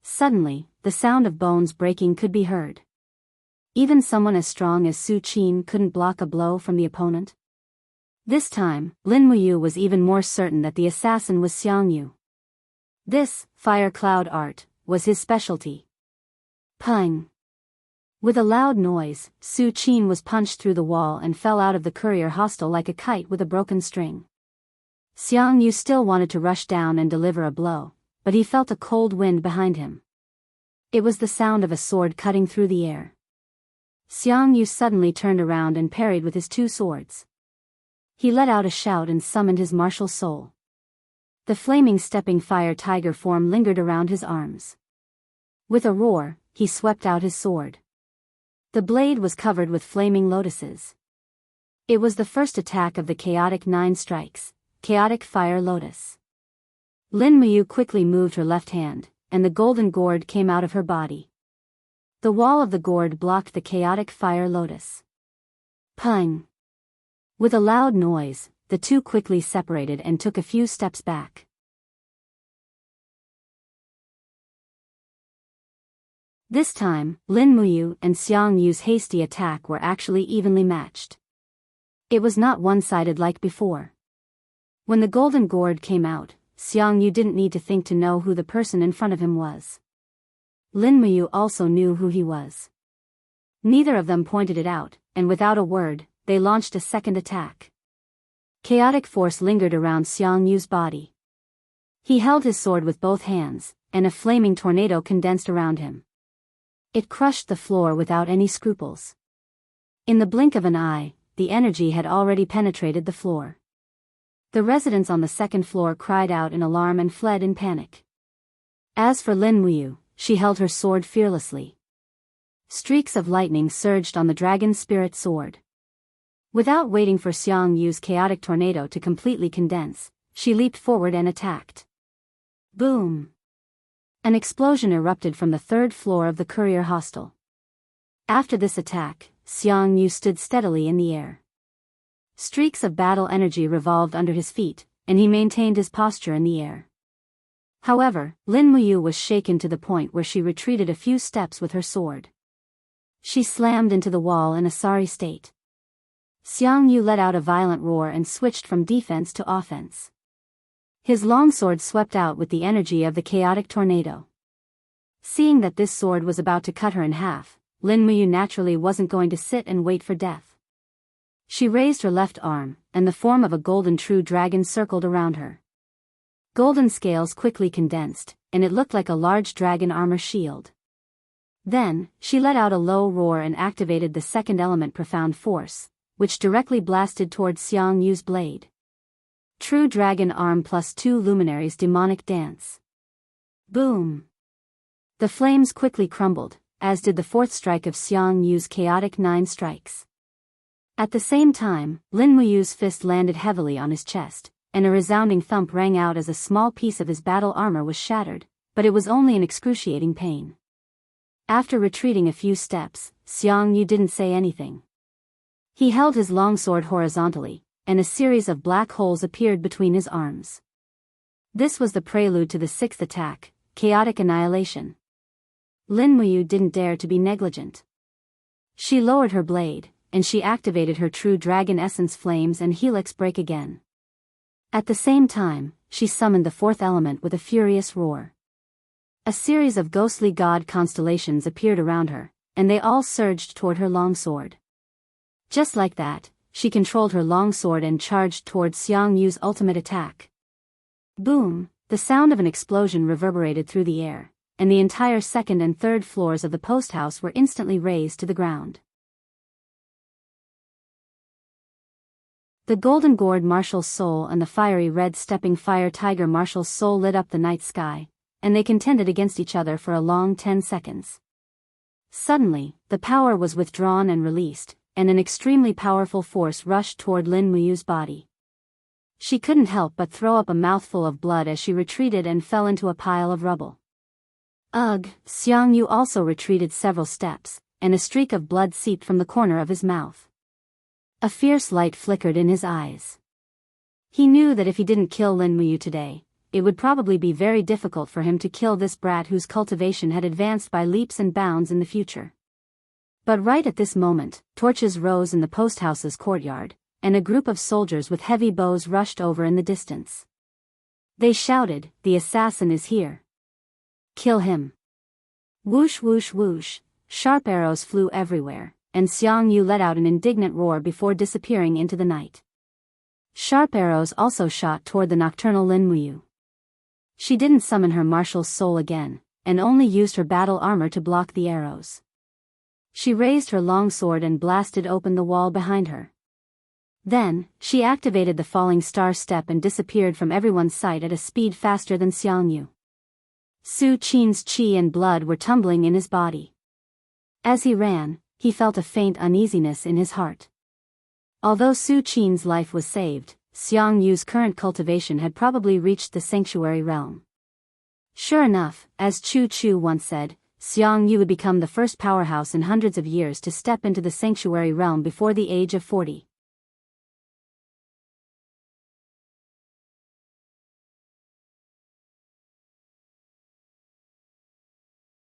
Suddenly, the sound of bones breaking could be heard. Even someone as strong as Su Qin couldn't block a blow from the opponent. This time, Lin Muyu was even more certain that the assassin was Xiang Yu. This, fire cloud art, was his specialty. Pung! With a loud noise, Su Qin was punched through the wall and fell out of the courier hostel like a kite with a broken string. Xiang Yu still wanted to rush down and deliver a blow, but he felt a cold wind behind him. It was the sound of a sword cutting through the air. Xiang Yu suddenly turned around and parried with his two swords. He let out a shout and summoned his martial soul. The flaming stepping fire tiger form lingered around his arms. With a roar, he swept out his sword. The blade was covered with flaming lotuses. It was the first attack of the chaotic 9 strikes, chaotic fire lotus. Lin Muyu quickly moved her left hand, and the golden gourd came out of her body. The wall of the gourd blocked the chaotic fire lotus. Pung! With a loud noise, the two quickly separated and took a few steps back. This time, Lin Muyu and Xiang Yu's hasty attack were actually evenly matched. It was not one-sided like before. When the golden gourd came out, Xiang Yu didn't need to think to know who the person in front of him was. Lin Muyu also knew who he was. Neither of them pointed it out, and without a word, they launched a second attack. Chaotic force lingered around Xiang Yu's body. He held his sword with both hands, and a flaming tornado condensed around him. It crushed the floor without any scruples. In the blink of an eye, the energy had already penetrated the floor. The residents on the second floor cried out in alarm and fled in panic. As for Lin Muyu, she held her sword fearlessly. Streaks of lightning surged on the dragon spirit sword. Without waiting for Xiang Yu's chaotic tornado to completely condense, she leaped forward and attacked. Boom! An explosion erupted from the 3rd floor of the courier hostel. After this attack, Xiang Yu stood steadily in the air. Streaks of battle energy revolved under his feet, and he maintained his posture in the air. However, Lin Muyu was shaken to the point where she retreated a few steps with her sword. She slammed into the wall in a sorry state. Xiang Yu let out a violent roar and switched from defense to offense. His longsword swept out with the energy of the chaotic tornado. Seeing that this sword was about to cut her in half, Lin Muyu naturally wasn't going to sit and wait for death. She raised her left arm, and the form of a golden true dragon circled around her. Golden scales quickly condensed, and it looked like a large dragon armor shield. Then, she let out a low roar and activated the second element profound force, which directly blasted towards Xiang Yu's blade. True dragon arm plus 2 luminaries demonic dance. Boom! The flames quickly crumbled, as did the 4th strike of Xiang Yu's chaotic 9 strikes. At the same time, Lin Muyu's fist landed heavily on his chest, and a resounding thump rang out as a small piece of his battle armor was shattered, but it was only an excruciating pain. After retreating a few steps, Xiang Yu didn't say anything. He held his longsword horizontally, and a series of black holes appeared between his arms. This was the prelude to the 6th attack, chaotic annihilation. Lin Muyu didn't dare to be negligent. She lowered her blade, and she activated her true dragon essence flames and helix break again. At the same time, she summoned the 4th element with a furious roar. A series of ghostly god constellations appeared around her, and they all surged toward her longsword. Just like that, she controlled her longsword and charged towards Xiang Yu's ultimate attack. Boom! The sound of an explosion reverberated through the air, and the entire 2nd and 3rd floors of the post house were instantly razed to the ground. The golden gourd marshal's soul and the fiery red stepping fire tiger marshal's soul lit up the night sky, and they contended against each other for a long 10 seconds. Suddenly, the power was withdrawn and released, and an extremely powerful force rushed toward Lin Muyu's body. She couldn't help but throw up a mouthful of blood as she retreated and fell into a pile of rubble. Ugh! Xiang Yu also retreated several steps, and a streak of blood seeped from the corner of his mouth. A fierce light flickered in his eyes. He knew that if he didn't kill Lin Muyu today, it would probably be very difficult for him to kill this brat whose cultivation had advanced by leaps and bounds in the future. But right at this moment, torches rose in the post house's courtyard, and a group of soldiers with heavy bows rushed over in the distance. They shouted, "The assassin is here! Kill him!" Whoosh whoosh whoosh, sharp arrows flew everywhere, and Xiang Yu let out an indignant roar before disappearing into the night. Sharp arrows also shot toward the nocturnal Lin Muyu. She didn't summon her martial soul again, and only used her battle armor to block the arrows. She raised her long sword and blasted open the wall behind her. Then, she activated the falling star step and disappeared from everyone's sight at a speed faster than Xiangyu. Su Qin's qi and blood were tumbling in his body. As he ran, he felt a faint uneasiness in his heart. Although Su Qin's life was saved, Xiangyu's current cultivation had probably reached the sanctuary realm. Sure enough, as Chu Chu once said, Xiangyu would become the first powerhouse in hundreds of years to step into the sanctuary realm before the age of 40.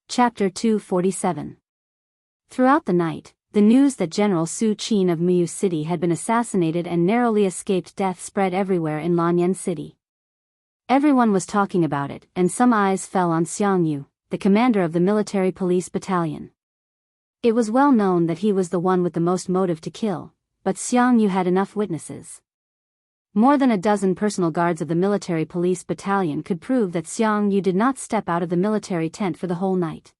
Chapter 247. Throughout the night, the news that General Su Qin of Muyu City had been assassinated and narrowly escaped death spread everywhere in Lanyan City. Everyone was talking about it, and some eyes fell on Xiangyu, the commander of the military police battalion. It was well known that he was the one with the most motive to kill, but Xiangyu had enough witnesses. More than a dozen personal guards of the military police battalion could prove that Xiangyu did not step out of the military tent for the whole night.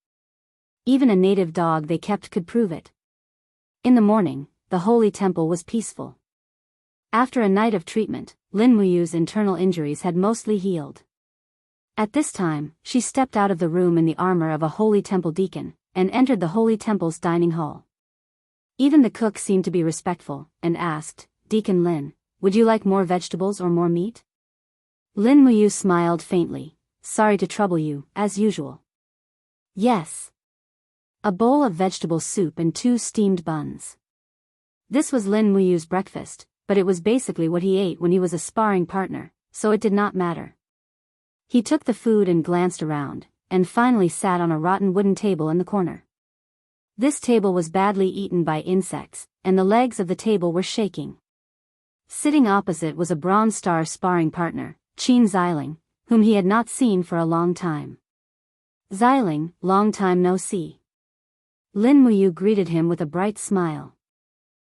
Even a native dog they kept could prove it. In the morning, the holy temple was peaceful. After a night of treatment, Lin Muyu's internal injuries had mostly healed. At this time, she stepped out of the room in the armor of a holy temple deacon, and entered the holy temple's dining hall. Even the cook seemed to be respectful, and asked, "Deacon Lin, would you like more vegetables or more meat?" Lin Muyu smiled faintly. "Sorry to trouble you, as usual." "Yes." A bowl of vegetable soup and 2 steamed buns. This was Lin Muyu's breakfast, but it was basically what he ate when he was a sparring partner, so it did not matter. He took the food and glanced around, and finally sat on a rotten wooden table in the corner. This table was badly eaten by insects, and the legs of the table were shaking. Sitting opposite was a Bronze Star sparring partner, Qin Xiling, whom he had not seen for a long time. "Xiling, long time no see." Lin Muyu greeted him with a bright smile.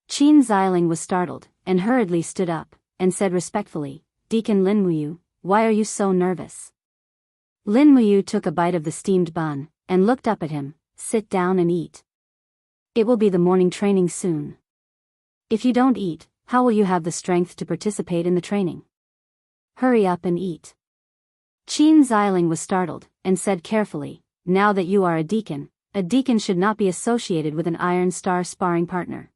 Qin Xiling was startled, and hurriedly stood up, and said respectfully, "Deacon Lin Muyu, why are you so nervous?" Lin Muyu took a bite of the steamed bun, and looked up at him. "Sit down and eat. It will be the morning training soon. If you don't eat, how will you have the strength to participate in the training? Hurry up and eat." Qin Xiling was startled, and said carefully, "Now that you are a deacon should not be associated with an Iron Star sparring partner."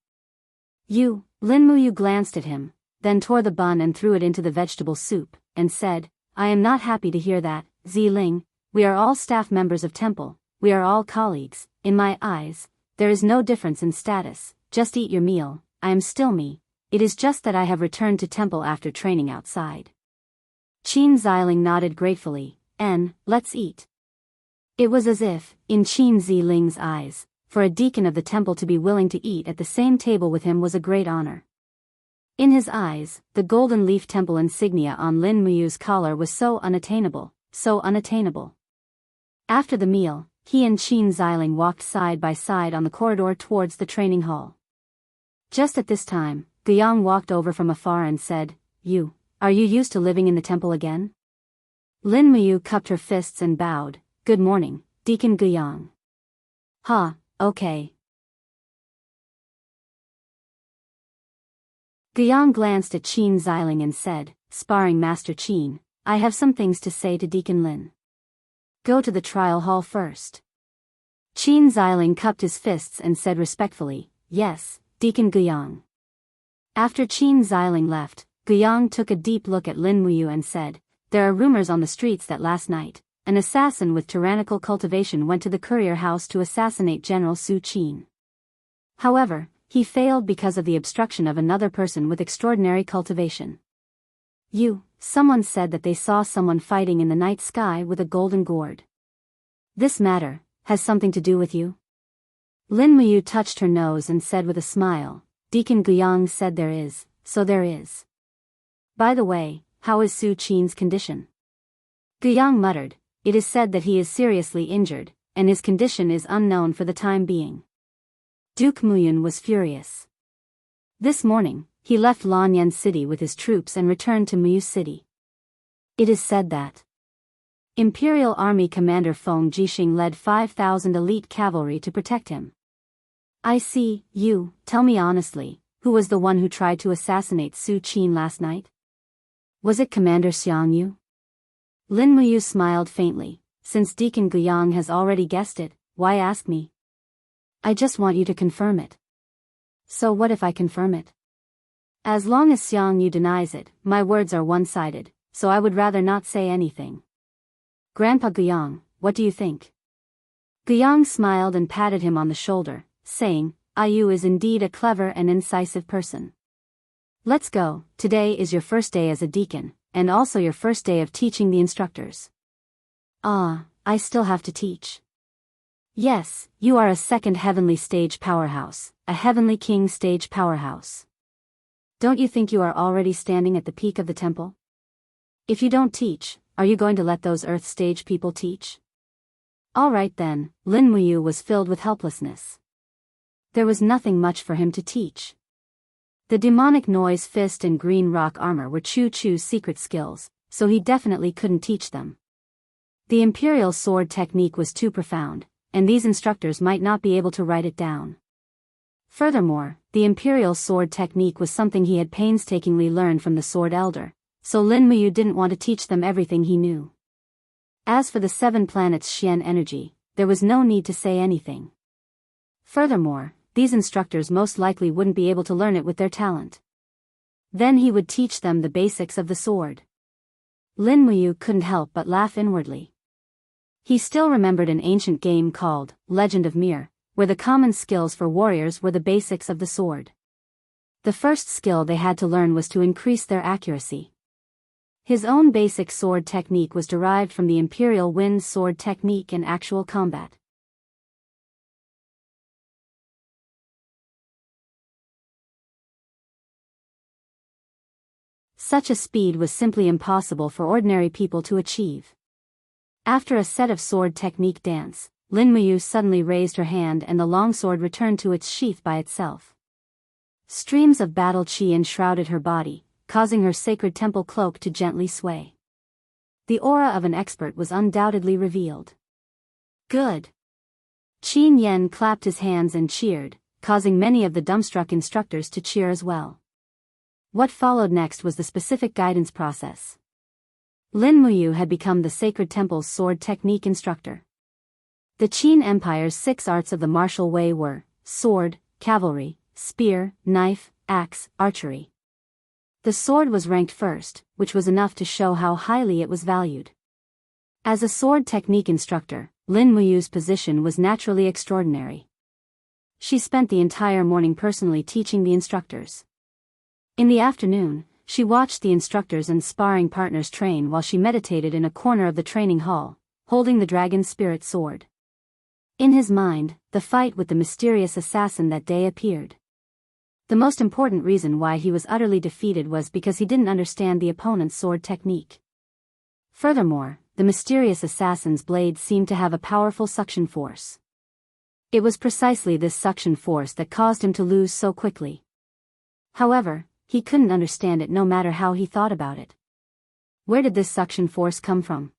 "You," Lin Muyu glanced at him, then tore the bun and threw it into the vegetable soup, and said, "I am not happy to hear that, Xiling. We are all staff members of Temple, we are all colleagues. In my eyes, there is no difference in status. Just eat your meal. I am still me. It is just that I have returned to Temple after training outside." Qin Xiling nodded gratefully. Let's eat." It was as if, in Qin Ziling's eyes, for a deacon of the temple to be willing to eat at the same table with him was a great honor. In his eyes, the golden leaf temple insignia on Lin Muyu's collar was so unattainable, so unattainable. After the meal, he and Qin Xiling walked side by side on the corridor towards the training hall. Just at this time, Guiyang walked over from afar and said, Are you used to living in the temple again?" Lin Muyu cupped her fists and bowed. "Good morning, Deacon Guiyang." Okay." Guiyang glanced at Qin Xiling and said, "Sparring Master Qin, I have some things to say to Deacon Lin. Go to the trial hall first." Qin Xiling cupped his fists and said respectfully, "Yes, Deacon Guiyang." After Qin Xiling left, Guiyang took a deep look at Lin Muyu and said, "There are rumors on the streets that last night, an assassin with tyrannical cultivation went to the courier house to assassinate General Su Qin. However, he failed because of the obstruction of another person with extraordinary cultivation. Someone said that they saw someone fighting in the night sky with a golden gourd. This matter has something to do with you?" Lin Muyu touched her nose and said with a smile, "Deacon Guiyang said there is, so there is. By the way, how is Su Qin's condition?" Guiyang muttered, "It is said that he is seriously injured, and his condition is unknown for the time being." Duke Muyun was furious. This morning, he left Lanyan City with his troops and returned to Muyu City. It is said that Imperial Army Commander Feng Jixing led 5,000 elite cavalry to protect him. I see, tell me honestly, who was the one who tried to assassinate Su Qin last night? Was it Commander Xiang Yu? Lin Muyu smiled faintly. Since Deacon Guiyang has already guessed it, why ask me? I just want you to confirm it. So what if I confirm it? As long as Xiang Yu denies it, my words are one-sided, so I would rather not say anything. Grandpa Guiyang, what do you think? Guiyang smiled and patted him on the shoulder, saying, Yu is indeed a clever and incisive person. Let's go, today is your first day as a deacon, and also your first day of teaching the instructors. Ah, I still have to teach. Yes, you are a second heavenly stage powerhouse, a heavenly king stage powerhouse. Don't you think you are already standing at the peak of the temple? If you don't teach, are you going to let those earth stage people teach? Alright then, Lin Muyu was filled with helplessness. There was nothing much for him to teach. The demonic noise fist and green rock armor were Chu Chu's secret skills, so he definitely couldn't teach them. The imperial sword technique was too profound, and these instructors might not be able to write it down. Furthermore, the imperial sword technique was something he had painstakingly learned from the sword elder, so Lin Muyu didn't want to teach them everything he knew. As for the 7 planets' Xian energy, there was no need to say anything. Furthermore, these instructors most likely wouldn't be able to learn it with their talent. Then he would teach them the basics of the sword. Lin Muyu couldn't help but laugh inwardly. He still remembered an ancient game called Legend of Mir, where the common skills for warriors were the basics of the sword. The first skill they had to learn was to increase their accuracy. His own basic sword technique was derived from the Imperial Wind sword technique in actual combat. Such a speed was simply impossible for ordinary people to achieve. After a set of sword technique dance, Lin Muyu suddenly raised her hand and the longsword returned to its sheath by itself. Streams of battle chi enshrouded her body, causing her sacred temple cloak to gently sway. The aura of an expert was undoubtedly revealed. Good! Qin Yen clapped his hands and cheered, causing many of the dumbstruck instructors to cheer as well. What followed next was the specific guidance process. Lin Muyu had become the Sacred Temple's sword technique instructor. The Qin Empire's 6 arts of the martial way were sword, cavalry, spear, knife, axe, archery. The sword was ranked first, which was enough to show how highly it was valued. As a sword technique instructor, Lin Muyu's position was naturally extraordinary. She spent the entire morning personally teaching the instructors. In the afternoon, she watched the instructors and sparring partners train while she meditated in a corner of the training hall, holding the dragon spirit sword. In his mind, the fight with the mysterious assassin that day appeared. The most important reason why he was utterly defeated was because he didn't understand the opponent's sword technique. Furthermore, the mysterious assassin's blade seemed to have a powerful suction force. It was precisely this suction force that caused him to lose so quickly. However, he couldn't understand it no matter how he thought about it. Where did this suction force come from?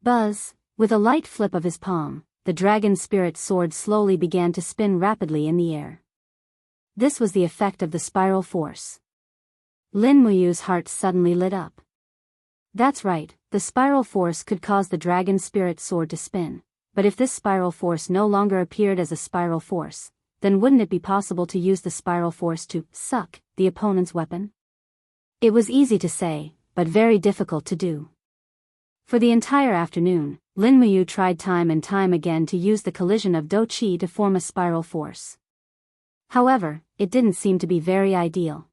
Buzz, with a light flip of his palm, the dragon spirit sword slowly began to spin rapidly in the air. This was the effect of the spiral force. Lin Muyu's heart suddenly lit up. That's right, the spiral force could cause the dragon spirit sword to spin, but if this spiral force no longer appeared as a spiral force, then wouldn't it be possible to use the spiral force to suck the opponent's weapon? It was easy to say, but very difficult to do. For the entire afternoon, Lin Muyu tried time and time again to use the collision of Do Qi to form a spiral force. However, it didn't seem to be very ideal.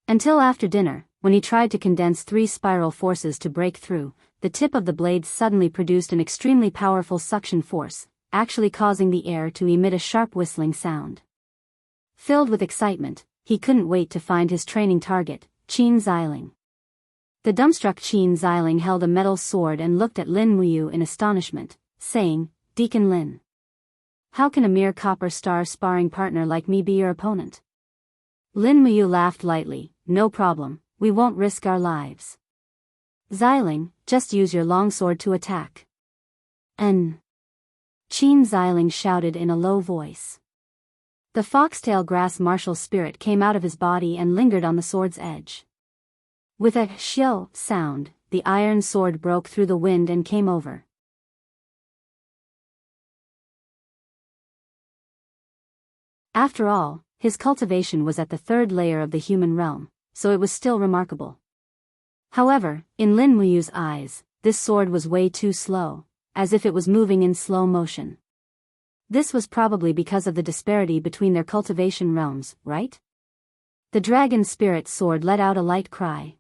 Until after dinner, when he tried to condense 3 spiral forces to break through, the tip of the blade suddenly produced an extremely powerful suction force, actually causing the air to emit a sharp whistling sound. Filled with excitement, he couldn't wait to find his training target, Qin Xiling. The dumbstruck Qin Xiling held a metal sword and looked at Lin Muyu in astonishment, saying, "Deacon Lin, how can a mere copper star sparring partner like me be your opponent?" Lin Muyu laughed lightly, "No problem, we won't risk our lives. Xiling, just use your longsword to attack." Qin Xiling shouted in a low voice. The foxtail grass martial spirit came out of his body and lingered on the sword's edge. With a shio sound, the iron sword broke through the wind and came over. After all, his cultivation was at the third layer of the human realm, so it was still remarkable. However, in Lin Muyu's eyes, this sword was way too slow, as if it was moving in slow motion. This was probably because of the disparity between their cultivation realms, right? The dragon spirit sword let out a light cry.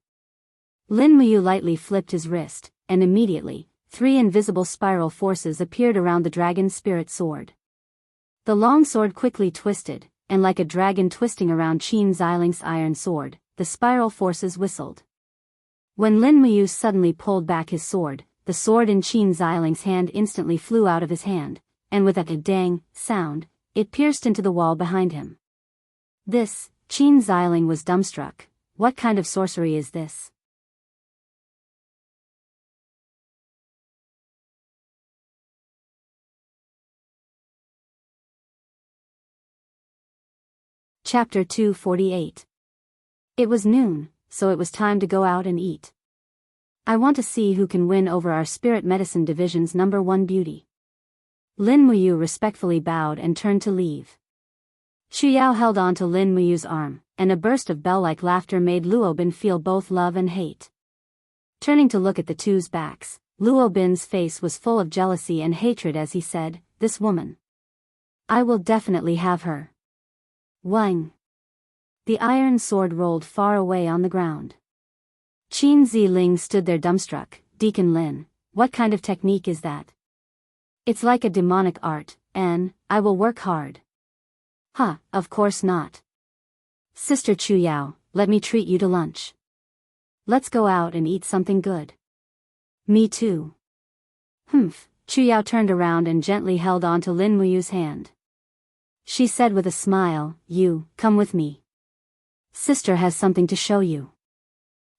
Lin Muyu lightly flipped his wrist, and immediately, 3 invisible spiral forces appeared around the dragon spirit sword. The long sword quickly twisted, and like a dragon twisting around Qin Ziling's iron sword, the spiral forces whistled. When Lin Muyu suddenly pulled back his sword, the sword in Qin Ziling's hand instantly flew out of his hand, and with a dang sound, it pierced into the wall behind him. This, Qin Ziling was dumbstruck. What kind of sorcery is this? Chapter 248. It was noon, so it was time to go out and eat. I want to see who can win over our Spirit Medicine Division's #1 beauty. Lin Muyu respectfully bowed and turned to leave. Xu Yao held on to Lin Muyu's arm, and a burst of bell-like laughter made Luo Bin feel both love and hate. Turning to look at the two's backs, Luo Bin's face was full of jealousy and hatred as he said, "This woman. I will definitely have her." Wang. The iron sword rolled far away on the ground. Qin Ziling stood there dumbstruck. "Deacon Lin, what kind of technique is that?" "It's like a demonic art, and I will work hard." "Huh, of course not. Sister Chu Yao, let me treat you to lunch. Let's go out and eat something good." "Me too." "Humph." Chu Yao turned around and gently held on to Lin Muyu's hand. She said with a smile, "You, come with me. Sister has something to show you."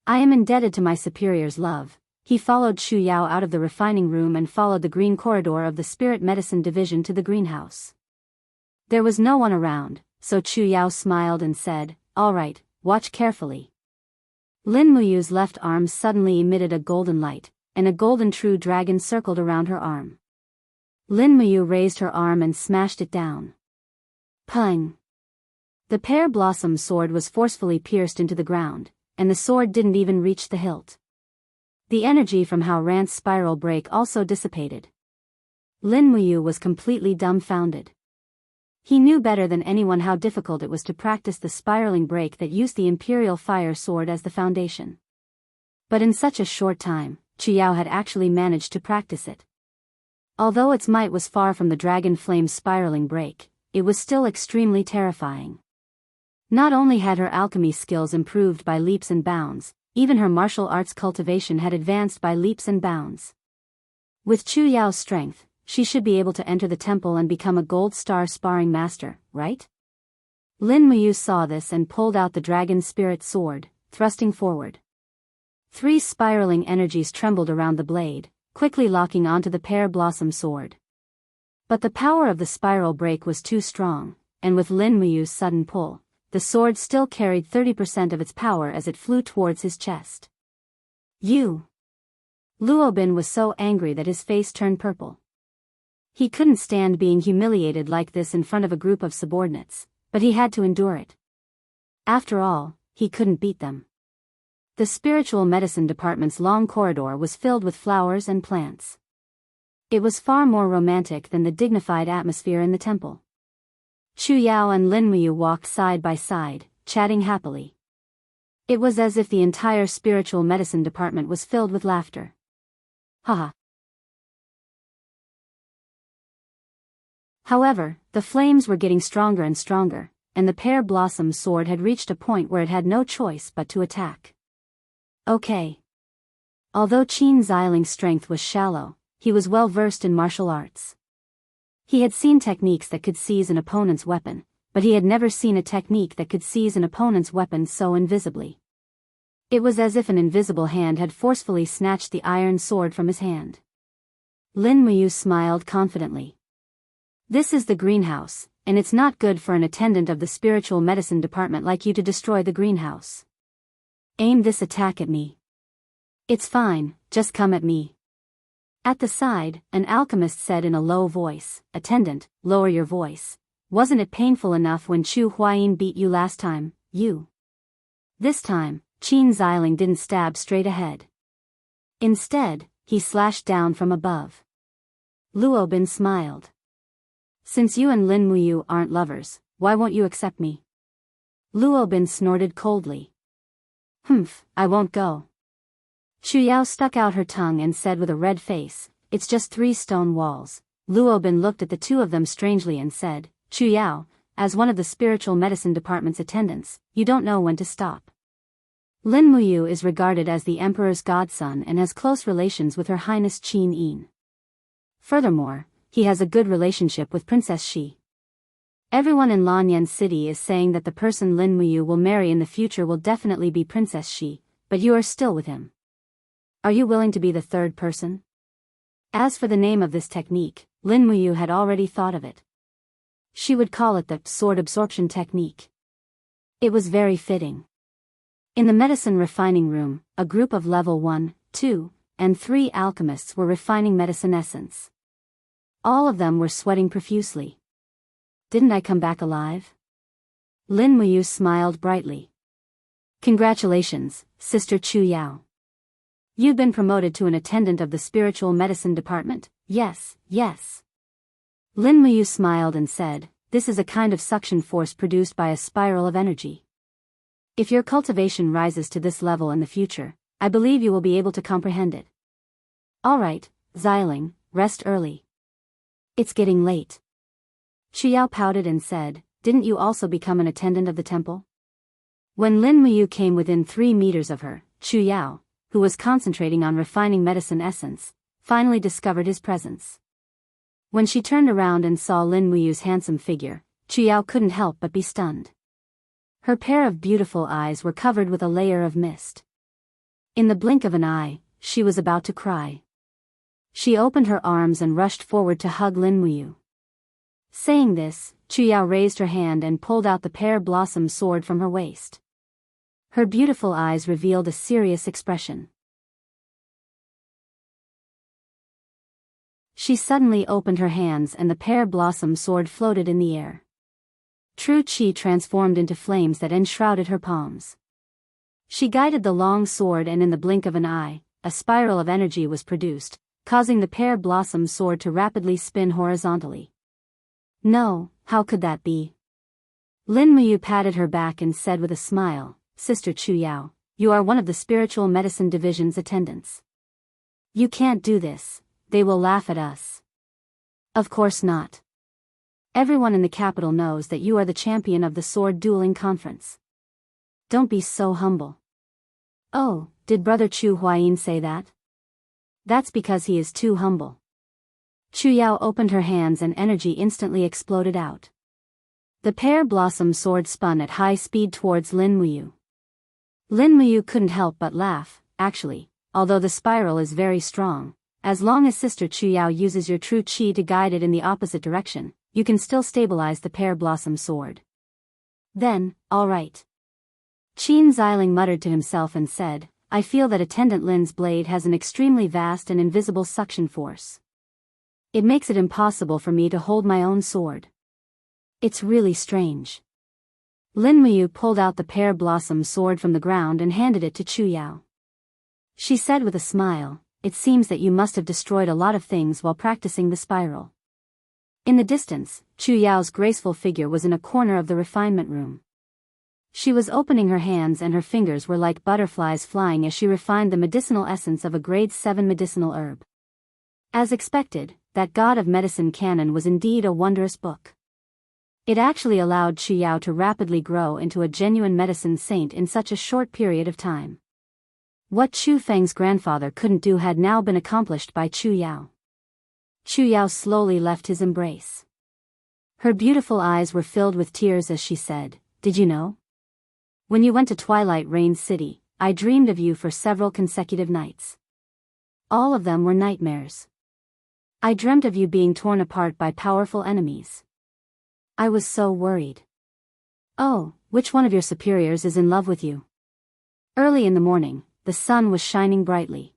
"I am indebted to my superior's love." He followed Xu Yao out of the refining room and followed the green corridor of the Spirit Medicine Division to the greenhouse. There was no one around, so Xu Yao smiled and said, "All right, watch carefully." Lin Muyu's left arm suddenly emitted a golden light, and a golden true dragon circled around her arm. Lin Muyu raised her arm and smashed it down. Pung! The pear blossom sword was forcefully pierced into the ground, and the sword didn't even reach the hilt. The energy from Hao Rant's spiral break also dissipated. Lin Muyu was completely dumbfounded. He knew better than anyone how difficult it was to practice the spiraling break that used the Imperial Fire Sword as the foundation. But in such a short time, Chu Yao had actually managed to practice it. Although its might was far from the Dragon Flame's spiraling break, it was still extremely terrifying. Not only had her alchemy skills improved by leaps and bounds, even her martial arts cultivation had advanced by leaps and bounds. With Chu Yao's strength, she should be able to enter the temple and become a gold star sparring master, right? Lin Muyu saw this and pulled out the dragon spirit sword, thrusting forward. 3 spiraling energies trembled around the blade, quickly locking onto the pear blossom sword. But the power of the spiral break was too strong, and with Lin Muyu's sudden pull, the sword still carried 30% of its power as it flew towards his chest. "You!" Luo Bin was so angry that his face turned purple. He couldn't stand being humiliated like this in front of a group of subordinates, but he had to endure it. After all, he couldn't beat them. The spiritual medicine department's long corridor was filled with flowers and plants. It was far more romantic than the dignified atmosphere in the temple. Chu Yao and Lin Muyu walked side by side, chatting happily. It was as if the entire spiritual medicine department was filled with laughter. Haha. However, the flames were getting stronger and stronger, and the pear blossom sword had reached a point where it had no choice but to attack. Okay. Although Qin Ziling's strength was shallow, he was well versed in martial arts. He had seen techniques that could seize an opponent's weapon, but he had never seen a technique that could seize an opponent's weapon so invisibly. It was as if an invisible hand had forcefully snatched the iron sword from his hand. Lin Muyu smiled confidently. "This is the greenhouse, and it's not good for an attendant of the spiritual medicine department like you to destroy the greenhouse. Aim this attack at me. It's fine, just come at me. At the side, an alchemist said in a low voice, Attendant, lower your voice. Wasn't it painful enough when Chu Huayin beat you last time, you? This time, Qin Xiling didn't stab straight ahead. Instead, he slashed down from above. Luobin smiled. Since you and Lin Muyu aren't lovers, why won't you accept me? Luobin snorted coldly. Humph, I won't go. Chu Yao stuck out her tongue and said with a red face, It's just 3 stone walls. Luobin looked at the two of them strangely and said, Chu Yao, as one of the spiritual medicine department's attendants, you don't know when to stop. Lin Muyu is regarded as the emperor's godson and has close relations with Her Highness Qin Yin. Furthermore, he has a good relationship with Princess Shi. Everyone in Lanyan City is saying that the person Lin Muyu will marry in the future will definitely be Princess Shi, but you are still with him. Are you willing to be the third person? As for the name of this technique, Lin Muyu had already thought of it. She would call it the sword absorption technique. It was very fitting. In the medicine refining room, a group of level 1, 2, and 3 alchemists were refining medicine essence. All of them were sweating profusely. Didn't I come back alive? Lin Muyu smiled brightly. Congratulations, Sister Chu Yao. You've been promoted to an attendant of the spiritual medicine department, yes, yes. Lin Muyu smiled and said, This is a kind of suction force produced by a spiral of energy. If your cultivation rises to this level in the future, I believe you will be able to comprehend it. All right, Xiling, rest early. It's getting late. Chu Yao pouted and said, Didn't you also become an attendant of the temple? When Lin Muyu came within 3 meters of her, Chu Yao, who was concentrating on refining medicine essence, finally discovered his presence. When she turned around and saw Lin Muyu's handsome figure, Chu Yao couldn't help but be stunned. Her pair of beautiful eyes were covered with a layer of mist. In the blink of an eye, she was about to cry. She opened her arms and rushed forward to hug Lin Muyu. Saying this, Chu Yao raised her hand and pulled out the pear blossom sword from her waist. Her beautiful eyes revealed a serious expression. She suddenly opened her hands and the pear blossom sword floated in the air. True Qi transformed into flames that enshrouded her palms. She guided the long sword and in the blink of an eye, a spiral of energy was produced, causing the pear blossom sword to rapidly spin horizontally. No, how could that be? Lin Muyu patted her back and said with a smile, Sister Chu Yao, you are one of the spiritual medicine division's attendants. You can't do this, they will laugh at us. Of course not. Everyone in the capital knows that you are the champion of the sword dueling conference. Don't be so humble. Oh, did Brother Chu Huayin say that? That's because he is too humble. Chu Yao opened her hands and energy instantly exploded out. The pear blossom sword spun at high speed towards Lin Muyu. Lin Muyu couldn't help but laugh, actually, although the spiral is very strong, as long as Sister Chu Yao uses your true qi to guide it in the opposite direction, you can still stabilize the pear blossom sword. Then, all right. Qin Xiling muttered to himself and said, I feel that Attendant Lin's blade has an extremely vast and invisible suction force. It makes it impossible for me to hold my own sword. It's really strange. Lin Muyu pulled out the pear blossom sword from the ground and handed it to Chu Yao. She said with a smile, It seems that you must have destroyed a lot of things while practicing the spiral. In the distance, Chu Yao's graceful figure was in a corner of the refinement room. She was opening her hands and her fingers were like butterflies flying as she refined the medicinal essence of a grade 7 medicinal herb. As expected, that God of Medicine canon was indeed a wondrous book. It actually allowed Chu Yao to rapidly grow into a genuine medicine saint in such a short period of time. What Chu Feng's grandfather couldn't do had now been accomplished by Chu Yao. Chu Yao slowly left his embrace. Her beautiful eyes were filled with tears as she said, Did you know? When you went to Twilight Rain City, I dreamed of you for several consecutive nights. All of them were nightmares. I dreamt of you being torn apart by powerful enemies. I was so worried. Oh, which one of your superiors is in love with you? Early in the morning, the sun was shining brightly.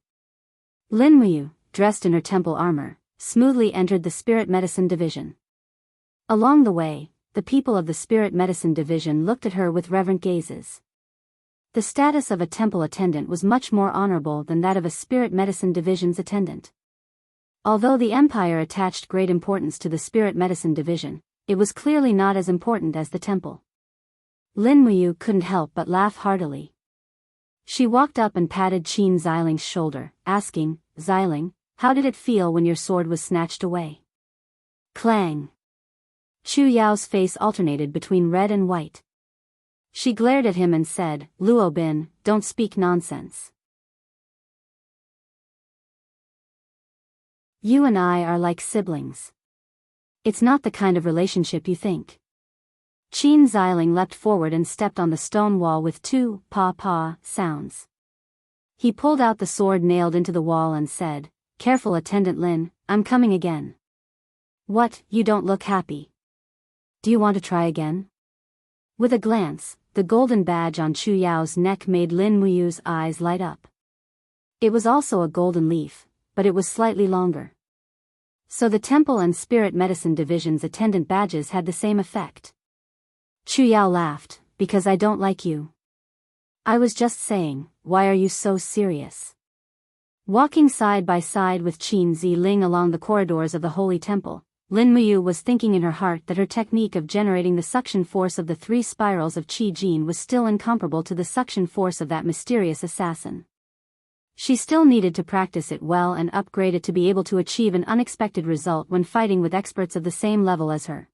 Lin Muyu, dressed in her temple armor, smoothly entered the Spirit Medicine Division. Along the way, the people of the Spirit Medicine Division looked at her with reverent gazes. The status of a temple attendant was much more honorable than that of a Spirit Medicine Division's attendant. Although the Empire attached great importance to the Spirit Medicine Division, it was clearly not as important as the temple. Lin Muyu couldn't help but laugh heartily. She walked up and patted Qin Xiling's shoulder, asking, "Xiling, how did it feel when your sword was snatched away?" Clang! Chu Yao's face alternated between red and white. She glared at him and said, "Luo Bin, don't speak nonsense. You and I are like siblings. It's not the kind of relationship you think." Qin Xiling leapt forward and stepped on the stone wall with two pa-pa sounds. He pulled out the sword nailed into the wall and said, "Careful, Attendant Lin, I'm coming again." "What, you don't look happy. Do you want to try again?" With a glance, the golden badge on Chu Yao's neck made Lin Muyu's eyes light up. It was also a golden leaf, but it was slightly longer. So the Temple and Spirit Medicine Division's attendant badges had the same effect. Chu Yao laughed, "Because I don't like you." "I was just saying, why are you so serious?" Walking side by side with Qin Ziling along the corridors of the Holy Temple, Lin Muyu was thinking in her heart that her technique of generating the suction force of the 3 spirals of Qi Jin was still incomparable to the suction force of that mysterious assassin. She still needed to practice it well and upgrade it to be able to achieve an unexpected result when fighting with experts of the same level as her.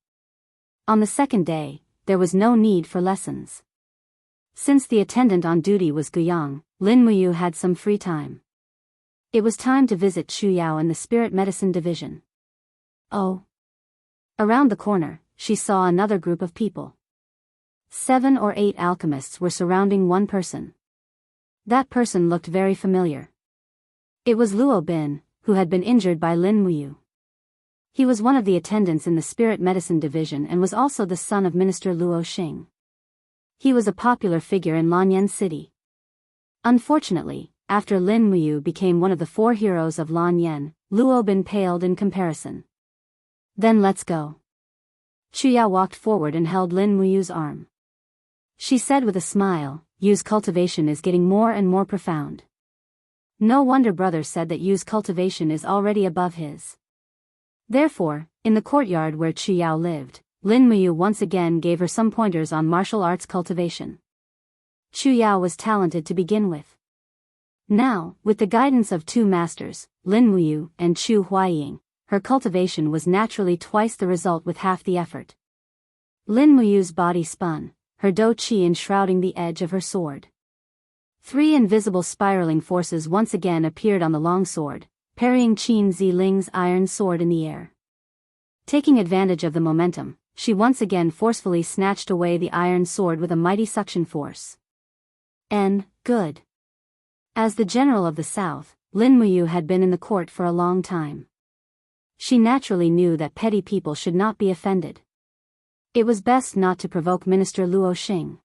On the second day, there was no need for lessons. Since the attendant on duty was Guyang, Lin Muyu had some free time. It was time to visit Chu Yao in the Spirit Medicine Division. Oh. Around the corner, she saw another group of people. 7 or 8 alchemists were surrounding one person. That person looked very familiar. It was Luo Bin, who had been injured by Lin Muyu. He was one of the attendants in the Spirit Medicine Division and was also the son of Minister Luo Xing. He was a popular figure in Lanyan City. Unfortunately, after Lin Muyu became one of the 4 heroes of Lanyan, Luo Bin paled in comparison. "Then let's go." Chu Yao walked forward and held Lin Muyu's arm. She said with a smile, "Yu's cultivation is getting more and more profound." No wonder brother said that Yu's cultivation is already above his. Therefore, in the courtyard where Chu Yao lived, Lin Muyu once again gave her some pointers on martial arts cultivation. Chu Yao was talented to begin with. Now, with the guidance of 2 masters, Lin Muyu and Chu Huaying, her cultivation was naturally twice the result with half the effort. Lin Muyu's body spun, her dou qi enshrouding the edge of her sword. 3 invisible spiraling forces once again appeared on the long sword, parrying Qin Ziling's iron sword in the air. Taking advantage of the momentum, she once again forcefully snatched away the iron sword with a mighty suction force. Good. As the general of the south, Lin Muyu had been in the court for a long time. She naturally knew that petty people should not be offended. It was best not to provoke Minister Luo Xing.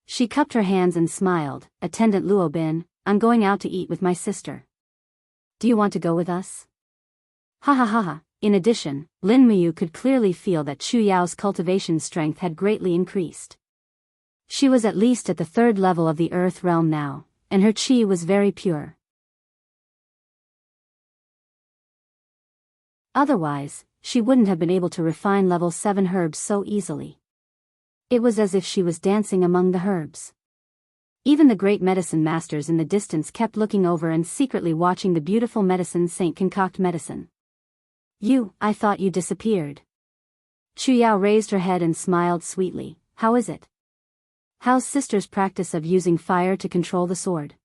She cupped her hands and smiled, "Attendant Luo Bin, I'm going out to eat with my sister. Do you want to go with us?" Ha ha ha ha. In addition, Lin Muyu could clearly feel that Chu Yao's cultivation strength had greatly increased. She was at least at the 3rd level of the earth realm now, and her qi was very pure. Otherwise, she wouldn't have been able to refine level 7 herbs so easily. It was as if she was dancing among the herbs. Even the great medicine masters in the distance kept looking over and secretly watching the beautiful medicine saint concoct medicine. I thought you disappeared." Chu Yao raised her head and smiled sweetly. "How is it? How's sister's practice of using fire to control the sword?"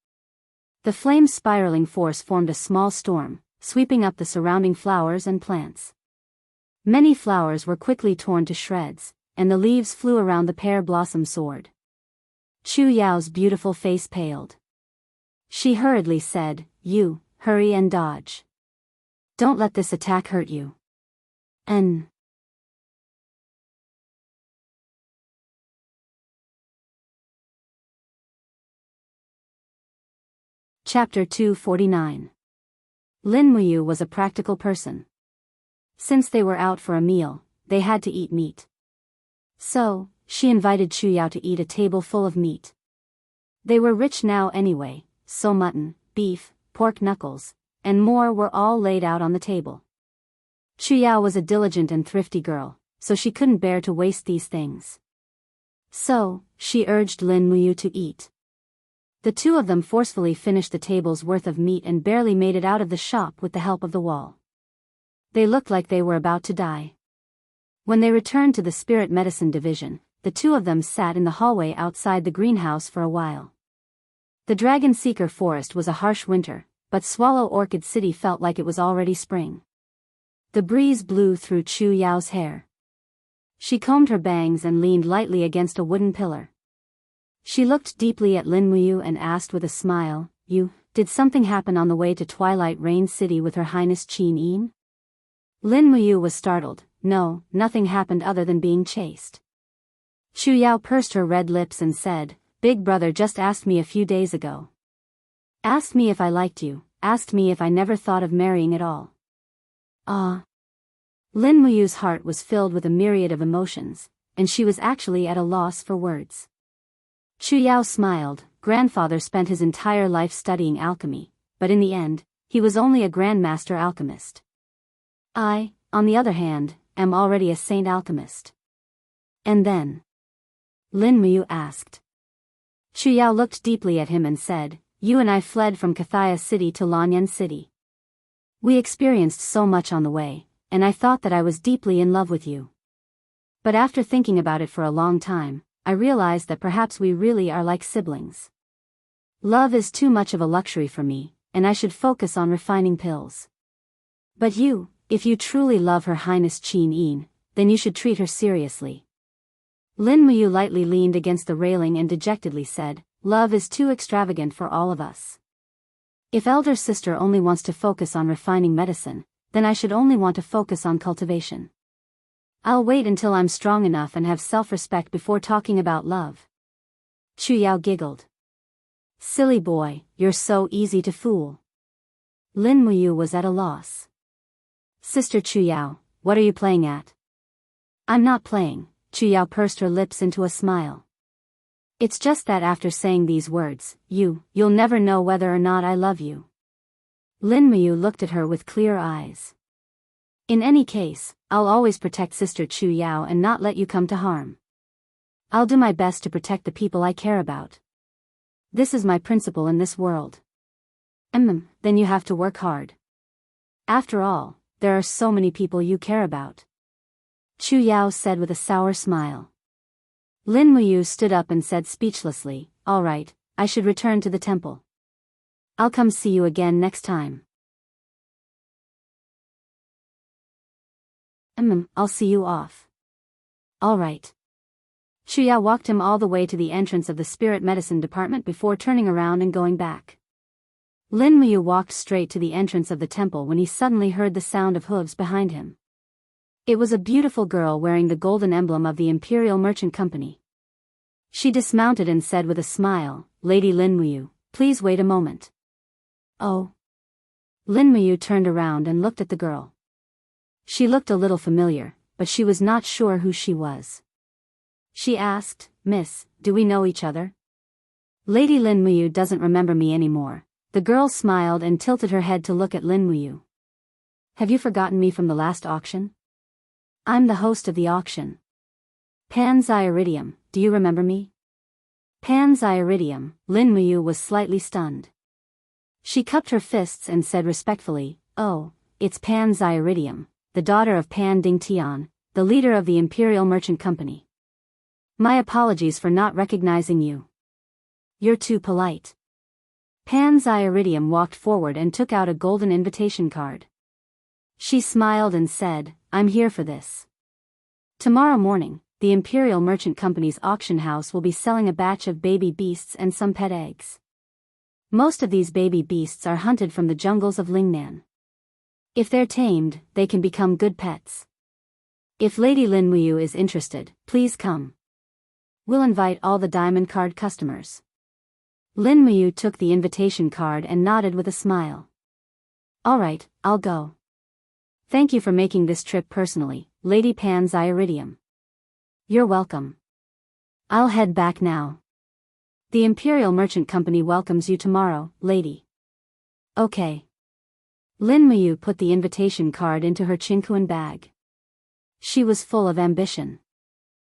The flame spiraling force formed a small storm, sweeping up the surrounding flowers and plants. Many flowers were quickly torn to shreds, and the leaves flew around the pear blossom sword. Chu Yao's beautiful face paled. She hurriedly said, Hurry and dodge. Don't let this attack hurt you." Chapter 249. Lin Muyu was a practical person. Since they were out for a meal, they had to eat meat. So, she invited Chu Yao to eat a table full of meat. They were rich now anyway, so mutton, beef, pork knuckles, and more were all laid out on the table. Chu Yao was a diligent and thrifty girl, so she couldn't bear to waste these things. So, she urged Lin Muyu to eat. The two of them forcefully finished the table's worth of meat and barely made it out of the shop with the help of the wall. They looked like they were about to die. When they returned to the spirit medicine division, the two of them sat in the hallway outside the greenhouse for a while. The Dragon Seeker Forest was a harsh winter, but Swallow Orchid City felt like it was already spring. The breeze blew through Chu Yao's hair. She combed her bangs and leaned lightly against a wooden pillar. She looked deeply at Lin Muyu and asked with a smile, did something happen on the way to Twilight Rain City with Her Highness Qin Yin? Lin Muyu was startled. No, nothing happened other than being chased. Chu Yao pursed her red lips and said, Big brother just asked me a few days ago. Asked me if I liked you, asked me if I never thought of marrying at all. Ah. Lin Muyu's heart was filled with a myriad of emotions, and she was actually at a loss for words. Chu Yao smiled. Grandfather spent his entire life studying alchemy, but in the end, he was only a grandmaster alchemist. I, on the other hand, am already a saint alchemist. And then? Lin Muyu asked. Chu Yao looked deeply at him and said, You and I fled from Kathaya City to Lanyan City. We experienced so much on the way, and I thought that I was deeply in love with you. But after thinking about it for a long time, I realized that perhaps we really are like siblings. Love is too much of a luxury for me, and I should focus on refining pills. But you, if you truly love Her Highness Qin Yin, then you should treat her seriously. Lin Muyu lightly leaned against the railing and dejectedly said, Love is too extravagant for all of us. If elder sister only wants to focus on refining medicine, then I should only want to focus on cultivation. I'll wait until I'm strong enough and have self-respect before talking about love. Chu Yao giggled. Silly boy, you're so easy to fool. Lin Muyu was at a loss. Sister Chu Yao, what are you playing at? I'm not playing. Chu Yao pursed her lips into a smile. It's just that after saying these words, you'll never know whether or not I love you. Lin Muyu looked at her with clear eyes. In any case, I'll always protect Sister Chu Yao and not let you come to harm. I'll do my best to protect the people I care about. This is my principle in this world. Then you have to work hard. After all, there are so many people you care about. Chu Yao said with a sour smile. Lin Muyu stood up and said speechlessly, All right, I should return to the temple. I'll come see you again next time. I'll see you off. All right. Chu Yao walked him all the way to the entrance of the spirit medicine department before turning around and going back. Lin Muyu walked straight to the entrance of the temple when he suddenly heard the sound of hooves behind him. It was a beautiful girl wearing the golden emblem of the Imperial Merchant Company. She dismounted and said with a smile, Lady Lin Muyu, please wait a moment. Oh. Lin Muyu turned around and looked at the girl. She looked a little familiar, but she was not sure who she was. She asked, Miss, do we know each other? Lady Lin Muyu doesn't remember me anymore. The girl smiled and tilted her head to look at Lin Muyu. Have you forgotten me from the last auction? I'm the host of the auction. Panzyridium, do you remember me? Panzyridium, Lin Muyu was slightly stunned. She cupped her fists and said respectfully, Oh, it's Panzyridium, the daughter of Pan Dingtian, the leader of the Imperial Merchant Company. My apologies for not recognizing you. You're too polite. Panzyridium walked forward and took out a golden invitation card. She smiled and said, I'm here for this. Tomorrow morning, the Imperial Merchant Company's auction house will be selling a batch of baby beasts and some pet eggs. Most of these baby beasts are hunted from the jungles of Lingnan. If they're tamed, they can become good pets. If Lady Lin Muyu is interested, please come. We'll invite all the diamond card customers. Lin Muyu took the invitation card and nodded with a smile. All right, I'll go. Thank you for making this trip personally, Lady Pan Zyridium. You're welcome. I'll head back now. The Imperial Merchant Company welcomes you tomorrow, lady. Okay. Lin Muyu put the invitation card into her chinkuan bag. She was full of ambition.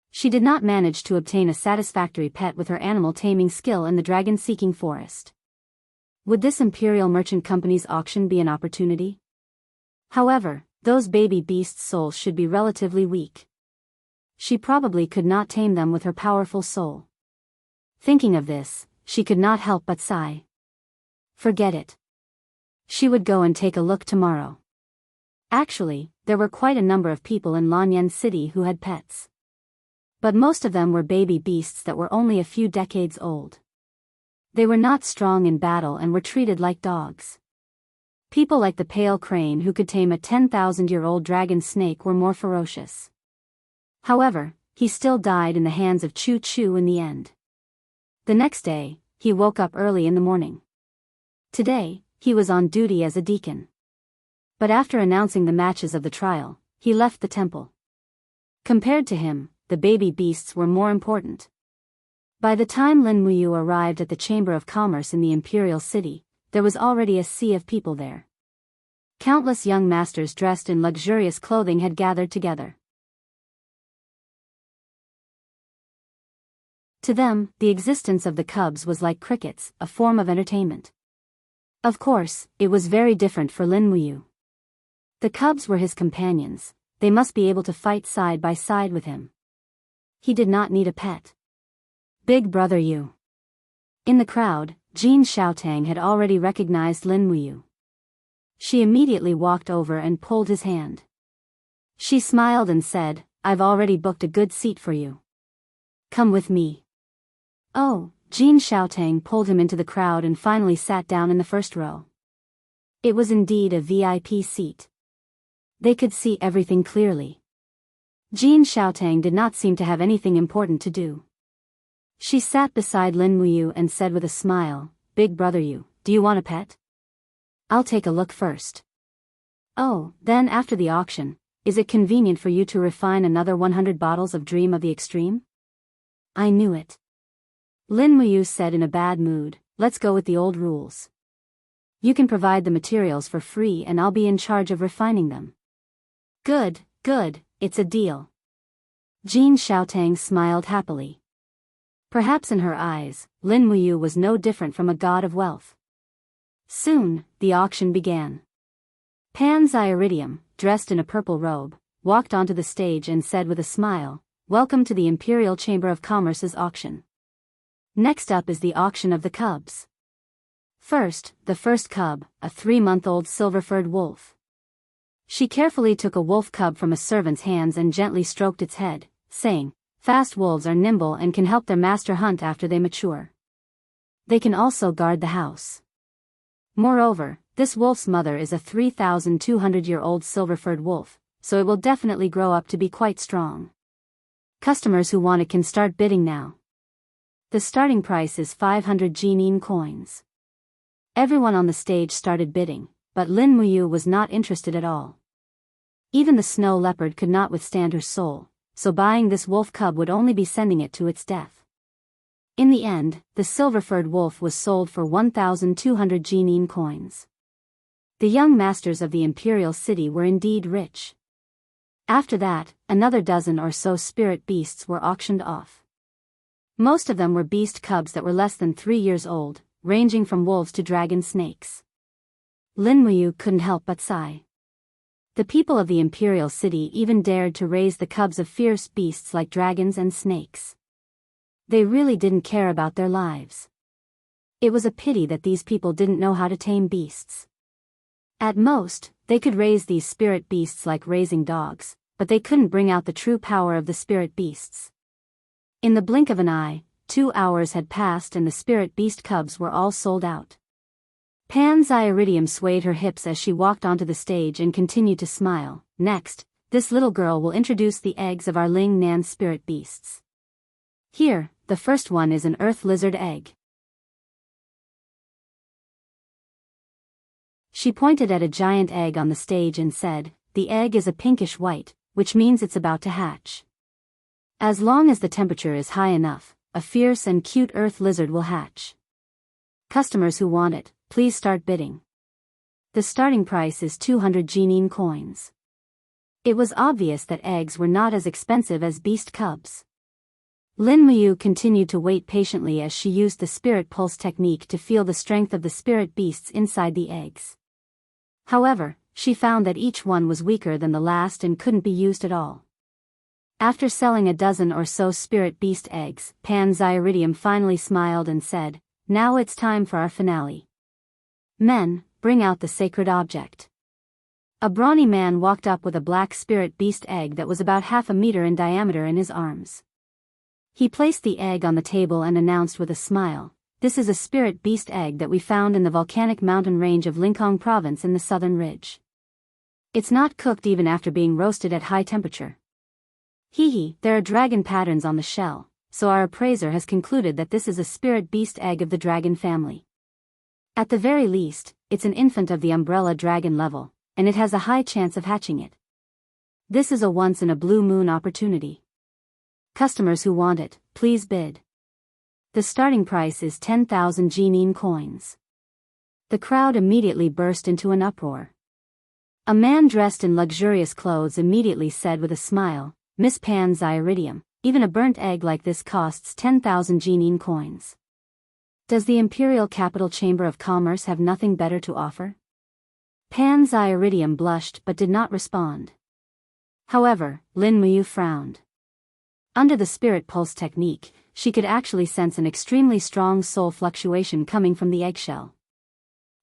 She did not manage to obtain a satisfactory pet with her animal taming skill in the dragon-seeking forest. Would this Imperial Merchant Company's auction be an opportunity? However, those baby beasts' souls should be relatively weak. She probably could not tame them with her powerful soul. Thinking of this, she could not help but sigh. Forget it. She would go and take a look tomorrow. Actually, there were quite a number of people in Lanyan City who had pets. But most of them were baby beasts that were only a few decades old. They were not strong in battle and were treated like dogs. People like the pale crane who could tame a 10,000-year-old dragon snake were more ferocious. However, he still died in the hands of Chu Chu in the end. The next day, he woke up early in the morning. Today, he was on duty as a deacon. But after announcing the matches of the trial, he left the temple. Compared to him, the baby beasts were more important. By the time Lin Muyu arrived at the Chamber of Commerce in the Imperial City, there was already a sea of people there. Countless young masters dressed in luxurious clothing had gathered together. To them, the existence of the cubs was like crickets, a form of entertainment. Of course, it was very different for Lin Muyu. The cubs were his companions, they must be able to fight side by side with him. He did not need a pet. Big brother Yu. In the crowd, Jin Xiaotang had already recognized Lin Muyu. She immediately walked over and pulled his hand. She smiled and said, I've already booked a good seat for you. Come with me. Oh, Jin Xiaotang pulled him into the crowd and finally sat down in the first row. It was indeed a VIP seat. They could see everything clearly. Jin Xiaotang did not seem to have anything important to do. She sat beside Lin Muyu and said with a smile, Big brother Yu, do you want a pet? I'll take a look first. Oh, then after the auction, is it convenient for you to refine another 100 bottles of Dream of the Extreme? I knew it. Lin Muyu said in a bad mood, let's go with the old rules. You can provide the materials for free and I'll be in charge of refining them. Good, good, it's a deal. Jin Xiaotang smiled happily. Perhaps in her eyes, Lin Muyu was no different from a god of wealth. Soon, the auction began. Pan Zyridium, dressed in a purple robe, walked onto the stage and said with a smile, Welcome to the Imperial Chamber of Commerce's auction. Next up is the auction of the cubs. First, the first cub, a 3-month-old silver-furred wolf. She carefully took a wolf cub from a servant's hands and gently stroked its head, saying, Fast wolves are nimble and can help their master hunt after they mature. They can also guard the house. Moreover, this wolf's mother is a 3,200-year-old silver-furred wolf, so it will definitely grow up to be quite strong. Customers who want it can start bidding now. The starting price is 500 Jinin coins. Everyone on the stage started bidding, but Lin Muyu was not interested at all. Even the snow leopard could not withstand her soul, so buying this wolf cub would only be sending it to its death. In the end, the silver-furred wolf was sold for 1,200 Jinin coins. The young masters of the Imperial City were indeed rich. After that, another dozen or so spirit beasts were auctioned off. Most of them were beast cubs that were less than 3 years old, ranging from wolves to dragon snakes. Lin Muyu couldn't help but sigh. The people of the Imperial City even dared to raise the cubs of fierce beasts like dragons and snakes. They really didn't care about their lives. It was a pity that these people didn't know how to tame beasts. At most, they could raise these spirit beasts like raising dogs, but they couldn't bring out the true power of the spirit beasts. In the blink of an eye, 2 hours had passed and the spirit beast cubs were all sold out. Pan Zyridium swayed her hips as she walked onto the stage and continued to smile. Next, this little girl will introduce the eggs of our Ling Nan spirit beasts. Here, the first one is an earth lizard egg. She pointed at a giant egg on the stage and said, "The egg is a pinkish white, which means it's about to hatch. As long as the temperature is high enough, a fierce and cute earth lizard will hatch. Customers who want it, please start bidding. The starting price is 200 genine coins." It was obvious that eggs were not as expensive as beast cubs. Lin Muyu continued to wait patiently as she used the spirit pulse technique to feel the strength of the spirit beasts inside the eggs. However, she found that each one was weaker than the last and couldn't be used at all. After selling a dozen or so spirit beast eggs, Panxyridium finally smiled and said, "Now it's time for our finale. Men, bring out the sacred object." A brawny man walked up with a black spirit beast egg that was about half a meter in diameter in his arms. He placed the egg on the table and announced with a smile, "This is a spirit beast egg that we found in the volcanic mountain range of Linkong province in the southern ridge. It's not cooked even after being roasted at high temperature. There are dragon patterns on the shell, so our appraiser has concluded that this is a spirit beast egg of the dragon family. At the very least, it's an infant of the umbrella dragon level, and it has a high chance of hatching it. This is a once-in-a-blue-moon opportunity. Customers who want it, please bid. The starting price is 10,000 genine coins." The crowd immediately burst into an uproar. A man dressed in luxurious clothes immediately said with a smile, "Miss Panxyridium, even a burnt egg like this costs 10,000 genine coins. Does the Imperial Capital Chamber of Commerce have nothing better to offer?" Panxyridium blushed but did not respond. However, Lin Muyu frowned. Under the spirit pulse technique, she could actually sense an extremely strong soul fluctuation coming from the eggshell.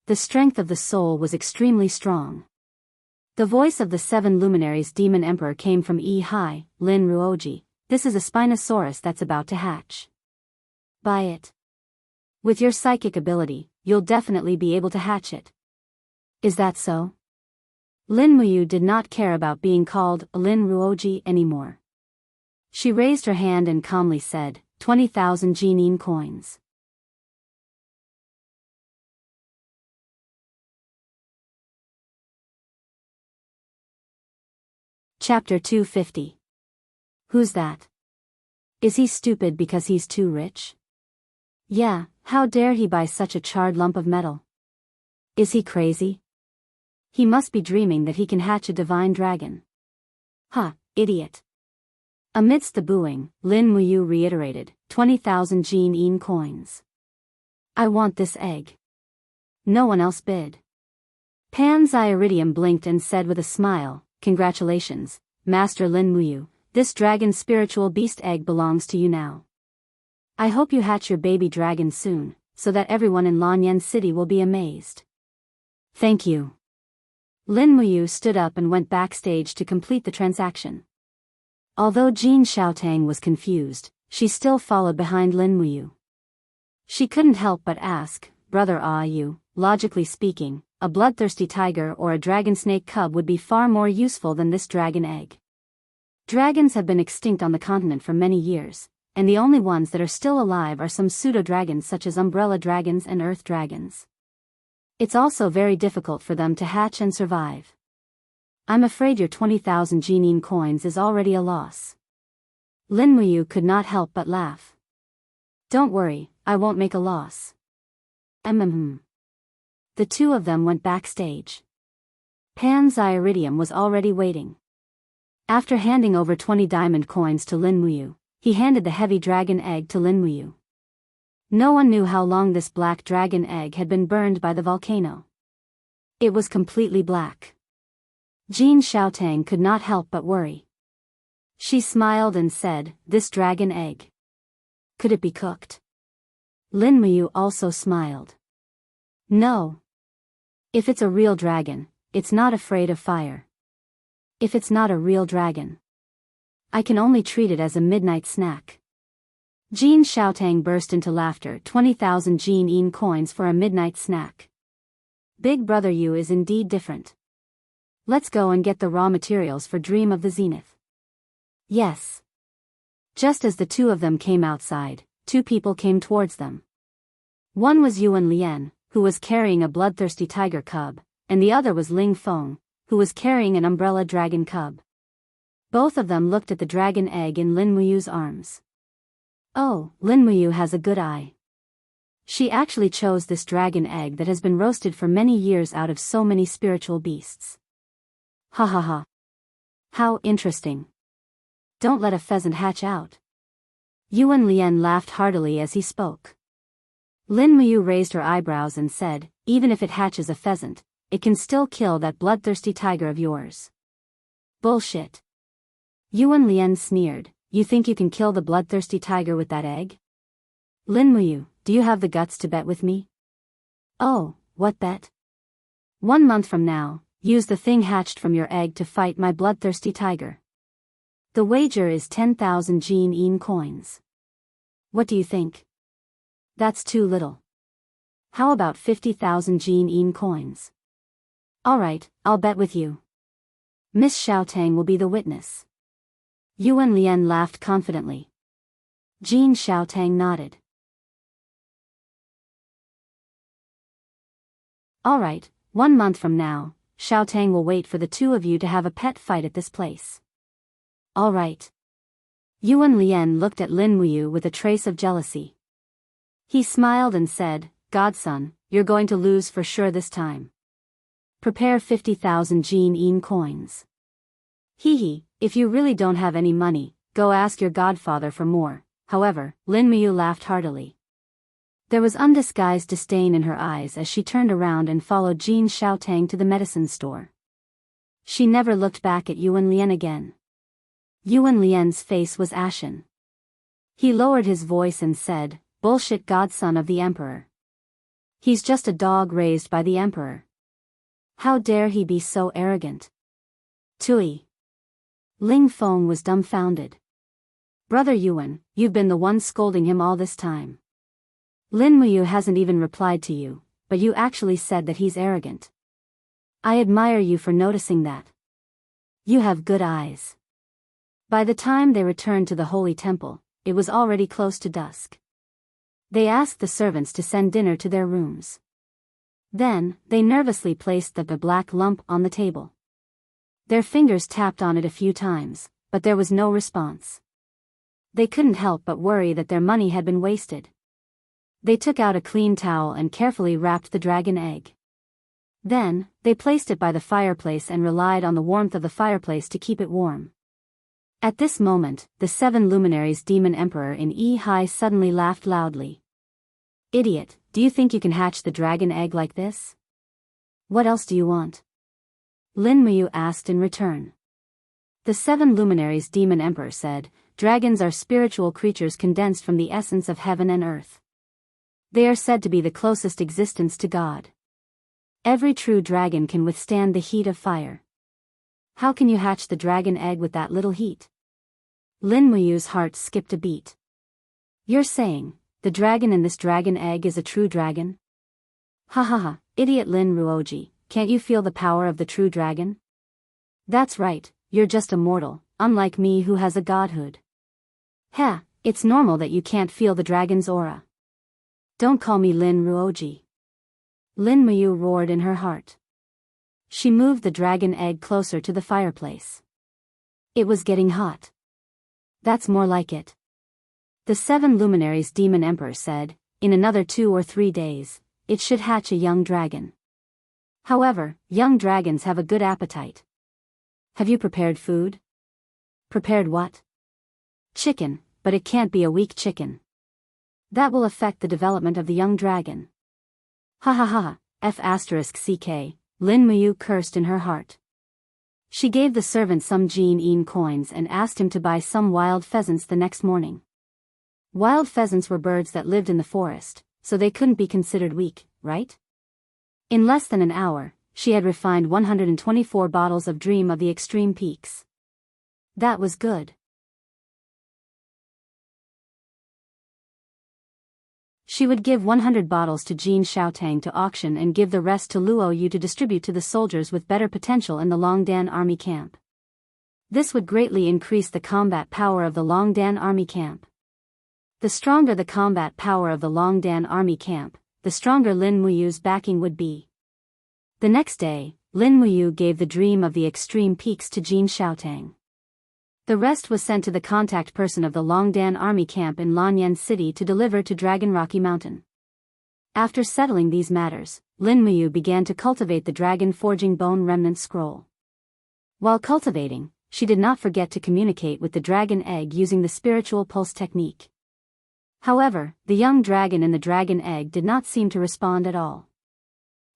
The strength of the soul was extremely strong. The voice of the seven luminaries demon emperor came from Hi, Lin Ruoji. "This is a Spinosaurus that's about to hatch. Buy it. With your psychic ability, you'll definitely be able to hatch it." "Is that so?" Lin Muyu did not care about being called Lin Ruoji anymore. She raised her hand and calmly said, 20,000 genine coins. Chapter 250. Who's that? Is he stupid because he's too rich? Yeah, how dare he buy such a charred lump of metal? Is he crazy? He must be dreaming that he can hatch a divine dragon. Idiot. Amidst the booing, Lin Muyu reiterated, 20,000 genine coins. I want this egg. No one else bid. Panxyridium blinked and said with a smile, Congratulations, Master Lin Muyu, this dragon spiritual beast egg belongs to you now. I hope you hatch your baby dragon soon, so that everyone in Lanyan City will be amazed. Thank you. Lin Muyu stood up and went backstage to complete the transaction. Although Jin Xiaotang was confused, she still followed behind Lin Muyu. She couldn't help but ask, Brother you, logically speaking, a bloodthirsty tiger or a dragon snake cub would be far more useful than this dragon egg. Dragons have been extinct on the continent for many years, and the only ones that are still alive are some pseudo-dragons such as umbrella dragons and earth dragons. It's also very difficult for them to hatch and survive. I'm afraid your 20,000 genine coins is already a loss. Lin Muyu could not help but laugh. Don't worry, I won't make a loss. The two of them went backstage. Panxyridium was already waiting. After handing over 20 diamond coins to Lin Muyu, he handed the heavy dragon egg to Lin Muyu. No one knew how long this black dragon egg had been burned by the volcano. It was completely black. Jin Xiaotang could not help but worry. She smiled and said, This dragon egg. Could it be cooked? Lin Muyu also smiled. No. If it's a real dragon, it's not afraid of fire. If it's not a real dragon, I can only treat it as a midnight snack. Jin Xiaotang burst into laughter. 20,000 genine coins for a midnight snack. Big Brother Yu is indeed different. Let's go and get the raw materials for Dream of the Zenith. Yes. Just as the two of them came outside, two people came towards them. One was Yuan Lian, who was carrying a bloodthirsty tiger cub, and the other was Ling Feng, who was carrying an umbrella dragon cub. Both of them looked at the dragon egg in Lin Muyu's arms. Oh, Lin Muyu has a good eye. She actually chose this dragon egg that has been roasted for many years out of so many spiritual beasts. Ha ha ha. How interesting. Don't let a pheasant hatch out. Yuan Lian laughed heartily as he spoke. Lin Muyu raised her eyebrows and said, even if it hatches a pheasant, it can still kill that bloodthirsty tiger of yours. Bullshit. Yuan Lian sneered, you think you can kill the bloodthirsty tiger with that egg? Lin Muyu, do you have the guts to bet with me? Oh, what bet? 1 month from now, use the thing hatched from your egg to fight my bloodthirsty tiger. The wager is 10,000 Jin coins. What do you think? That's too little. How about 50,000 Jin coins? Alright, I'll bet with you. Miss Xiaotang will be the witness. Yuan Lian laughed confidently. Jin Xiaotang nodded. Alright, 1 month from now, Xiaotang will wait for the two of you to have a pet fight at this place. Alright. Yuan Lian looked at Lin Muyu with a trace of jealousy. He smiled and said, Godson, you're going to lose for sure this time. Prepare 50,000 Jin coins. Hee, if you really don't have any money, go ask your godfather for more. However, Lin Muyu laughed heartily. There was undisguised disdain in her eyes as she turned around and followed Jin Xiaotang to the medicine store. She never looked back at Yuan Lian again. Yuan Lian's face was ashen. He lowered his voice and said, bullshit godson of the emperor. He's just a dog raised by the emperor. How dare he be so arrogant? Tui. Ling Feng was dumbfounded. Brother Yuan, you've been the one scolding him all this time. Lin Muyu hasn't even replied to you, but you actually said that he's arrogant. I admire you for noticing that. You have good eyes. By the time they returned to the holy temple, it was already close to dusk. They asked the servants to send dinner to their rooms. Then, they nervously placed the black lump on the table. Their fingers tapped on it a few times, but there was no response. They couldn't help but worry that their money had been wasted. They took out a clean towel and carefully wrapped the dragon egg. Then, they placed it by the fireplace and relied on the warmth of the fireplace to keep it warm. At this moment, the 7 luminaries demon emperor in Yi suddenly laughed loudly. Idiot, do you think you can hatch the dragon egg like this? What else do you want? Lin Muyu asked in return. The 7 luminaries demon emperor said, dragons are spiritual creatures condensed from the essence of heaven and earth. They are said to be the closest existence to God. Every true dragon can withstand the heat of fire. How can you hatch the dragon egg with that little heat? Lin Muyu's heart skipped a beat. You're saying, the dragon in this dragon egg is a true dragon? Ha ha ha, idiot Lin Ruoji, can't you feel the power of the true dragon? That's right, you're just a mortal, unlike me who has a godhood. Heh, it's normal that you can't feel the dragon's aura. Don't call me Lin Ruoji. Lin Muyu roared in her heart. She moved the dragon egg closer to the fireplace. It was getting hot. That's more like it. The 7 luminaries demon emperor said, in another 2 or 3 days, it should hatch a young dragon. However, young dragons have a good appetite. Have you prepared food? Prepared what? Chicken, but it can't be a weak chicken. That will affect the development of the young dragon. Ha ha ha, F***ck, Lin Muyu cursed in her heart. She gave the servant some Jin coins and asked him to buy some wild pheasants the next morning. Wild pheasants were birds that lived in the forest, so they couldn't be considered weak, right? In less than an hour, she had refined 124 bottles of Dream of the Extreme Peaks. That was good. She would give 100 bottles to Jin Xiaotang to auction and give the rest to Luo Yu to distribute to the soldiers with better potential in the Longdan army camp. This would greatly increase the combat power of the Longdan army camp. The stronger the combat power of the Longdan army camp, the stronger Lin Muyu's backing would be. The next day, Lin Muyu gave the dream of the extreme peaks to Jin Xiaotang. The rest was sent to the contact person of the Longdan army camp in Lanyan City to deliver to Dragon Rocky Mountain. After settling these matters, Lin Muyu began to cultivate the dragon forging bone remnant scroll. While cultivating, she did not forget to communicate with the dragon egg using the spiritual pulse technique. However, the young dragon in the dragon egg did not seem to respond at all.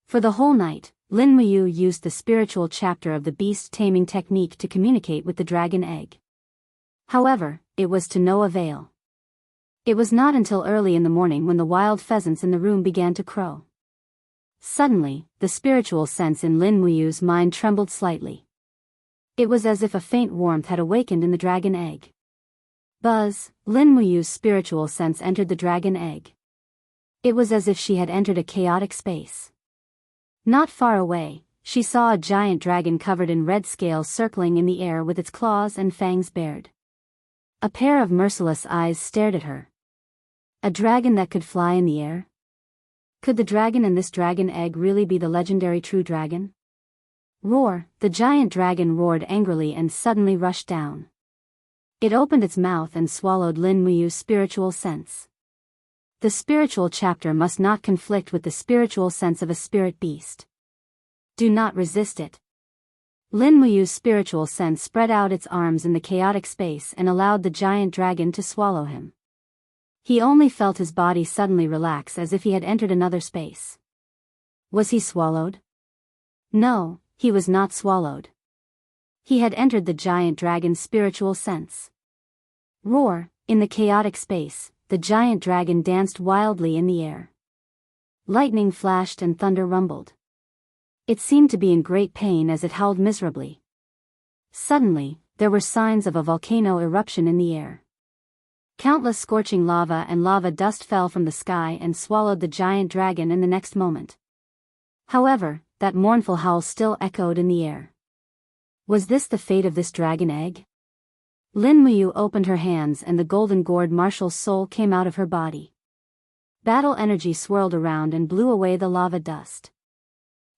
For the whole night, Lin Muyu used the spiritual chapter of the beast taming technique to communicate with the dragon egg. However, it was to no avail. It was not until early in the morning when the wild pheasants in the room began to crow. Suddenly, the spiritual sense in Lin Muyu's mind trembled slightly. It was as if a faint warmth had awakened in the dragon egg. Buzz, Lin Muyu's spiritual sense entered the dragon egg. It was as if she had entered a chaotic space. Not far away, she saw a giant dragon covered in red scales circling in the air with its claws and fangs bared. A pair of merciless eyes stared at her. A dragon that could fly in the air? Could the dragon in this dragon egg really be the legendary true dragon? Roar! The giant dragon roared angrily and suddenly rushed down. It opened its mouth and swallowed Lin Muyu's spiritual sense. The spiritual chapter must not conflict with the spiritual sense of a spirit beast. Do not resist it. Lin Muyu's spiritual sense spread out its arms in the chaotic space and allowed the giant dragon to swallow him. He only felt his body suddenly relax as if he had entered another space. Was he swallowed? No, he was not swallowed. He had entered the giant dragon's spiritual sense. Roar! In the chaotic space, the giant dragon danced wildly in the air. Lightning flashed and thunder rumbled. It seemed to be in great pain as it howled miserably. Suddenly, there were signs of a volcano eruption in the air. Countless scorching lava and lava dust fell from the sky and swallowed the giant dragon in the next moment. However, that mournful howl still echoed in the air. Was this the fate of this dragon egg? Lin Muyu opened her hands and the golden gourd marshal's soul came out of her body. Battle energy swirled around and blew away the lava dust.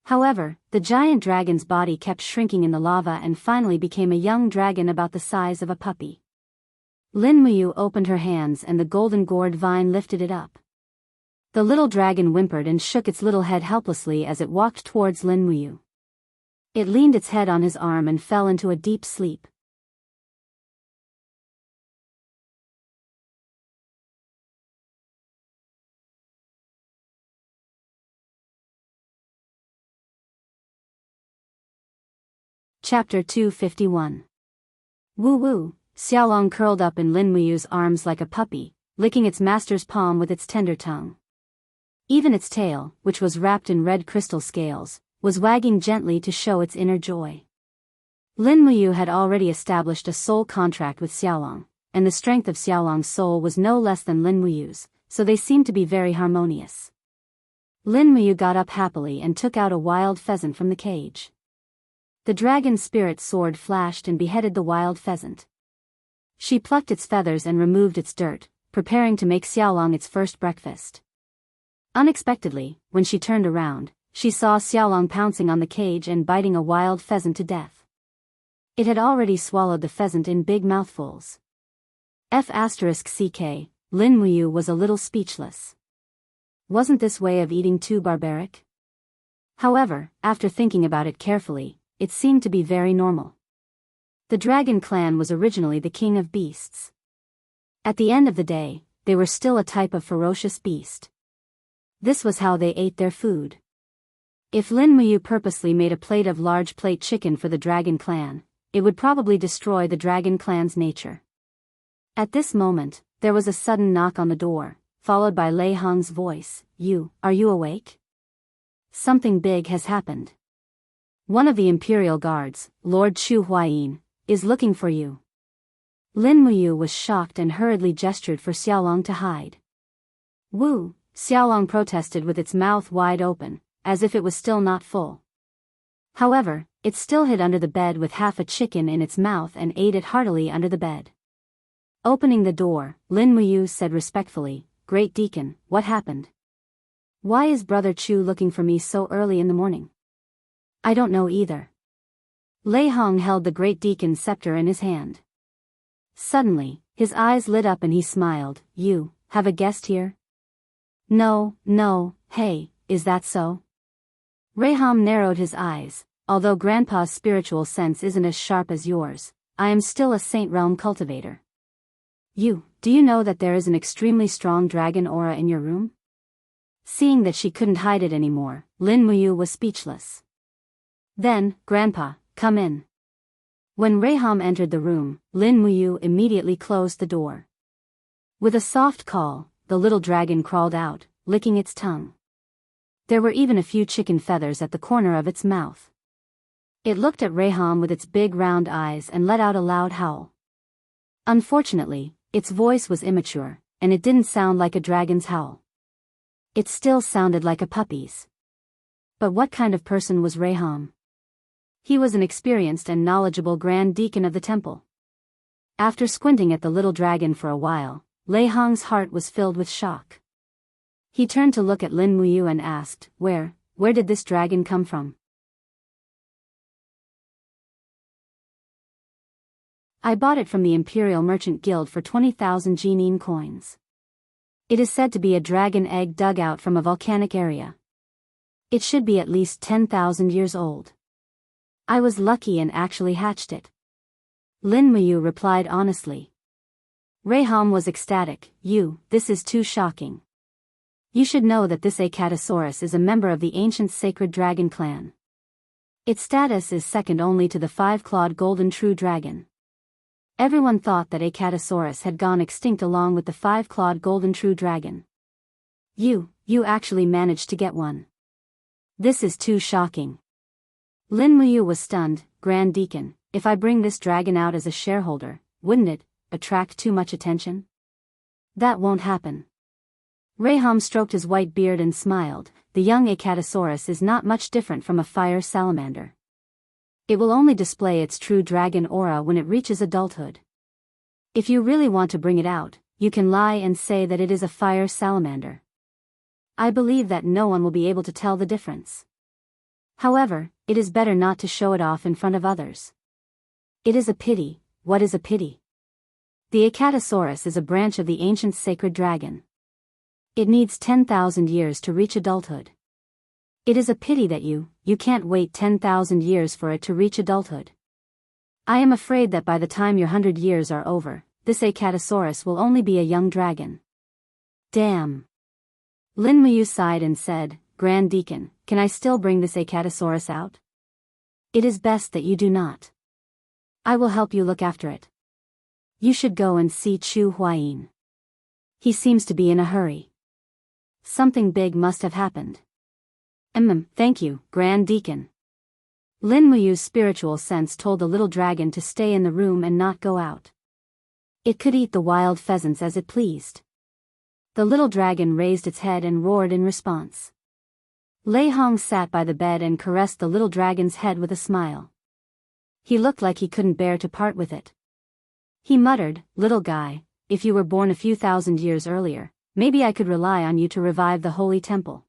However, the giant dragon's body kept shrinking in the lava and finally became a young dragon about the size of a puppy. Lin Muyu opened her hands and the golden gourd vine lifted it up. The little dragon whimpered and shook its little head helplessly as it walked towards Lin Muyu. It leaned its head on his arm and fell into a deep sleep. Chapter 251. Woo woo, Xiaolong curled up in Lin Muyu's arms like a puppy, licking its master's palm with its tender tongue. Even its tail, which was wrapped in red crystal scales, was wagging gently to show its inner joy. Lin Muyu had already established a soul contract with Xiaolong, and the strength of Xiaolong's soul was no less than Lin Muyu's, so they seemed to be very harmonious. Lin Muyu got up happily and took out a wild pheasant from the cage. The dragon's spirit sword flashed and beheaded the wild pheasant. She plucked its feathers and removed its dirt, preparing to make Xiaolong its first breakfast. Unexpectedly, when she turned around, she saw Xiaolong pouncing on the cage and biting a wild pheasant to death. It had already swallowed the pheasant in big mouthfuls. *CK, Lin Muyu was a little speechless. Wasn't this way of eating too barbaric? However, after thinking about it carefully, it seemed to be very normal. The dragon clan was originally the king of beasts. At the end of the day, they were still a type of ferocious beast. This was how they ate their food. If Lin Muyu purposely made a plate of large plate chicken for the dragon clan, it would probably destroy the dragon clan's nature. At this moment, there was a sudden knock on the door, followed by Lei Hong's voice. Are you awake? Something big has happened. One of the imperial guards, Lord Chu Huayin, is looking for you. Lin Muyu was shocked and hurriedly gestured for Xiaolong to hide. Woo, Xiaolong protested with its mouth wide open, as if it was still not full. However, it still hid under the bed with half a chicken in its mouth and ate it heartily under the bed. Opening the door, Lin Muyu said respectfully, Great Deacon, what happened? Why is Brother Chu looking for me so early in the morning? I don't know either. Lei Hong held the great deacon's scepter in his hand. Suddenly, his eyes lit up and he smiled. You have a guest here? No, hey, is that so? Raham narrowed his eyes. Although Grandpa's spiritual sense isn't as sharp as yours, I am still a Saint Realm cultivator. Do you know that there is an extremely strong dragon aura in your room? Seeing that she couldn't hide it anymore, Lin Muyu was speechless. Then, Grandpa, come in. When Raham entered the room, Lin Muyu immediately closed the door. With a soft call, the little dragon crawled out, licking its tongue. There were even a few chicken feathers at the corner of its mouth. It looked at Raham with its big round eyes and let out a loud howl. Unfortunately, its voice was immature, and it didn't sound like a dragon's howl. It still sounded like a puppy's. But what kind of person was Raham? He was an experienced and knowledgeable Grand Deacon of the temple. After squinting at the little dragon for a while, Lei Hong's heart was filled with shock. He turned to look at Lin Muyu and asked, Where did this dragon come from? I bought it from the Imperial Merchant Guild for 20,000 Jinine coins. It is said to be a dragon egg dug out from a volcanic area. It should be at least 10,000 years old. I was lucky and actually hatched it. Lin Muyu replied honestly. Raham was ecstatic. This is too shocking. You should know that this Acatosaurus is a member of the ancient sacred dragon clan. Its status is second only to the five-clawed golden true dragon. Everyone thought that Acatosaurus had gone extinct along with the five-clawed golden true dragon. You actually managed to get one. This is too shocking. Lin Muyu was stunned. Grand Deacon, if I bring this dragon out as a shareholder, wouldn't it attract too much attention? That won't happen. Raham stroked his white beard and smiled. The young Acatosaurus is not much different from a fire salamander. It will only display its true dragon aura when it reaches adulthood. If you really want to bring it out, you can lie and say that it is a fire salamander. I believe that no one will be able to tell the difference. However, it is better not to show it off in front of others. It is a pity. What is a pity? The Acatosaurus is a branch of the ancient sacred dragon. It needs 10,000 years to reach adulthood. It is a pity that you can't wait 10,000 years for it to reach adulthood. I am afraid that by the time your 100 years are over, this Acatosaurus will only be a young dragon. Damn. Lin Muyu sighed and said, Grand Deacon, can I still bring this Acatosaurus out? It is best that you do not. I will help you look after it. You should go and see Chu Huayin. He seems to be in a hurry. Something big must have happened. Thank you, Grand Deacon. Lin Muyu's spiritual sense told the little dragon to stay in the room and not go out. It could eat the wild pheasants as it pleased. The little dragon raised its head and roared in response. Lei Hong sat by the bed and caressed the little dragon's head with a smile. He looked like he couldn't bear to part with it. He muttered, Little guy, if you were born a few thousand years earlier, maybe I could rely on you to revive the holy temple.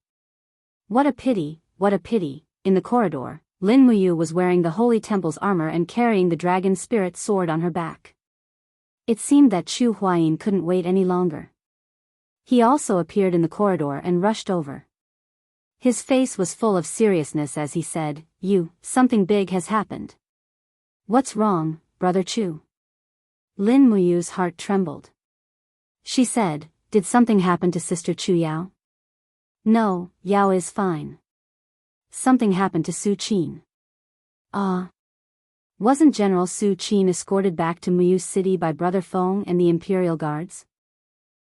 What a pity, what a pity. In the corridor, Lin Muyu was wearing the holy temple's armor and carrying the dragon spirit sword on her back. It seemed that Chu Huayin couldn't wait any longer. He also appeared in the corridor and rushed over. His face was full of seriousness as he said, Something big has happened. What's wrong, Brother Chu? Lin Muyu's heart trembled. She said, Did something happen to Sister Chu Yao? No, Yao is fine. Something happened to Su Qin. Wasn't General Su Qin escorted back to Muyu City by Brother Feng and the Imperial Guards?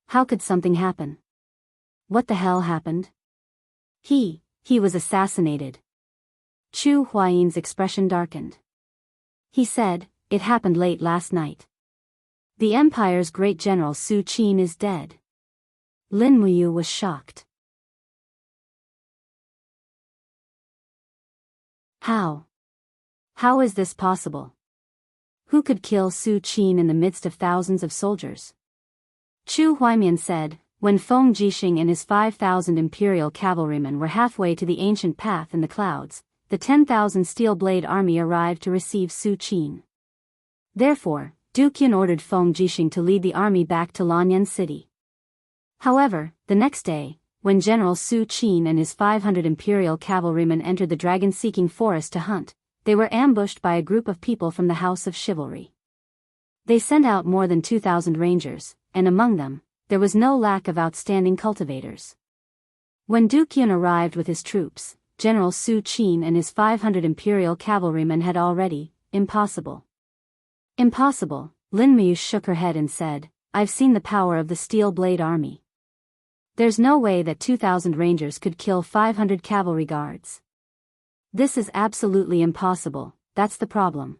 How could something happen? What the hell happened? He was assassinated. Chu Huayin's expression darkened. He said, It happened late last night. The Empire's great general Su Qin is dead. Lin Muyu was shocked. How? How is this possible? Who could kill Su Qin in the midst of thousands of soldiers? Chu Huaimian said, when Feng Jixing and his 5,000 imperial cavalrymen were halfway to the ancient path in the clouds, the 10,000 Steel Blade army arrived to receive Su Qin. Therefore, Duke Yun ordered Feng Jixing to lead the army back to Lanyan City. However, the next day, when General Su Qin and his 500 imperial cavalrymen entered the dragon-seeking forest to hunt, they were ambushed by a group of people from the House of Chivalry. They sent out more than 2,000 rangers, and among them, there was no lack of outstanding cultivators. When Duke Yun arrived with his troops, General Su Qin and his 500 imperial cavalrymen had already, impossible. Impossible, Lin Muyu shook her head and said, I've seen the power of the Steel Blade army. There's no way that 2,000 rangers could kill 500 cavalry guards. This is absolutely impossible, that's the problem.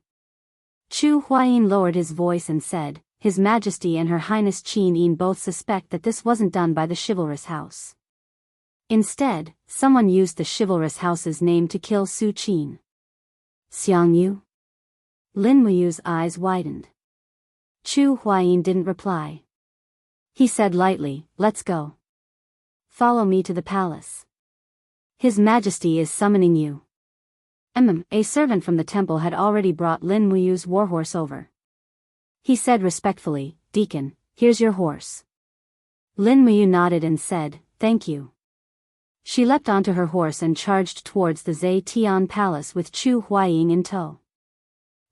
Chu Huayin lowered his voice and said, His Majesty and Her Highness Qin Yin both suspect that this wasn't done by the chivalrous house. Instead, someone used the chivalrous house's name to kill Su Qin. Xiang Yu? Lin Muyu's eyes widened. Chu Huayin didn't reply. He said lightly, Let's go. Follow me to the palace. His Majesty is summoning you. A servant from the temple had already brought Lin Muyu's warhorse over. He said respectfully, Deacon, here's your horse. Lin Muyu nodded and said, Thank you. She leapt onto her horse and charged towards the Zhe Tian Palace with Chu Huayin in tow.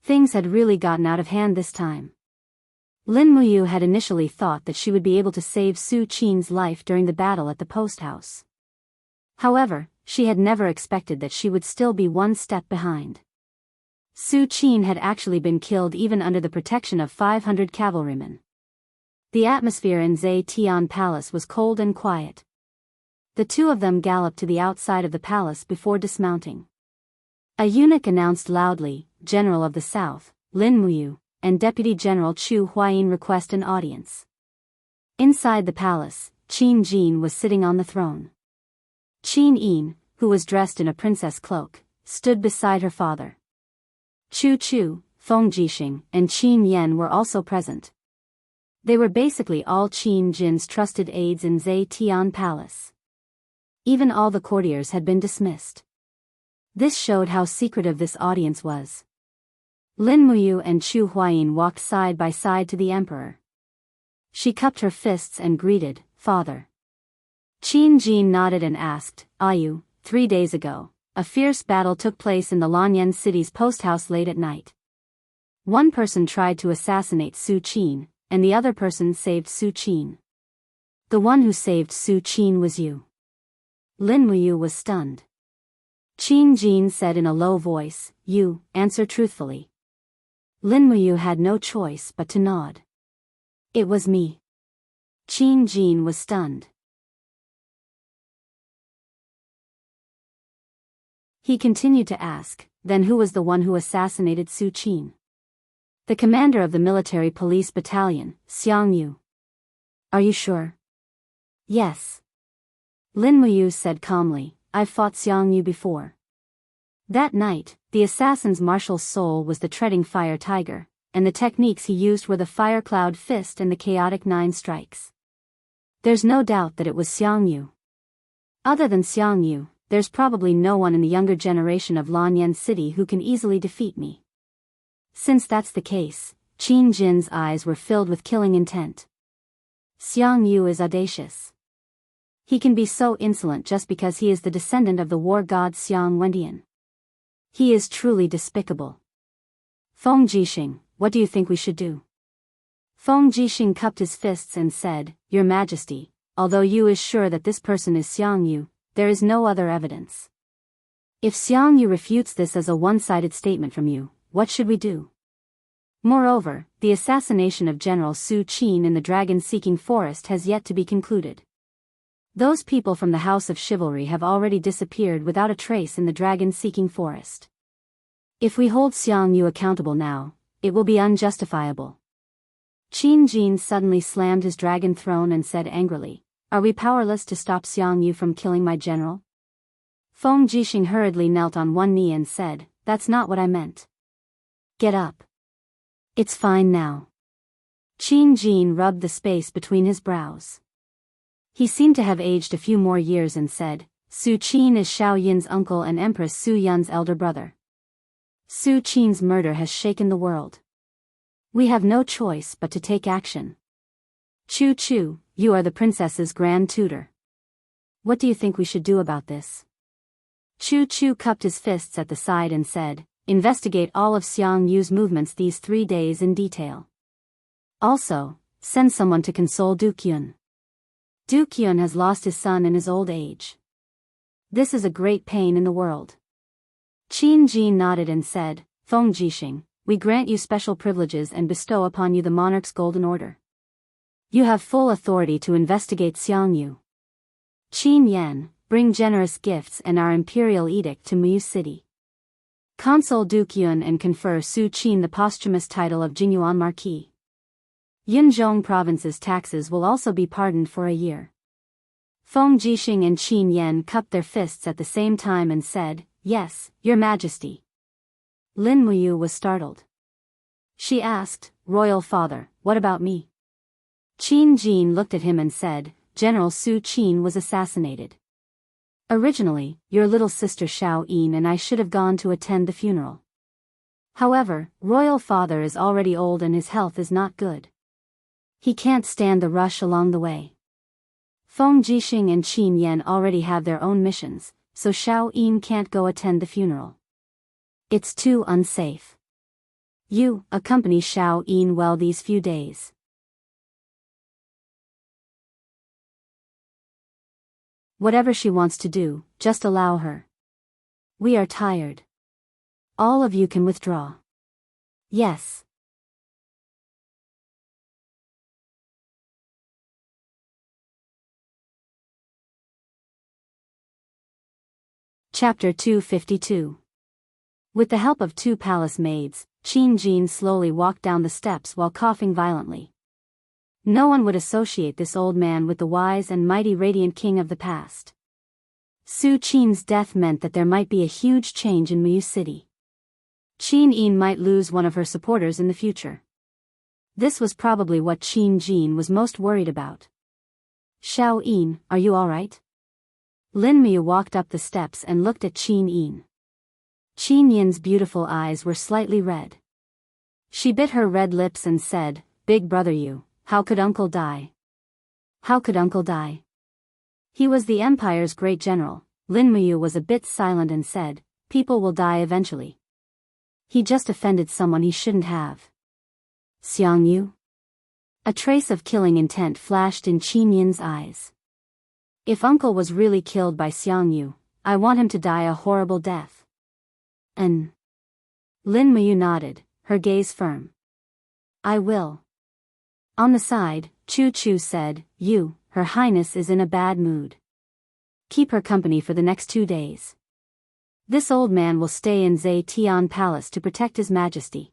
Things had really gotten out of hand this time. Lin Muyu had initially thought that she would be able to save Su Qin's life during the battle at the post house. However, she had never expected that she would still be one step behind. Su Qin had actually been killed even under the protection of 500 cavalrymen. The atmosphere in Zhe Tian Palace was cold and quiet. The two of them galloped to the outside of the palace before dismounting. A eunuch announced loudly, General of the South, Lin Muyu, and Deputy General Chu Huayin request an audience. Inside the palace, Qin Jin was sitting on the throne. Qin Yin, who was dressed in a princess cloak, stood beside her father. Chu Chu, Feng Jixing, and Qin Yan were also present. They were basically all Qin Jin's trusted aides in Zhe Tian Palace. Even all the courtiers had been dismissed. This showed how secretive this audience was. Lin Muyu and Chu Huayin walked side by side to the emperor. She cupped her fists and greeted, Father. Qin Jin nodded and asked, Ayu, 3 days ago, a fierce battle took place in the Lanyan city's posthouse late at night. One person tried to assassinate Su Qin, and the other person saved Su Qin. The one who saved Su Qin was you. Lin Muyu was stunned. Qin Jin said in a low voice, You, answer truthfully. Lin Muyu had no choice but to nod. It was me. Qin Jin was stunned. He continued to ask, Then who was the one who assassinated Su Qin? The commander of the military police battalion, Xiang Yu. Are you sure? Yes. Lin Muyu said calmly, I've fought Xiang Yu before. That night, the assassin's martial soul was the treading fire tiger, and the techniques he used were the fire cloud fist and the chaotic 9 strikes. There's no doubt that it was Xiang Yu. Other than Xiang Yu, there's probably no one in the younger generation of Lanyan City who can easily defeat me. Since that's the case, Qin Jin's eyes were filled with killing intent. Xiang Yu is audacious. He can be so insolent just because he is the descendant of the war god Xiang Wendian. He is truly despicable. Feng Jixing, what do you think we should do? Feng Jixing cupped his fists and said, Your Majesty, although you is sure that this person is Xiang Yu, there is no other evidence. If Xiang Yu refutes this as a one-sided statement from you, what should we do? Moreover, the assassination of General Su Qin in the dragon-seeking forest has yet to be concluded. Those people from the House of Chivalry have already disappeared without a trace in the dragon-seeking forest. If we hold Xiang Yu accountable now, it will be unjustifiable. Qin Jin suddenly slammed his dragon throne and said angrily, Are we powerless to stop Xiang Yu from killing my general? Feng Jixing hurriedly knelt on one knee and said, That's not what I meant. Get up. It's fine now. Qin Jin rubbed the space between his brows. He seemed to have aged a few more years and said, Su Qin is Xiao Yin's uncle and Empress Su Yun's elder brother. Su Qin's murder has shaken the world. We have no choice but to take action. Chu Chu, you are the princess's grand tutor. What do you think we should do about this? Chu Chu cupped his fists at the side and said, investigate all of Xiang Yu's movements these 3 days in detail. Also, send someone to console Duke Yun. Duke Yun has lost his son in his old age. This is a great pain in the world. Qin Jin nodded and said, Feng Jixing, we grant you special privileges and bestow upon you the monarch's golden order. You have full authority to investigate Xiang Yu. Qin Yan, bring generous gifts and our imperial edict to Mu City. Console Duke Yun and confer Su Qin the posthumous title of Jinyuan Marquis. Yunzhong province's taxes will also be pardoned for a year. Feng Jixing and Qin Yan cupped their fists at the same time and said, Yes, Your Majesty. Lin Muyu was startled. She asked, Royal Father, what about me? Qin Jin looked at him and said, General Su Qin was assassinated. Originally, your little sister Xiao Yin and I should have gone to attend the funeral. However, Royal Father is already old and his health is not good. He can't stand the rush along the way. Feng Jixing and Qin Yan already have their own missions, so Xiao Yin can't go attend the funeral. It's too unsafe. You, accompany Xiao Yin well these few days. Whatever she wants to do, just allow her. We are tired. All of you can withdraw. Yes. Chapter 252. With the help of 2 palace maids, Qin Jin slowly walked down the steps while coughing violently. No one would associate this old man with the wise and mighty radiant king of the past. Su Qin's death meant that there might be a huge change in Mu City. Qin Yin might lose one of her supporters in the future. This was probably what Qin Jin was most worried about. Xiao Yin, are you alright? Lin Mu walked up the steps and looked at Qin Yin. Qin Yin's beautiful eyes were slightly red. She bit her red lips and said, Big brother you, how could uncle die? How could uncle die? He was the empire's great general. Lin Mu was a bit silent and said, people will die eventually. He just offended someone he shouldn't have. Xiang Yu? A trace of killing intent flashed in Qin Yin's eyes. If uncle was really killed by Xiang Yu, I want him to die a horrible death. Lin Mu nodded, her gaze firm. I will. On the side, Chu Chu said, Her Highness is in a bad mood. Keep her company for the next 2 days. This old man will stay in Zetian Palace to protect His Majesty.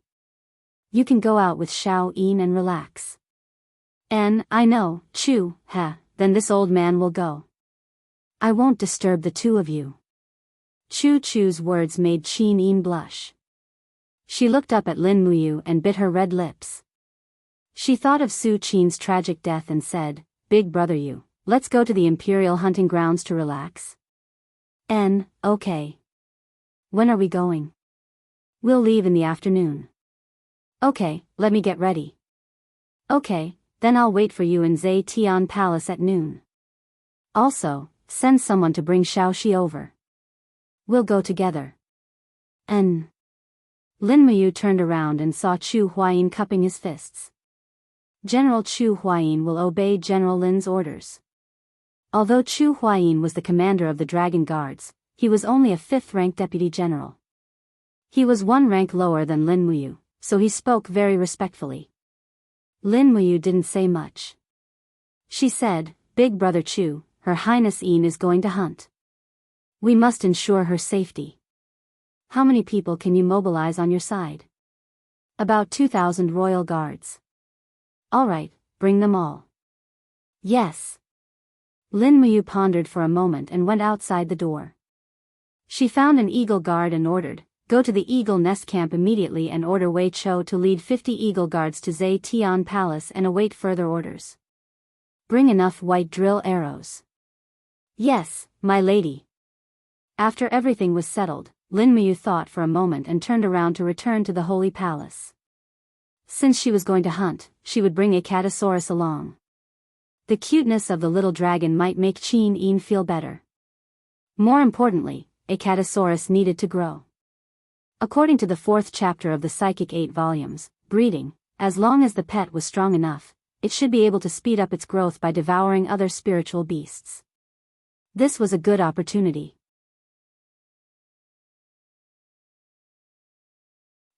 You can go out with Xiao Yin and relax. I know, Chu, then this old man will go. I won't disturb the 2 of you. Chu Chu's words made Qin Yin blush. She looked up at Lin Muyu and bit her red lips. She thought of Su Qin's tragic death and said, Big brother you, let's go to the imperial hunting grounds to relax. Okay. When are we going? We'll leave in the afternoon. Okay, let me get ready. Okay, then I'll wait for you in Zetian Palace at noon. Also, send someone to bring Xiaoxi over. We'll go together. Lin Muyu turned around and saw Chu Huayin cupping his fists. General Chu Huayin will obey General Lin's orders. Although Chu Huayin was the commander of the Dragon Guards, he was only a 5th-rank deputy general. He was 1 rank lower than Lin Muyu, so he spoke very respectfully. Lin Muyu didn't say much. She said, Big brother Chu, Her Highness Yin is going to hunt. We must ensure her safety. How many people can you mobilize on your side? About 2,000 royal guards. All right, bring them all. Yes. Lin Muyu pondered for a moment and went outside the door. She found an eagle guard and ordered, Go to the eagle nest camp immediately and order Wei Chou to lead 50 eagle guards to Zetian Palace and await further orders. Bring enough white drill arrows. Yes, my lady. After everything was settled, Lin Muyu thought for a moment and turned around to return to the Holy Palace. Since she was going to hunt, she would bring a Catasaurus along. The cuteness of the little dragon might make Qin Yin feel better. More importantly, a Catasaurus needed to grow. According to the 4th chapter of the Psychic 8 volumes, breeding, as long as the pet was strong enough, it should be able to speed up its growth by devouring other spiritual beasts. This was a good opportunity.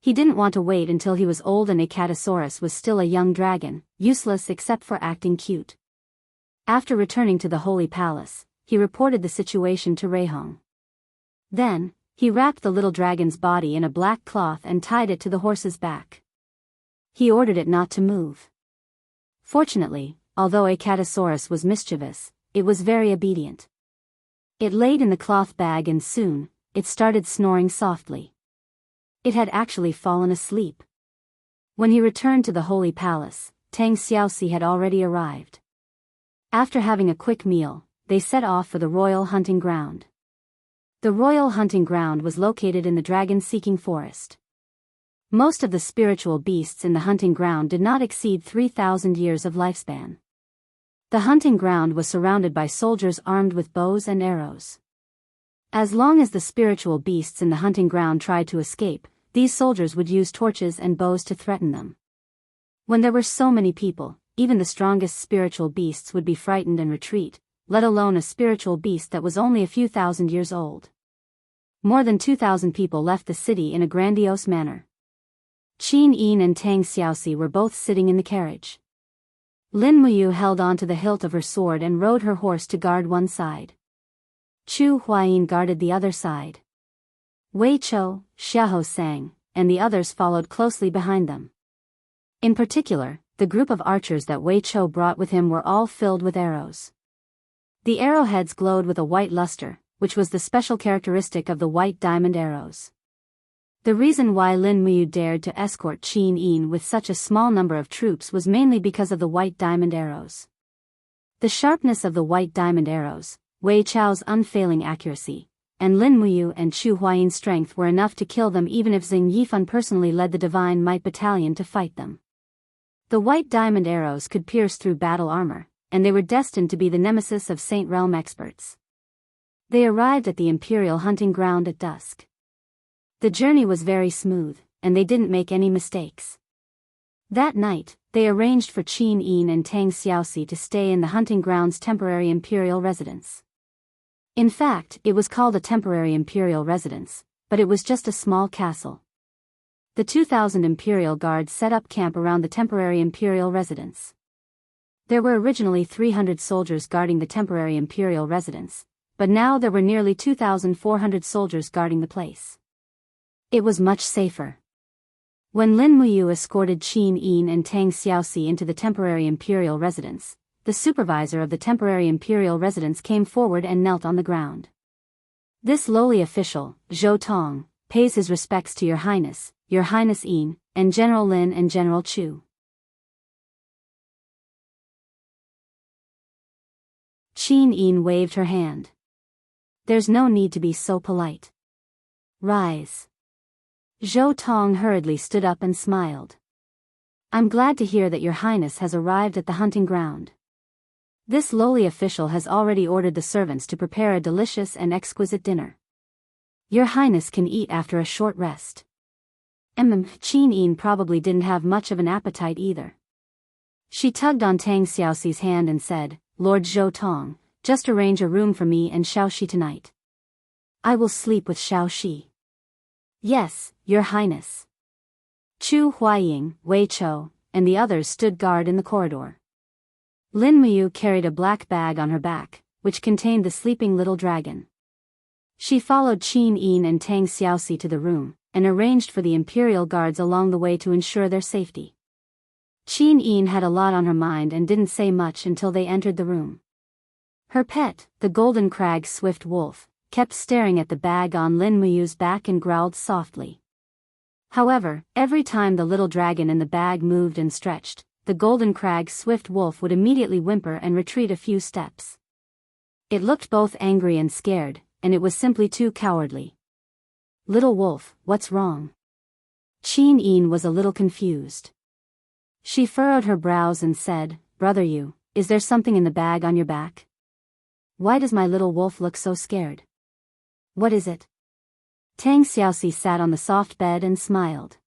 He didn't want to wait until he was old and a Catasaurus was still a young dragon, useless except for acting cute. After returning to the Holy Palace, he reported the situation to Reihong. Then, he wrapped the little dragon's body in a black cloth and tied it to the horse's back. He ordered it not to move. Fortunately, although a Catasaurus was mischievous, it was very obedient. It laid in the cloth bag and soon, it started snoring softly. It had actually fallen asleep. When he returned to the Holy Palace, Tang Xiaoxi had already arrived. After having a quick meal, they set off for the royal hunting ground. The royal hunting ground was located in the dragon-seeking forest. Most of the spiritual beasts in the hunting ground did not exceed 3,000 years of lifespan. The hunting ground was surrounded by soldiers armed with bows and arrows. As long as the spiritual beasts in the hunting ground tried to escape, these soldiers would use torches and bows to threaten them. When there were so many people, even the strongest spiritual beasts would be frightened and retreat, let alone a spiritual beast that was only a few thousand years old. More than 2,000 people left the city in a grandiose manner. Qin Yin and Tang Xiaoxi were both sitting in the carriage. Lin Muyu held on to the hilt of her sword and rode her horse to guard one side. Chu Huayin guarded the other side. Wei Chou, Xiahou Sang, and the others followed closely behind them. In particular, the group of archers that Wei Chou brought with him were all filled with arrows. The arrowheads glowed with a white luster, which was the special characteristic of the white diamond arrows. The reason why Lin Muyu dared to escort Qin Yin with such a small number of troops was mainly because of the white diamond arrows. The sharpness of the white diamond arrows, Wei Chou's unfailing accuracy, and Lin Muyu and Chu Huayin's strength were enough to kill them even if Xing Yifan personally led the Divine Might Battalion to fight them. The white diamond arrows could pierce through battle armor, and they were destined to be the nemesis of Saint Realm experts. They arrived at the Imperial hunting ground at dusk. The journey was very smooth, and they didn't make any mistakes. That night, they arranged for Qin Yin and Tang Xiaoxi to stay in the hunting ground's temporary imperial residence. In fact, it was called a temporary imperial residence, but it was just a small castle. The 2,000 imperial guards set up camp around the temporary imperial residence. There were originally 300 soldiers guarding the temporary imperial residence, but now there were nearly 2,400 soldiers guarding the place. It was much safer. When Lin Muyu escorted Qin Yin and Tang Xiaoxi into the temporary imperial residence, the supervisor of the temporary imperial residence came forward and knelt on the ground. This lowly official, Zhou Tong, pays his respects to Your Highness Yin, and General Lin and General Chu. Qin Yin waved her hand. There's no need to be so polite. Rise. Zhou Tong hurriedly stood up and smiled. I'm glad to hear that Your Highness has arrived at the hunting ground. This lowly official has already ordered the servants to prepare a delicious and exquisite dinner. Your Highness can eat after a short rest. Qin Yin probably didn't have much of an appetite either. She tugged on Tang Xiaoxi's hand and said, Lord Zhou Tong, just arrange a room for me and Xiaoxi tonight. I will sleep with Xiaoxi. Yes, Your Highness. Chu Huaying, Wei Chou, and the others stood guard in the corridor. Lin Muyu carried a black bag on her back, which contained the sleeping little dragon. She followed Qin Yin and Tang Xiaoxi to the room, and arranged for the imperial guards along the way to ensure their safety. Qin Yin had a lot on her mind and didn't say much until they entered the room. Her pet, the golden crag swift wolf, kept staring at the bag on Lin Muyu's back and growled softly. However, every time the little dragon in the bag moved and stretched, the golden crag swift wolf would immediately whimper and retreat a few steps. It looked both angry and scared, and it was simply too cowardly. Little wolf, what's wrong? Qin Yin was a little confused. She furrowed her brows and said, Brother Yu, is there something in the bag on your back? Why does my little wolf look so scared? What is it? Tang Xiaoxi sat on the soft bed and smiled.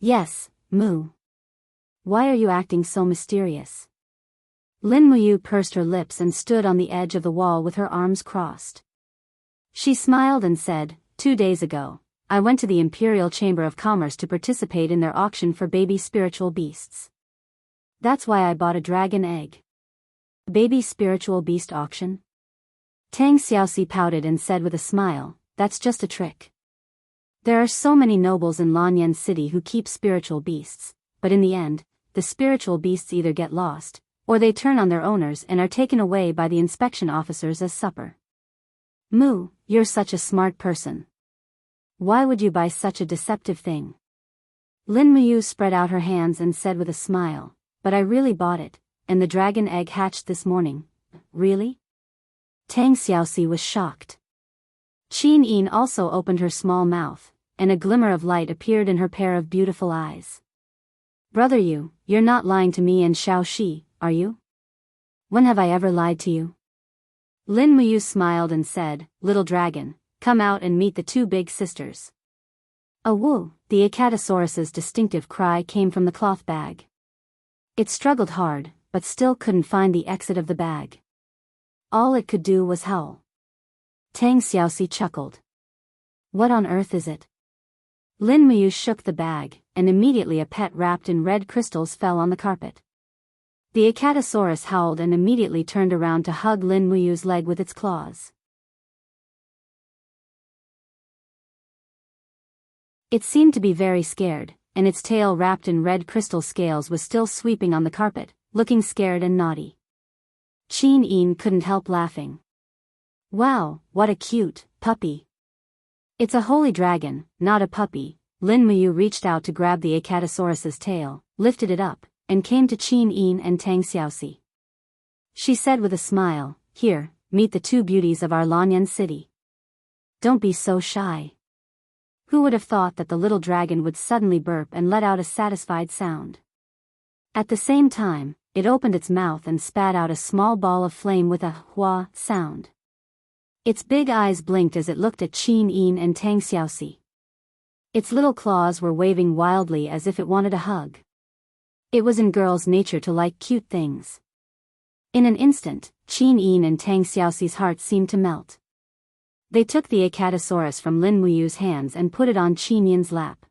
Yes, Moo. Why are you acting so mysterious? Lin Muyu pursed her lips and stood on the edge of the wall with her arms crossed. She smiled and said, 2 days ago, I went to the Imperial Chamber of Commerce to participate in their auction for baby spiritual beasts. That's why I bought a dragon egg. Baby spiritual beast auction? Tang Xiaoxi pouted and said with a smile, that's just a trick. There are so many nobles in Lanyan City who keep spiritual beasts, but in the end, the spiritual beasts either get lost, or they turn on their owners and are taken away by the inspection officers as supper. Moo, you're such a smart person. Why would you buy such a deceptive thing? Lin Muyu spread out her hands and said with a smile, but I really bought it, and the dragon egg hatched this morning. Really? Tang Xiaoxi was shocked. Qin Yin also opened her small mouth, and a glimmer of light appeared in her pair of beautiful eyes. Brother Yu, you're not lying to me and Xiao Shi, are you? When have I ever lied to you? Lin Muyu smiled and said, Little dragon, come out and meet the 2 big sisters. A woo, the Acatosaurus's distinctive cry came from the cloth bag. It struggled hard, but still couldn't find the exit of the bag. All it could do was howl. Tang Xiaoxi chuckled. What on earth is it? Lin Muyu shook the bag, and immediately a pet wrapped in red crystals fell on the carpet. The Acatosaurus howled and immediately turned around to hug Lin Muyu's leg with its claws. It seemed to be very scared, and its tail wrapped in red crystal scales was still sweeping on the carpet, looking scared and naughty. Qin Yin couldn't help laughing. Wow, what a cute puppy. It's a holy dragon, not a puppy. Lin Muyu reached out to grab the Acatosaurus's tail, lifted it up, and came to Qin Yin and Tang Xiaoxi. She said with a smile, Here, meet the 2 beauties of our Lanyan city. Don't be so shy. Who would have thought that the little dragon would suddenly burp and let out a satisfied sound? At the same time, it opened its mouth and spat out a small ball of flame with a hua sound. Its big eyes blinked as it looked at Qin Yin and Tang Xiaoxi. Its little claws were waving wildly as if it wanted a hug. It was in girls' nature to like cute things. In an instant, Qin Yin and Tang Xiaoxi's hearts seemed to melt. They took the Acatosaurus from Lin Muyu's hands and put it on Qin Yin's lap.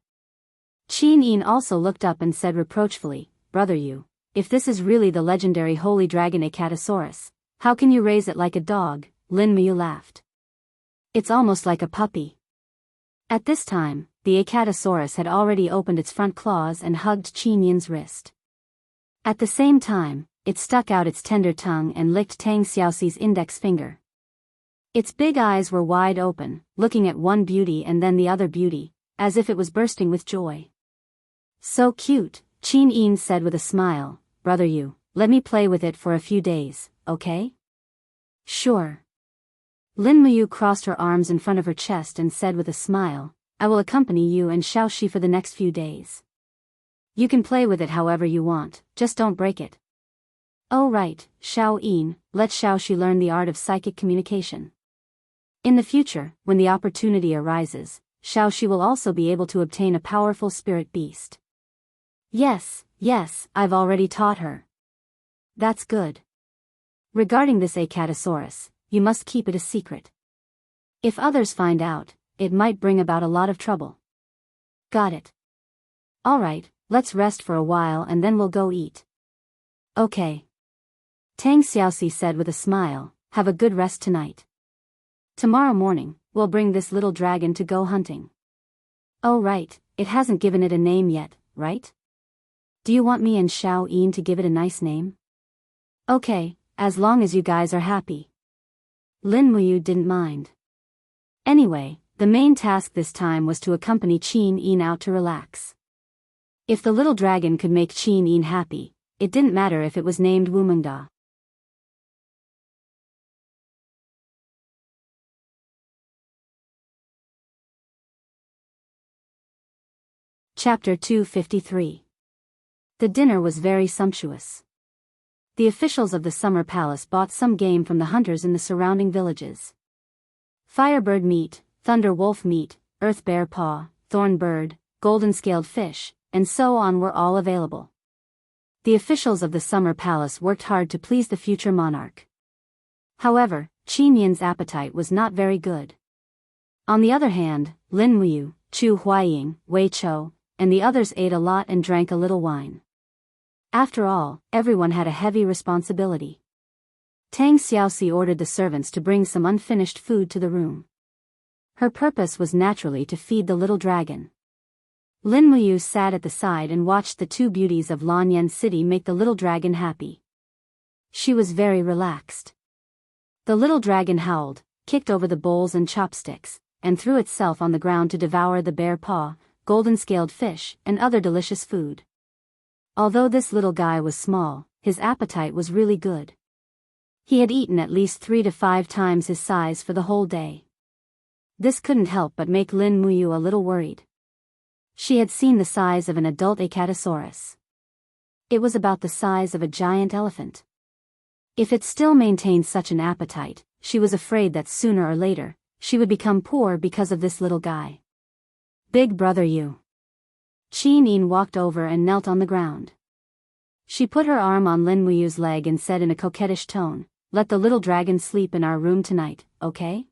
Qin Yin also looked up and said reproachfully, Brother Yu, if this is really the legendary holy dragon Acatosaurus, how can you raise it like a dog? Lin Muyu laughed. It's almost like a puppy. At this time, the Acatosaurus had already opened its front claws and hugged Qin Yin's wrist. At the same time, it stuck out its tender tongue and licked Tang Xiaoxi's index finger. Its big eyes were wide open, looking at one beauty and then the other beauty, as if it was bursting with joy. So cute, Qin Yin said with a smile, Brother Yu, let me play with it for a few days, okay? Sure. Lin Muyu crossed her arms in front of her chest and said with a smile, I will accompany you and Xiao Shi for the next few days. You can play with it however you want, just don't break it. Oh right, Xiao Yin, let Xiao Shi learn the art of psychic communication. In the future, when the opportunity arises, Xiao Shi will also be able to obtain a powerful spirit beast. Yes, I've already taught her. That's good. Regarding this Acatosaurus, you must keep it a secret. If others find out, it might bring about a lot of trouble. Got it. Alright, let's rest for a while and then we'll go eat. Okay. Tang Xiaoxi said with a smile, have a good rest tonight. Tomorrow morning, we'll bring this little dragon to go hunting. Oh right, it hasn't given it a name yet, right? Do you want me and Xiao Yin to give it a nice name? Okay, as long as you guys are happy. Lin Muyu didn't mind. Anyway, the main task this time was to accompany Qin Yin out to relax. If the little dragon could make Qin Yin happy, it didn't matter if it was named Wumengda. Chapter 253. The dinner was very sumptuous. The officials of the summer palace bought some game from the hunters in the surrounding villages. Firebird meat, thunder wolf meat, earth bear paw, thorn bird, golden-scaled fish, and so on were all available. The officials of the summer palace worked hard to please the future monarch. However, Qin Yin's appetite was not very good. On the other hand, Lin Muyu, Chu Huaying, Wei Chou, and the others ate a lot and drank a little wine. After all, everyone had a heavy responsibility. Tang Xiaoxi ordered the servants to bring some unfinished food to the room. Her purpose was naturally to feed the little dragon. Lin Muyu sat at the side and watched the two beauties of Lanyan City make the little dragon happy. She was very relaxed. The little dragon howled, kicked over the bowls and chopsticks, and threw itself on the ground to devour the bear paw, golden-scaled fish, and other delicious food. Although this little guy was small, his appetite was really good. He had eaten at least 3 to 5 times his size for the whole day. This couldn't help but make Lin Muyu a little worried. She had seen the size of an adult Acatosaurus. It was about the size of a giant elephant. If it still maintained such an appetite, she was afraid that sooner or later, she would become poor because of this little guy. Big brother you. Qin Yin walked over and knelt on the ground. She put her arm on Lin Muyu's leg and said in a coquettish tone, "Let the little dragon sleep in our room tonight, okay?"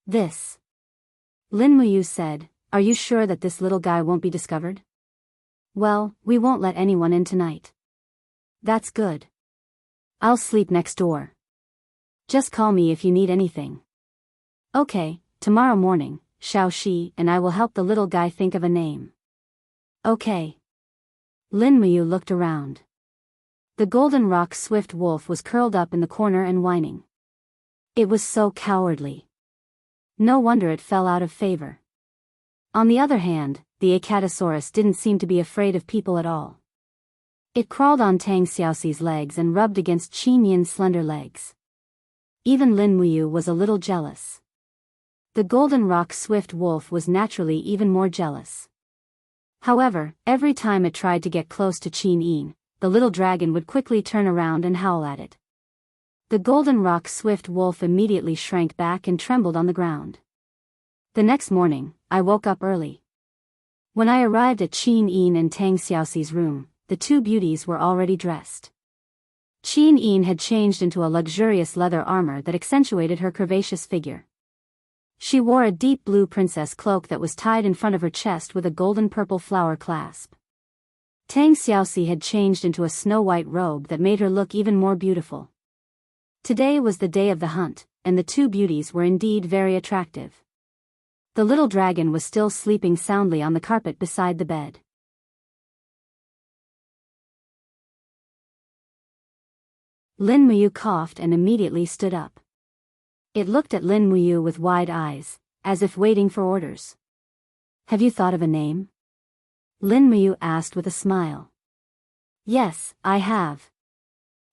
This. Lin Muyu said, "Are you sure that this little guy won't be discovered?" "Well, we won't let anyone in tonight." "That's good. I'll sleep next door. Just call me if you need anything." "Okay, tomorrow morning, Xiao Shi and I will help the little guy think of a name." "Okay." Lin Muyu looked around. The golden rock swift wolf was curled up in the corner and whining. It was so cowardly. No wonder it fell out of favor. On the other hand, the Acatosaurus didn't seem to be afraid of people at all. It crawled on Tang Xiaoxi's legs and rubbed against Qin Yin's slender legs. Even Lin Muyu was a little jealous. The golden rock swift wolf was naturally even more jealous. However, every time it tried to get close to Qin Yin, the little dragon would quickly turn around and howl at it. The golden rock swift wolf immediately shrank back and trembled on the ground. The next morning, I woke up early. When I arrived at Qin Yin and Tang Xiaoxi's room, the two beauties were already dressed. Qin Yin had changed into a luxurious leather armor that accentuated her curvaceous figure. She wore a deep blue princess cloak that was tied in front of her chest with a golden purple flower clasp. Tang Xiaoxi had changed into a snow-white robe that made her look even more beautiful. Today was the day of the hunt, and the two beauties were indeed very attractive. The little dragon was still sleeping soundly on the carpet beside the bed. Lin Muyu coughed and immediately stood up. It looked at Lin Muyu with wide eyes, as if waiting for orders. "Have you thought of a name?" Lin Muyu asked with a smile. "Yes, I have."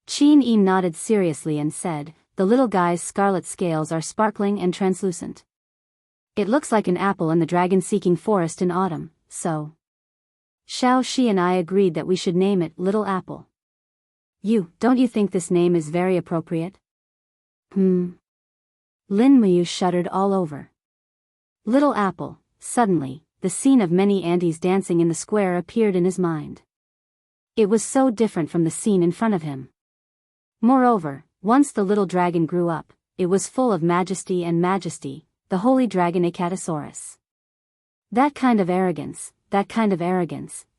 Qin Yin nodded seriously and said, "The little guy's scarlet scales are sparkling and translucent. It looks like an apple in the dragon-seeking forest in autumn, so." Xiao Shi and I agreed that we should name it Little Apple. Don't you think this name is very appropriate?" Lin Muyu shuddered all over. Little Apple. Suddenly, the scene of many aunties dancing in the square appeared in his mind. It was so different from the scene in front of him. Moreover, once the little dragon grew up, it was full of majesty, the holy dragon Acatosaurus. That kind of arrogance,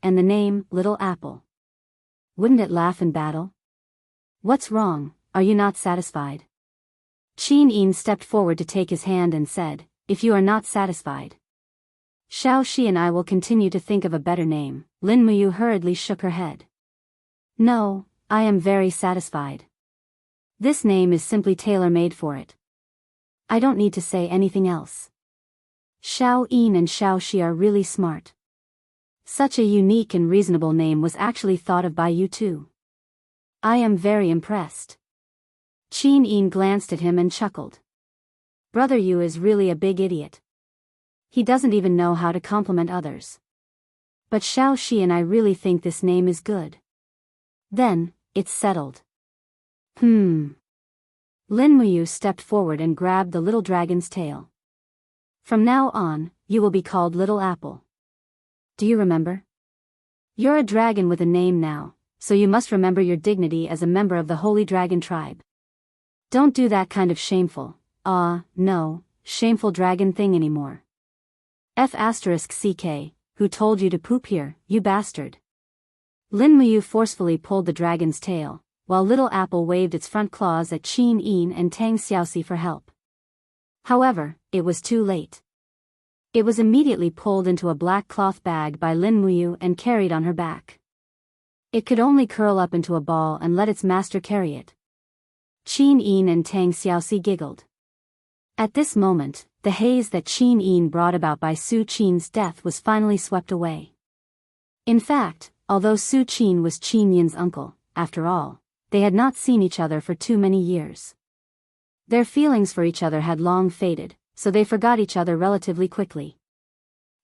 and the name, Little Apple. Wouldn't it laugh in battle? "What's wrong, are you not satisfied?" Qin Yin stepped forward to take his hand and said, "If you are not satisfied, Xiao Shi and I will continue to think of a better name." Lin Muyu hurriedly shook her head. "No, I am very satisfied. This name is simply tailor-made for it. I don't need to say anything else. Xiao Yin and Xiao Shi are really smart. Such a unique and reasonable name was actually thought of by you too. I am very impressed." Qin Yin glanced at him and chuckled. "Brother Yu is really a big idiot. He doesn't even know how to compliment others. But Xiao Shi and I really think this name is good. Then, it's settled. Lin Muyu stepped forward and grabbed the little dragon's tail. From now on, you will be called Little Apple. Do you remember? You're a dragon with a name now, so you must remember your dignity as a member of the Holy Dragon tribe. Don't do that kind of shameful, no, shameful dragon thing anymore. F***ck, who told you to poop here, you bastard? Lin Muyu forcefully pulled the dragon's tail, while Little Apple waved its front claws at Qin Yin and Tang Xiaoxi for help. However, it was too late. It was immediately pulled into a black cloth bag by Lin Muyu and carried on her back. It could only curl up into a ball and let its master carry it. Qin Yin and Tang Xiaoxi giggled. At this moment, the haze that Qin Yin brought about by Su Qin's death was finally swept away. In fact, although Su Qin was Qin Yin's uncle, after all, they had not seen each other for too many years. Their feelings for each other had long faded, so they forgot each other relatively quickly.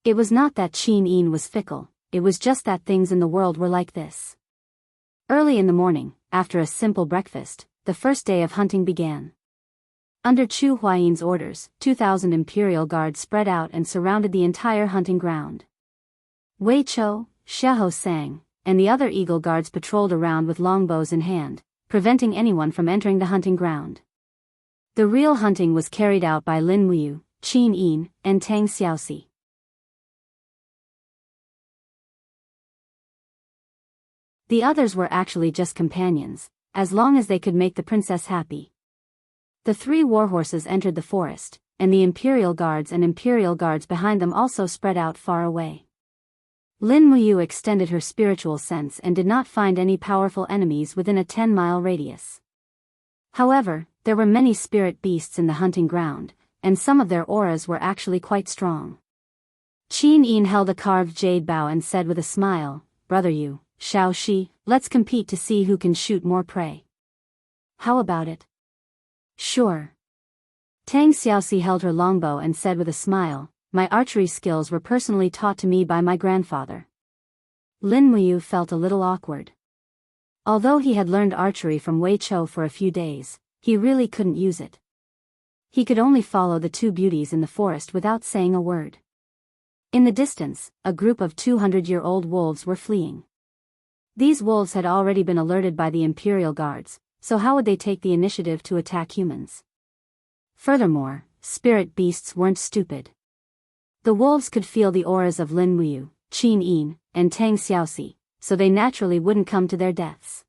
It was not that Qin Yin was fickle, it was just that things in the world were like this. Early in the morning, after a simple breakfast, the first day of hunting began. Under Chu Huayin's orders, 2,000 imperial guards spread out and surrounded the entire hunting ground. Wei Chou, Xiahou Sang, and the other eagle guards patrolled around with longbows in hand, preventing anyone from entering the hunting ground. The real hunting was carried out by Lin Muyu, Qin Yin, and Tang Xiaoxi. The others were actually just companions, as long as they could make the princess happy. The 3 warhorses entered the forest, and the imperial guards behind them also spread out far away. Lin Muyu extended her spiritual sense and did not find any powerful enemies within a 10-mile radius. However, there were many spirit beasts in the hunting ground, and some of their auras were actually quite strong. Qin Yin held a carved jade bow and said with a smile, "Brother Yu, Xiao Shi, let's compete to see who can shoot more prey. How about it?" "Sure." Tang Xiaoxi held her longbow and said with a smile, "My archery skills were personally taught to me by my grandfather." Lin Muyu felt a little awkward. Although he had learned archery from Wei Chou for a few days, he really couldn't use it. He could only follow the 2 beauties in the forest without saying a word. In the distance, a group of 200-year-old wolves were fleeing. These wolves had already been alerted by the Imperial Guards, so how would they take the initiative to attack humans? Furthermore, spirit beasts weren't stupid. The wolves could feel the auras of Lin Muyu, Qin Yin, and Tang Xiaoxi, so they naturally wouldn't come to their deaths.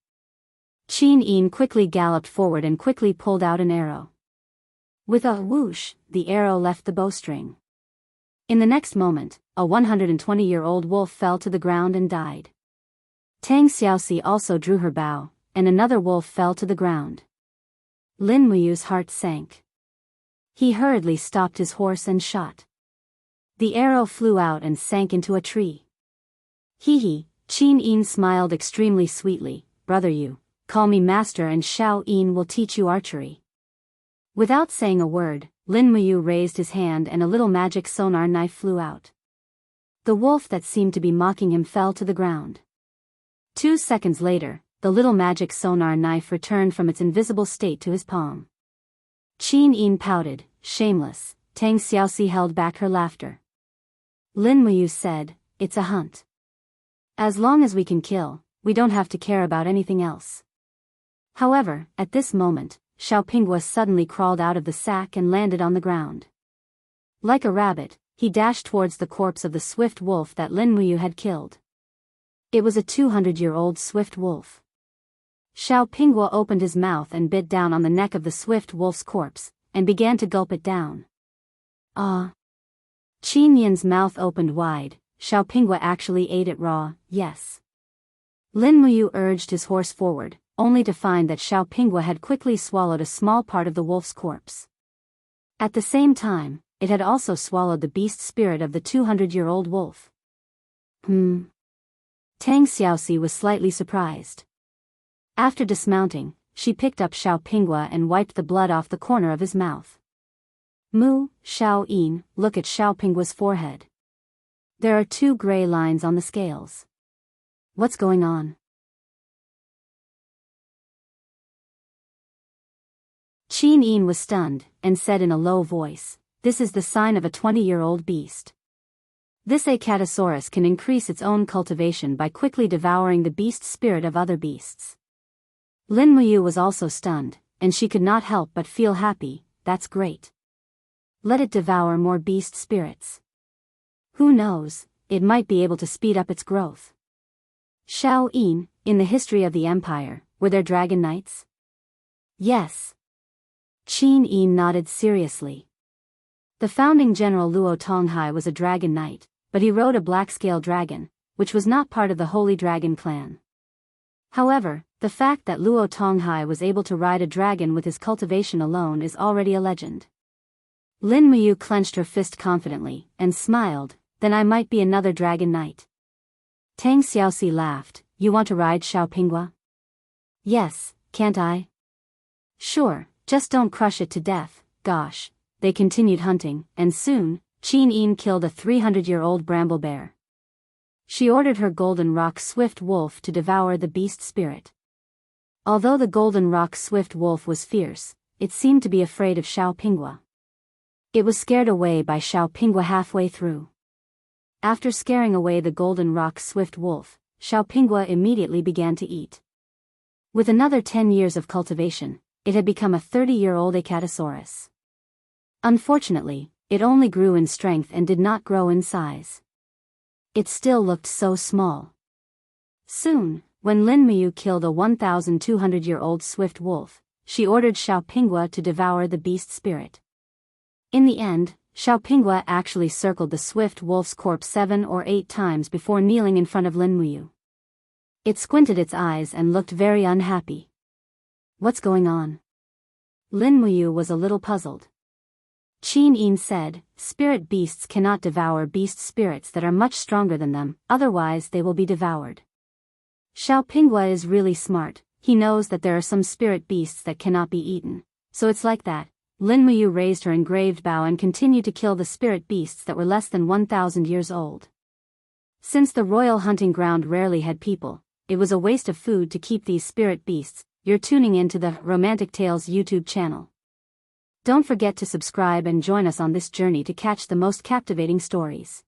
Qin Yin quickly galloped forward and quickly pulled out an arrow. With a whoosh, the arrow left the bowstring. In the next moment, a 120-year-old wolf fell to the ground and died. Tang Xiaoxi also drew her bow, and another wolf fell to the ground. Lin Muyu's heart sank. He hurriedly stopped his horse and shot. The arrow flew out and sank into a tree. Hee, Qin Yin smiled extremely sweetly, "Brother Yu, call me master and Xiao Yin will teach you archery." Without saying a word, Lin Muyu raised his hand and a little magic sonar knife flew out. The wolf that seemed to be mocking him fell to the ground. 2 seconds later, the little magic sonar knife returned from its invisible state to his palm. Qin Yin pouted, shameless. Tang Xiaoxi held back her laughter. Lin Muyu said, "It's a hunt. As long as we can kill, we don't have to care about anything else." However, at this moment, Xiao Pingwa suddenly crawled out of the sack and landed on the ground. Like a rabbit, he dashed towards the corpse of the swift wolf that Lin Muyu had killed. It was a 200-year-old swift wolf. Xiao Pingwa opened his mouth and bit down on the neck of the swift wolf's corpse, and began to gulp it down. Ah! Qin Yin's mouth opened wide. Xiao Pingwa actually ate it raw, yes. Lin Muyu urged his horse forward, only to find that Xiao Pingwa had quickly swallowed a small part of the wolf's corpse. At the same time, it had also swallowed the beast spirit of the 200-year-old wolf. Tang Xiaoxi was slightly surprised. After dismounting, she picked up Xiao Pingwa and wiped the blood off the corner of his mouth. Xiao Yin, look at Xiao Pingwa's forehead. There are 2 gray lines on the scales. What's going on? Qin Yin was stunned, and said in a low voice, "This is the sign of a 20-year-old beast. This Acatosaurus can increase its own cultivation by quickly devouring the beast spirit of other beasts." Lin Muyu was also stunned, and she could not help but feel happy. That's great. Let it devour more beast spirits. Who knows, it might be able to speed up its growth. Xiao Yin, in the history of the empire, were there dragon knights? Yes. Qin Yin nodded seriously. The founding general Luo Tonghai was a dragon knight, but he rode a black-scale dragon, which was not part of the Holy Dragon clan. However, the fact that Luo Tonghai was able to ride a dragon with his cultivation alone is already a legend. Lin Muyu clenched her fist confidently, and smiled. Then I might be another dragon knight. Tang Xiaoxi laughed. You want to ride Xiaopingua? Yes, can't I? Sure, just don't crush it to death. Gosh. They continued hunting, and soon, Qin Yin killed a 300-year-old bramble bear. She ordered her golden rock swift wolf to devour the beast spirit. Although the golden rock swift wolf was fierce, it seemed to be afraid of Xiaopingua. It was scared away by Xiaopingua halfway through. After scaring away the golden rock swift wolf, Xiaopingua immediately began to eat. With another 10 years of cultivation, it had become a 30-year-old Acatosaurus. Unfortunately, it only grew in strength and did not grow in size. It still looked so small. Soon, when Lin Muyu killed a 1,200-year-old swift wolf, she ordered Xiaopingua to devour the beast spirit. In the end, Xiaopingua actually circled the swift wolf's corpse 7 or 8 times before kneeling in front of Lin Muyu. It squinted its eyes and looked very unhappy. What's going on? Lin Muyu was a little puzzled. Qin Yin said, spirit beasts cannot devour beast spirits that are much stronger than them, otherwise they will be devoured. Xiaopingua is really smart, he knows that there are some spirit beasts that cannot be eaten, so it's like that. Lin Muyu raised her engraved bow and continued to kill the spirit beasts that were less than 1,000 years old. Since the royal hunting ground rarely had people, it was a waste of food to keep these spirit beasts. You're tuning in to the Romantic Tales YouTube channel. Don't forget to subscribe and join us on this journey to catch the most captivating stories.